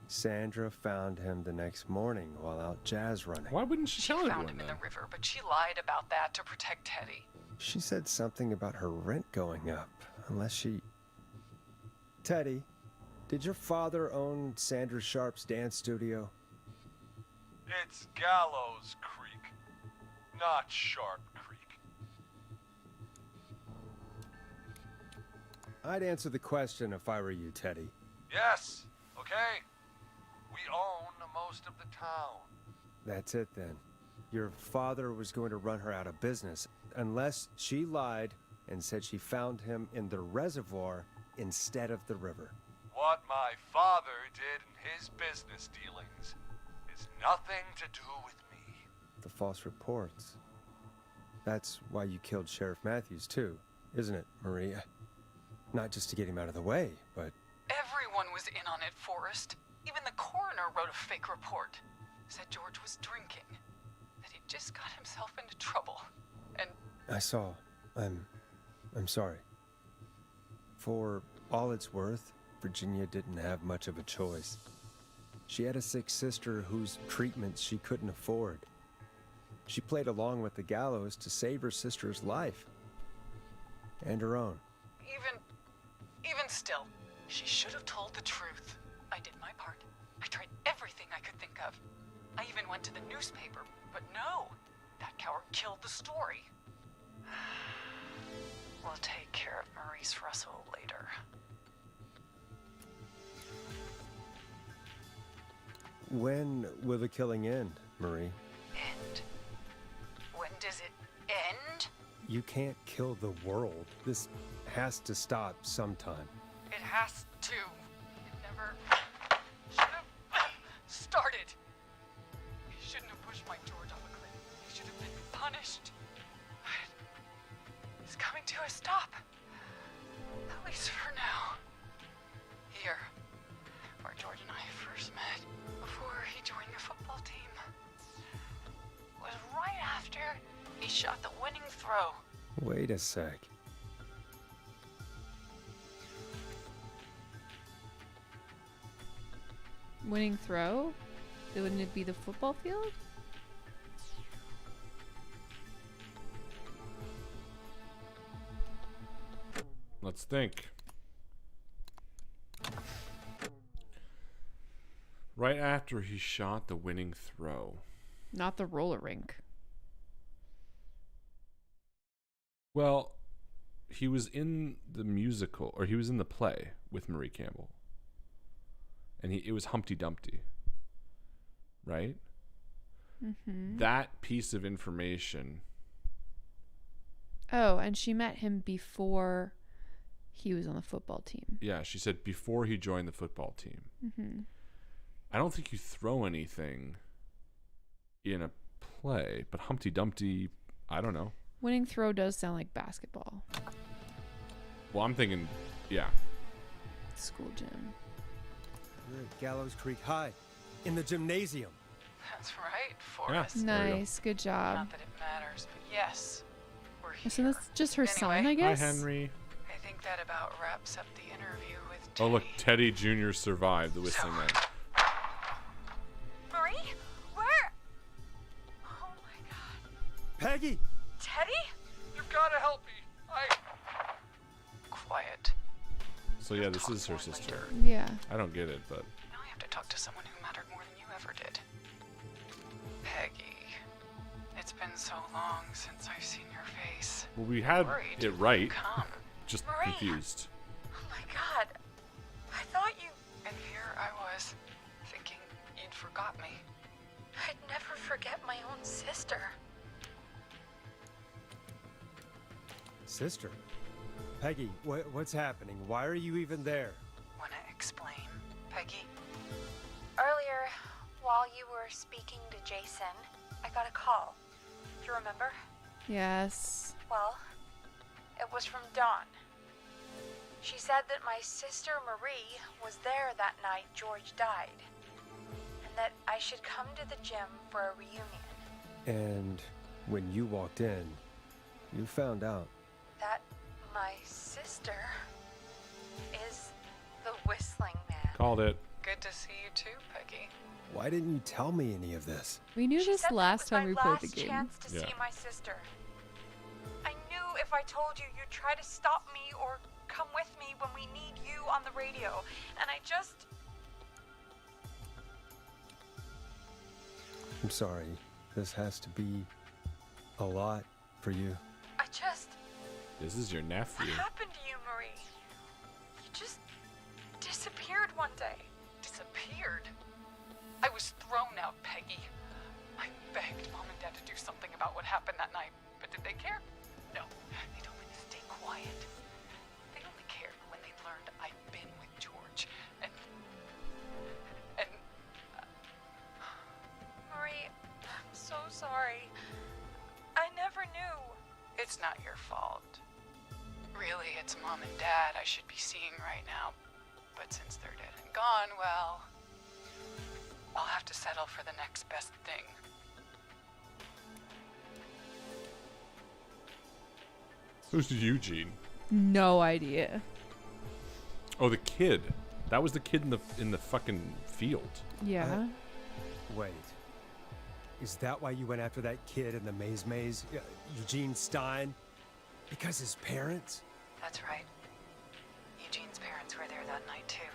Sandra found him the next morning while out jazz running. Why wouldn't she she tell found everyone him in then? the river, but she lied about that to protect Teddy. She said something about her rent going up, unless she... Teddy, did your father own Sandra Sharp's dance studio? It's Gallows Creek, not Sharp Creek. I'd answer the question if I were you, Teddy. Yes, okay. We own most of the town. That's it then. Your father was going to run her out of business, unless she lied and said she found him in the reservoir instead of the river. What my father did in his business dealings is nothing to do with me. The false reports. That's why you killed Sheriff Matthews too, isn't it, Maria? Not just to get him out of the way, but... Everyone was in on it, Forrest. Even the coroner wrote a fake report. Said George was drinking. That he just got himself into trouble. And I saw. I'm sorry. For all it's worth, Virginia didn't have much of a choice. She had a sick sister whose treatments she couldn't afford. She played along with the gallows to save her sister's life. And her own. Even still, she should have told the truth. I did my part. I tried everything I could think of. I even went to the newspaper, but no. That coward killed the story. We'll take care of Maurice Russell later. When will the killing end, Marie? End? When does it end? You can't kill the world. This has to stop sometime. It has to. It never should have started. He shouldn't have pushed my George off a cliff. He should have been punished. But it's coming to a stop. At least for now. Here, where George and I first met, before he joined the football team, was right after he shot the winning throw. Wait a sec. Winning throw? Wouldn't it be the football field? Let's think. Right after he shot the winning throw. Not the roller rink. Well, he was in the musical, or he was in the play with Marie Campbell. And it was Humpty Dumpty. Right? Mm-hmm. That piece of information. Oh, and she met him before he was on the football team. Yeah, she said before he joined the football team. Mm-hmm. I don't think you throw anything in a play, but Humpty Dumpty, I don't know. Winning throw does sound like basketball. Well, I'm thinking, yeah. School gym. We're at Gallows Creek High, in the gymnasium. That's right, Forrest. Yeah, nice, good job. Not that it matters, but yes, we're here. So that's just her son, I Anyway. guess? Hi, Henry. I think that about wraps up the interview with Oh, Teddy. look, Teddy Jr. survived the Whistling Man. Marie? Where? Oh my god. Peggy! Teddy? You've got to help me. Quiet. So yeah, this is her sister. Yeah. I don't get it, but Now I have to talk to someone who mattered more than you ever did. Peggy. It's been so long since I've seen your face. well, we had Worried. it right. Come. Just Marie. confused. Oh my god. I thought you... And here I was, thinking you'd forgot me. I'd never forget my own sister. Sister? Peggy, what's happening? Why are you even there? Wanna explain, Peggy? Earlier, while you were speaking to Jason, I got a call. Do you remember? Yes. Well, it was from Dawn. She said that my sister Marie was there that night George died, and that I should come to the gym for a reunion. And when you walked in, you found out. That my sister is the Whistling Man. Called it. Good to see you too, Peggy. Why didn't you tell me any of this? We knew She this said that last it was time we my played the last game. chance to Yeah. see my sister. I knew if I told you, you'd try to stop me or come with me when we need you on the radio. And I just... I'm sorry. This has to be a lot for you. I just... This is your nephew. What happened to you, Marie? You just disappeared one day. Disappeared? I was thrown out, Peggy. I begged Mom and Dad to do something about what happened that night, but did they care? No. They told me to stay quiet. They only cared when they learned I'd been with George. And Marie, I'm so sorry. I never knew. it's not your fault. Really, it's Mom and Dad I should be seeing right now. But since they're dead and gone, well, I'll have to settle for the next best thing. Who's Eugene? No idea. Oh, the kid. That was the kid in the fucking field. Yeah. Wait. Is that why you went after that kid in the maze? Eugene Stein? Because his parents? That's right. Jean's parents were there that night too.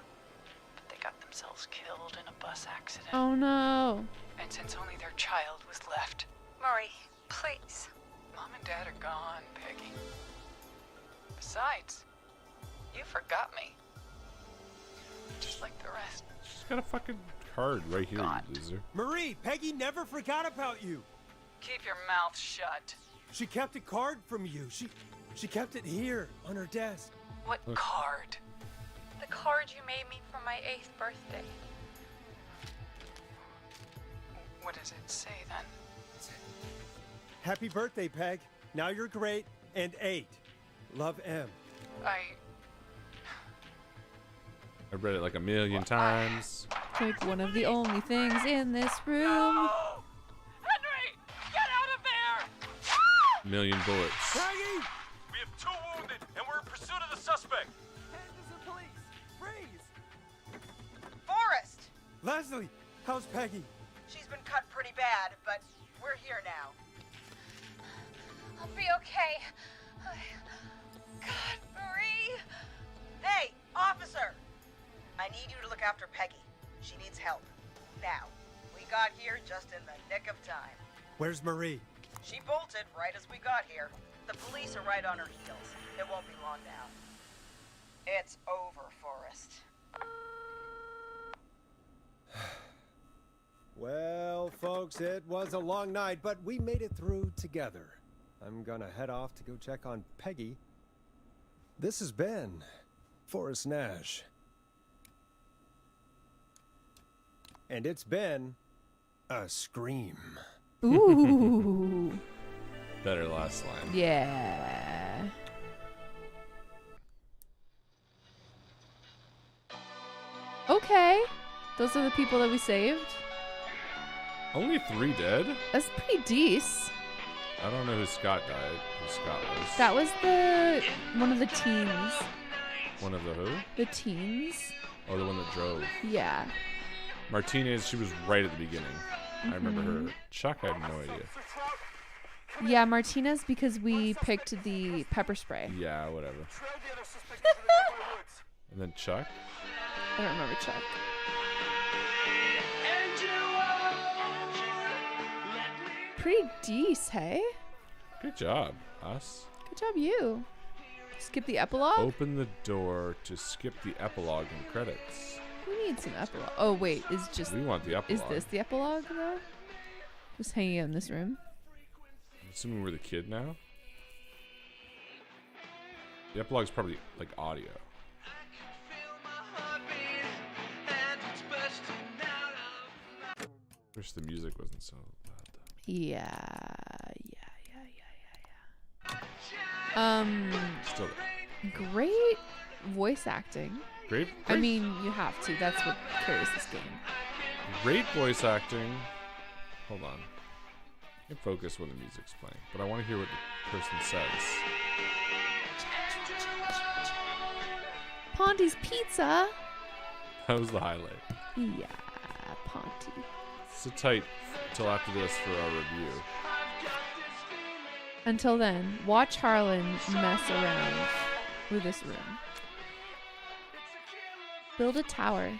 But they got themselves killed in a bus accident. Oh no. And since only their child was left... Murray, please. Mom and Dad are gone, Peggy. Besides, you forgot me. Just like the rest. She's got a fucking card right here, you loser. Marie, Peggy never forgot about you. Keep your mouth shut. She kept a card from you. She kept it here on her desk. What card? The card you made me for my 8th birthday. What does it say then? Happy birthday, Peg. Now you're great and 8. Love, M. I read it like a million times. Like one of the only things in this room. No! Henry! Get out of there! Million bullets. Peggy! We have 2 wounded, and we're in pursuit of the suspect. Hands the police! Freeze! Forrest! Leslie, how's Peggy? She's been cut pretty bad, but we're here now. I'll be okay. God, Marie. Hey, officer! I need you to look after Peggy. She needs help. Now, we got here just in the nick of time. Where's Marie? She bolted right as we got here. The police are right on her heels. It won't be long now. It's over, Forrest. Well, folks, it was a long night, but we made it through together. I'm gonna head off to go check on Peggy. This has been Forrest Nash. And it's been a scream. Ooh. Better last line. Yeah. Okay. Those are the people that we saved. Only 3 dead? That's pretty decent. I don't know who Scott died. Who Scott was. That was the one of the teens. One of the who? The teens. Oh, the one that drove. Yeah. Martinez, she was right at the beginning. I remember her. Chuck, I have no idea. Yeah, Martinez because we picked the pepper spray. Yeah, whatever. And then Chuck? I don't remember Chuck. Pretty decent, hey? Good job, us. Good job, you. Skip the epilogue? Open the door to skip the epilogue and credits. We need some epilogue. Oh, wait, is just... We want the epilogue. Is this the epilogue, though? Just hanging out in this room? I'm assuming we're the kid now? The epilogue's probably, like, audio. Wish the music wasn't so loud, though. Yeah. Still Great voice acting. Great. I mean, you have to. That's what carries this game. Great voice acting. Hold on. I can focus when the music's playing, but I want to hear what the person says. Ponty's Pizza. That was the highlight. Yeah, Ponty. Sit tight till after this for our review. Until then, watch Harlan mess around with this room. Build a tower.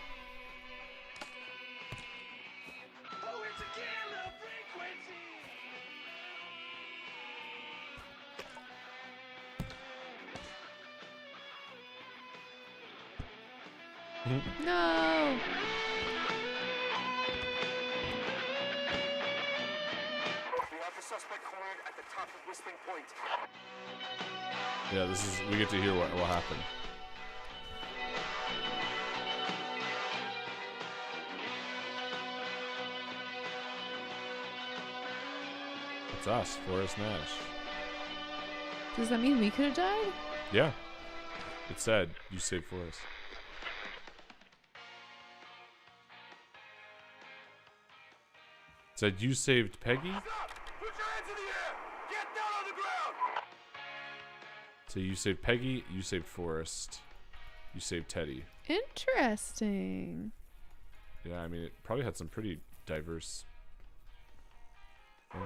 No. Suspect cornered at the top of Whistling Point. Yeah, this is. We get to hear what will happen. It's us, Forrest Nash. Does that mean we could have died? Yeah. It said you saved Forrest. It said you saved Peggy. So you saved Peggy, you saved Forrest, you saved Teddy. Interesting. Yeah, I mean, it probably had some pretty diverse things.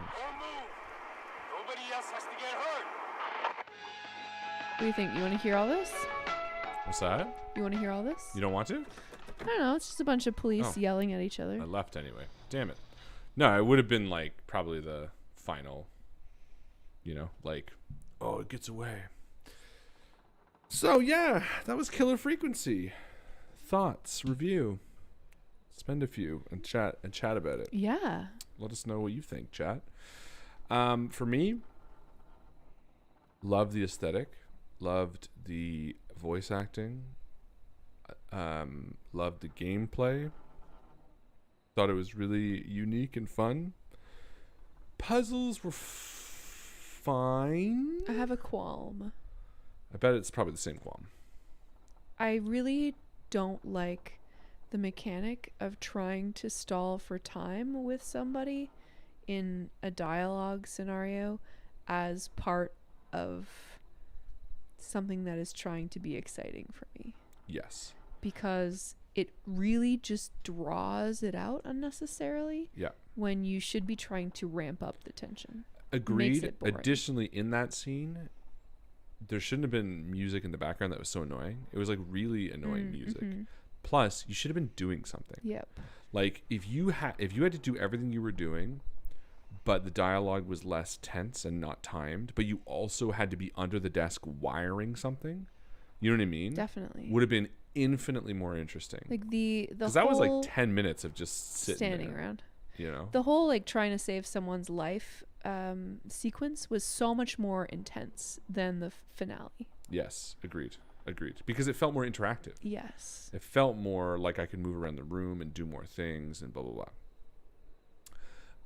Nobody else has to get hurt. What do you think? You want to hear all this? What's that? You want to hear all this? You don't want to? I don't know. It's just a bunch of police Oh. yelling at each other. I left anyway. Damn it. No, it would have been like probably the final, like, oh, it gets away. So yeah, that was Killer Frequency. Thoughts, review. Spend a few and chat about it. Yeah. Let us know what you think, chat. For me, loved the aesthetic, loved the voice acting, loved the gameplay. Thought it was really unique and fun. Puzzles were fine. I have a qualm. I bet it's probably the same qualm. I really don't like the mechanic of trying to stall for time with somebody in a dialogue scenario as part of something that is trying to be exciting for me. Yes. Because it really just draws it out unnecessarily. Yeah. When you should be trying to ramp up the tension. Agreed. Makes it boring. Additionally, in that scene, there shouldn't have been music in the background that was so annoying. It was like really annoying music. Plus, you should have been doing something. Yep. Like if you had to do everything you were doing, but the dialogue was less tense and not timed, but you also had to be under the desk wiring something. You know what I mean? Definitely. Would have been infinitely more interesting. Like the Because whole that was like 10 minutes of just standing there, around. The whole like trying to save someone's life sequence was so much more intense than the finale. Yes, agreed. Because it felt more interactive. Yes. It felt more like I could move around the room and do more things and blah blah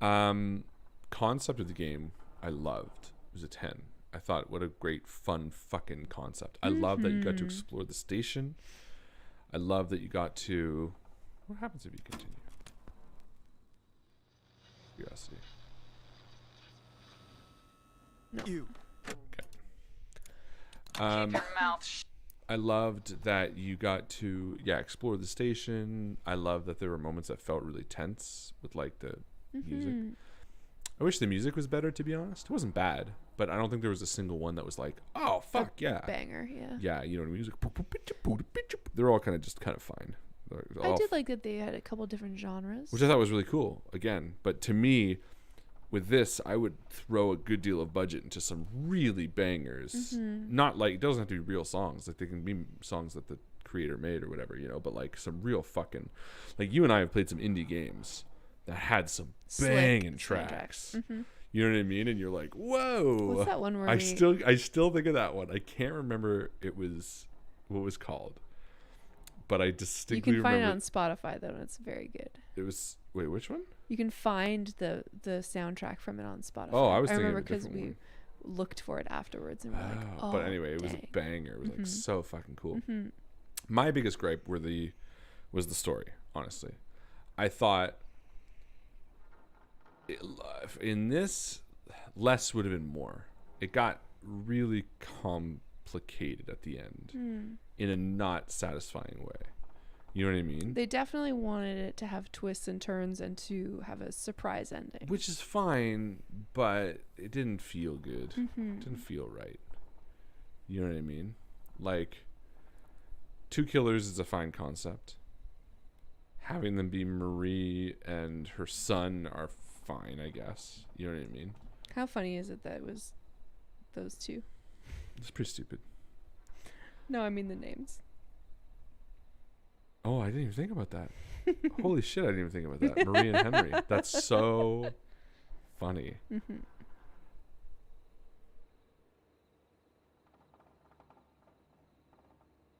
blah. Concept of the game I loved. It was a 10. I thought, what a great fun fucking concept. I love that you got to explore the station. I love that you got to... What happens if you continue? Curiosity. No. You. Okay. Keep your mouth shut. I loved that you got to, explore the station. I love that there were moments that felt really tense with like the music. I wish the music was better, to be honest. It wasn't bad, but I don't think there was a single one that was like, oh, fuck yeah. Banger, yeah. Yeah, you know what I mean? They're all kind of fine. I did like that they had a couple different genres. Which I thought was really cool, again. But to me, with this, I would throw a good deal of budget into some really bangers. Not like, it doesn't have to be real songs. Like, they can be songs that the creator made or whatever, but like some real fucking... Like, you and I have played some indie games that had some banging tracks. You know what I mean? And you're like, whoa. What's that one where I still think of that one. I can't remember what it was called. But I distinctly remember. You can find it on Spotify though, and it's very good. It was which one? You can find the soundtrack from it on Spotify. Oh, I remember because we looked for it afterwards and we're like, oh. But anyway, it was a banger. It was like so fucking cool. My biggest gripe was the story. Honestly, I thought in this less would have been more. It got really complicated at the end in a not satisfying way. You know what I mean? They definitely wanted it to have twists and turns and to have a surprise ending. Which is fine, but it didn't feel good. It didn't feel right. You know what I mean? Like, 2 killers is a fine concept. Having them be Marie and her son are fine, I guess. You know what I mean? How funny is it that it was those two? It's pretty stupid. No, I mean the names. Oh, I didn't even think about that. Holy shit, I didn't even think about that. Marie and Henry. That's so funny. Did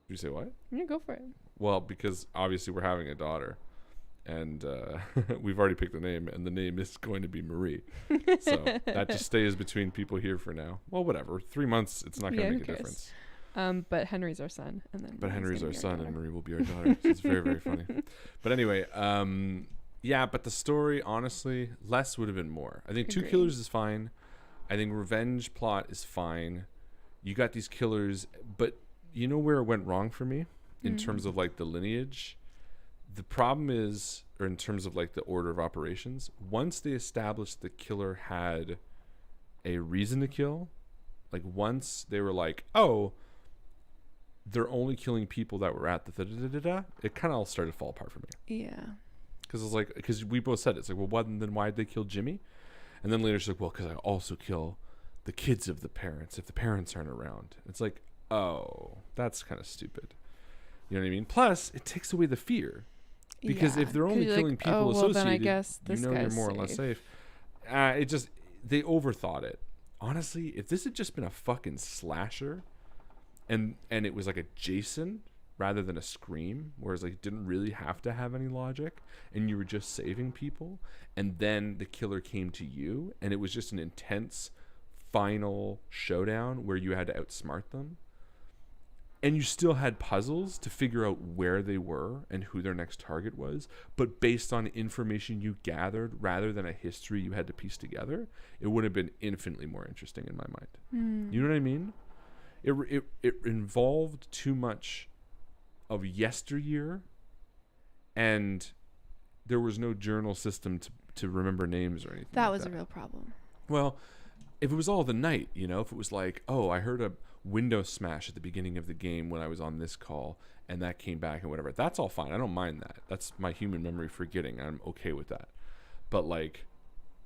you say what? Yeah, go for it. Well, because obviously we're having a daughter. And we've already picked the name, and the name is going to be Marie. So that just stays between people here for now. Well, whatever. 3 months, it's not going to make a difference. But Henry's our son, and then. But Henry's our son, and Marie will be our daughter. So it's very, very funny. But anyway, but the story, honestly, less would have been more. I think 2 killers is fine. I think revenge plot is fine. You got these killers, but you know where it went wrong for me in terms of like the lineage. The problem is, or in terms of like the order of operations, once they established the killer had a reason to kill, like once they were like, oh, they're only killing people that were at the it kind of all started to fall apart for me. Yeah. Because it's like, because we both said it. It's like, well, then why did they kill Jimmy? And then later she's like, well, because I also kill the kids of the parents if the parents aren't around. It's like, oh, that's kind of stupid. You know what I mean? Plus, it takes away the fear. Because if they're only killing people associated, then I guess this you're more or less safe. It just, they overthought it. Honestly, if this had just been a fucking slasher and it was like a Jason rather than a Scream, whereas like it didn't really have to have any logic and you were just saving people, and then the killer came to you and it was just an intense final showdown where you had to outsmart them, and you still had puzzles to figure out where they were and who their next target was, but based on information you gathered rather than a history you had to piece together, it would have been infinitely more interesting in my mind. You know what I mean? It involved too much of yesteryear, and there was no journal system to remember names or anything. That was a real problem. Well, if it was all the night, you know, if it was like, oh, I heard a window smash at the beginning of the game when I was on this call and that came back and whatever, that's all fine. I don't mind that. That's my human memory forgetting. I'm okay with that. But like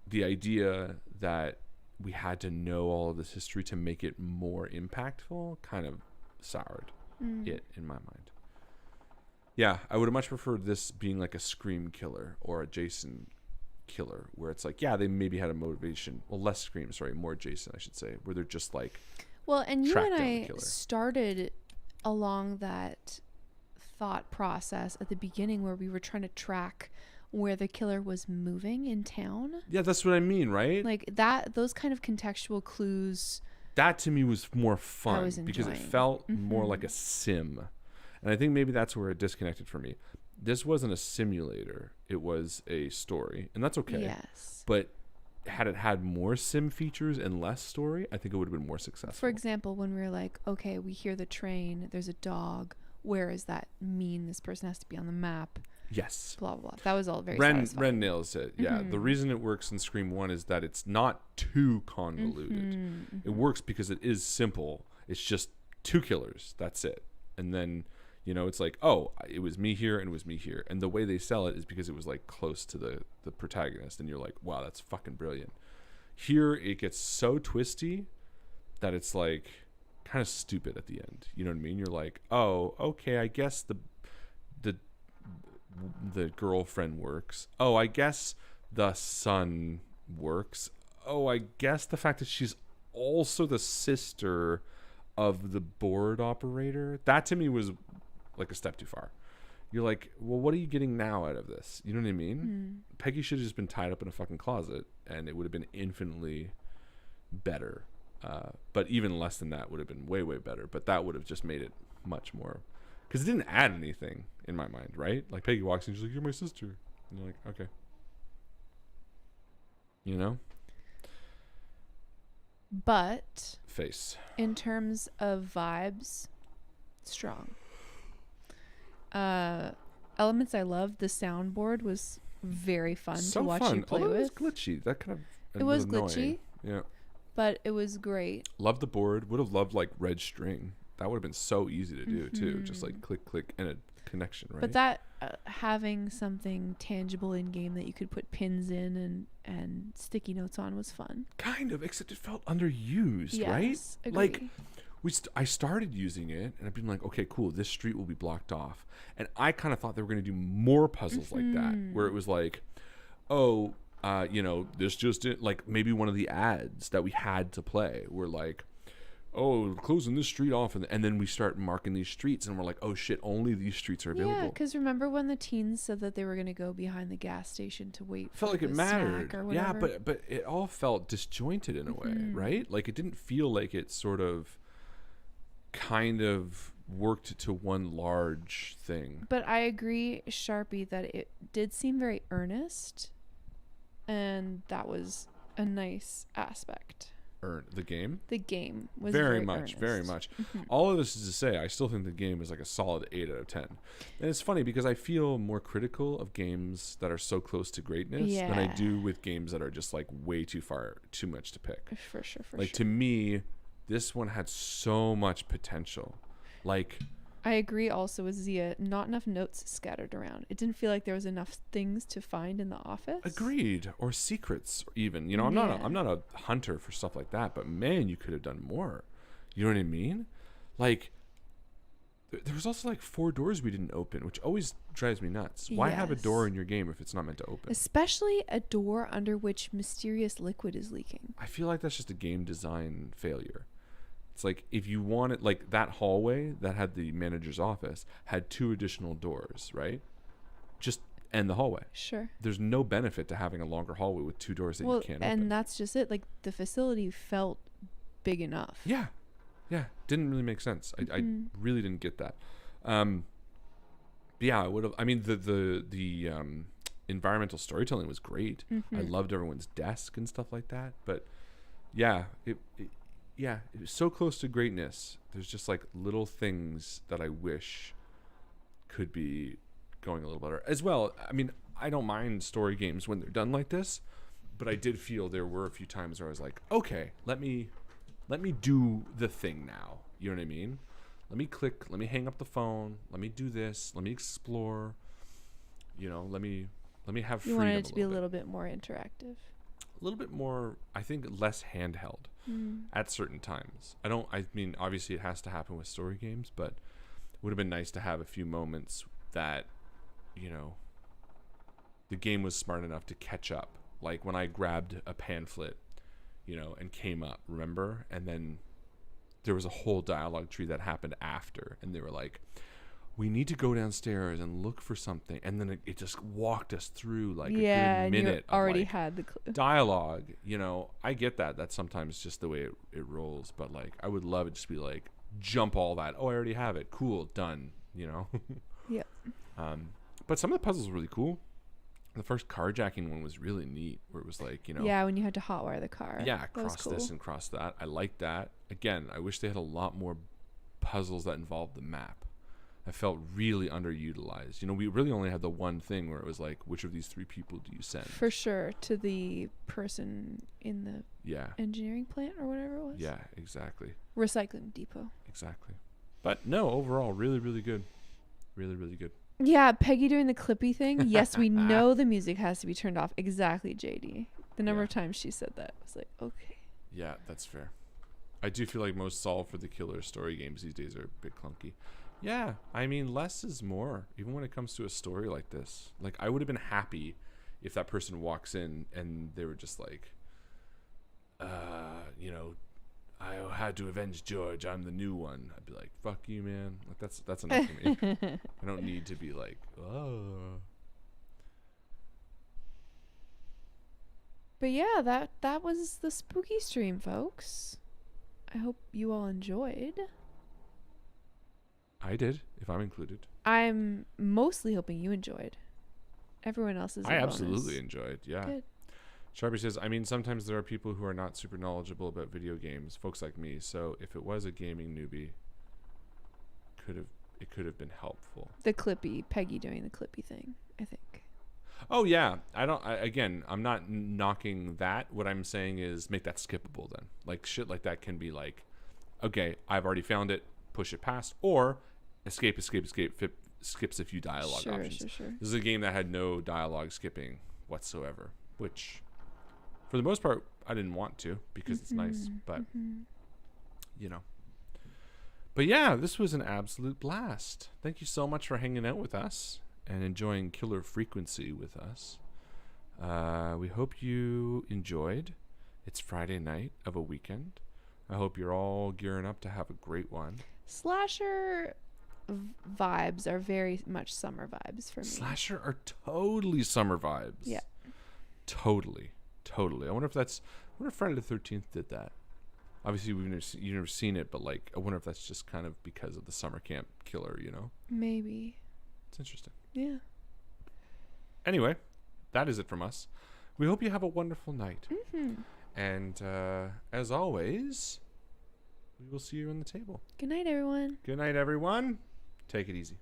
the idea that we had to know all of this history to make it more impactful kind of soured it in my mind. Yeah, I would have much preferred this being like a Scream killer or a Jason killer, where it's like, yeah, they maybe had a motivation. Well, less Scream, sorry, more Jason, I should say, where they're just like, well, and you and I started along that thought process at the beginning where we were trying to track where the killer was moving in town. Yeah, that's what I mean, right? Like that, those kind of contextual clues. That to me was more fun because it felt more like a sim. And I think maybe that's where it disconnected for me. This wasn't a simulator. It was a story. And that's okay. Yes. But had it had more sim features and less story, I think it would have been more successful. For example, when we were like, okay, we hear the train, there's a dog. Where does that mean this person has to be on the map? Yes. Blah, blah, blah. That was all very satisfying. Ren nails it. Yeah. The reason it works in Scream 1 is that it's not too convoluted. It works because it is simple. It's just two killers. That's it. And then, you know, it's like, oh, it was me here and it was me here. And the way they sell it is because it was like close to the protagonist. And you're like, wow, that's fucking brilliant. Here it gets so twisty that it's like kind of stupid at the end. You know what I mean? You're like, oh, okay, I guess the girlfriend works. Oh, I guess the son works. Oh, I guess the fact that she's also the sister of the board operator, that to me was like a step too far. You're like, well, what are you getting now out of this? You know what I mean? Peggy should have just been tied up in a fucking closet and it would have been infinitely better. But even less than that would have been way, way better. But that would have just made it much more, because it didn't add anything in my mind, right? Like Peggy walks in, she's like, you're my sister. And you're like, okay. You know? But face. In terms of vibes, strong. Elements I loved. The soundboard was very fun to watch you play with. It was glitchy. That kind of it was annoying. Glitchy. Yeah. But it was great. Loved the board. Would have loved like red string. That would have been so easy to do too. Just like click, click, and a connection, right? But that having something tangible in game that you could put pins in and sticky notes on was fun. Kind of, except it felt underused, right? Agree. Like I started using it and I've been like, okay, cool, this street will be blocked off. And I kind of thought they were going to do more puzzles like that, where it was like, oh, you know, there's just like maybe one of the ads that we had to play were like, oh, closing this street off, and then we start marking these streets and we're like, oh shit, only these streets are available. Yeah, because remember when the teens said that they were going to go behind the gas station to wait for felt like the it mattered. snack or whatever. Yeah, but it all felt disjointed in a way, right? Like it didn't feel like it sort of kind of worked to one large thing. But I agree, Sharpie, that it did seem very earnest, and that was a nice aspect. The game was very much earnest. Very much. All of this is to say, I still think the game is like a solid 8 out of 10. And it's funny because I feel more critical of games that are so close to greatness than I do with games that are just like way too much to pick. For sure. To me, this one had so much potential. Like, I agree also with Zia. Not enough notes scattered around. It didn't feel like there was enough things to find in the office. agreed. Or secrets, even. You know, I'm not a hunter for stuff like that. But man, you could have done more. You know what I mean? Like, there was also like 4 doors we didn't open, which always drives me nuts. Why have a door in your game if it's not meant to open? Especially a door under which mysterious liquid is leaking. I feel like that's just a game design failure. It's like, if you wanted, like, that hallway that had the manager's office had 2 additional doors, right? Just end the hallway. Sure. There's no benefit to having a longer hallway with 2 doors that you can't open. And that's just it. Like, the facility felt big enough. Yeah. Didn't really make sense. I really didn't get that. But yeah, I would have. I mean, the environmental storytelling was great. I loved everyone's desk and stuff like that. But yeah, it was so close to greatness. There's just like little things that I wish could be going a little better as well. I mean, I don't mind story games when they're done like this, but I did feel there were a few times where I was like, okay, let me do the thing now. You know what I mean? Let me click, let me hang up the phone, let me do this, let me explore. You know, let me have freedom. You wanted it to be a little bit more interactive. A little bit more, I think, less handheld at certain times. I mean, obviously it has to happen with story games, but it would have been nice to have a few moments that, you know, the game was smart enough to catch up. Like when I grabbed a pamphlet, you know, and came up, remember? And then there was a whole dialogue tree that happened after, and they were like, we need to go downstairs and look for something, and then it just walked us through like a good minute you already of, like, had the clue. Dialogue. You know, I get that. That's sometimes just the way it rolls, but like I would love it just to be like, jump all that. Oh, I already have it. Cool, done. You know. Yeah. But some of the puzzles were really cool. The first carjacking one was really neat, where it was like, you know. Yeah, when you had to hotwire the car. Yeah, cross this and cross that. I like that. Again, I wish they had a lot more puzzles that involved the map. I felt really underutilized. You know, we really only had the one thing where it was like, which of these 3 people do you send? For sure, to the person in the engineering plant or whatever it was. Yeah, exactly. Recycling depot. Exactly. But no, overall, really, really good. Really, really good. Yeah, Peggy doing the Clippy thing. Yes, we know the music has to be turned off. Exactly, JD. The number of times she said that, I was like, okay. Yeah, that's fair. I do feel like most Solve for the Killer story games these days are a bit clunky. Yeah, I mean, less is more, even when it comes to a story like this. Like, I would have been happy if that person walks in and they were just like, you know, I had to avenge George, I'm the new one. I'd be like, fuck you, man. Like, that's enough for me. I don't need to be like, oh. But yeah, that was the spooky stream, folks. I hope you all enjoyed. I did, if I'm included. I'm mostly hoping you enjoyed. Everyone else is a bonus. Absolutely enjoyed, yeah. Good. Sharpie says, I mean, sometimes there are people who are not super knowledgeable about video games, folks like me, so if it was a gaming newbie, it could have been helpful. The Clippy, Peggy doing the Clippy thing, I think. Oh, yeah. Again, I'm not knocking that. What I'm saying is make that skippable then. Like, shit like that can be like, okay, I've already found it, push it past, or escape, skips a few dialogue options. Sure. This is a game that had no dialogue skipping whatsoever, which, for the most part, I didn't want to because it's nice, but, you know. But yeah, this was an absolute blast. Thank you so much for hanging out with us and enjoying Killer Frequency with us. We hope you enjoyed. It's Friday night of a weekend. I hope you're all gearing up to have a great one. Slasher vibes are very much summer vibes for me. Slasher are totally summer vibes. Yeah. Totally. I wonder if Friday the 13th did that. Obviously, you've never seen it, but like, I wonder if that's just kind of because of the summer camp killer, you know? Maybe. It's interesting. Yeah. Anyway, that is it from us. We hope you have a wonderful night. And as always, we will see you on the table. Good night, everyone. Good night, everyone. Take it easy.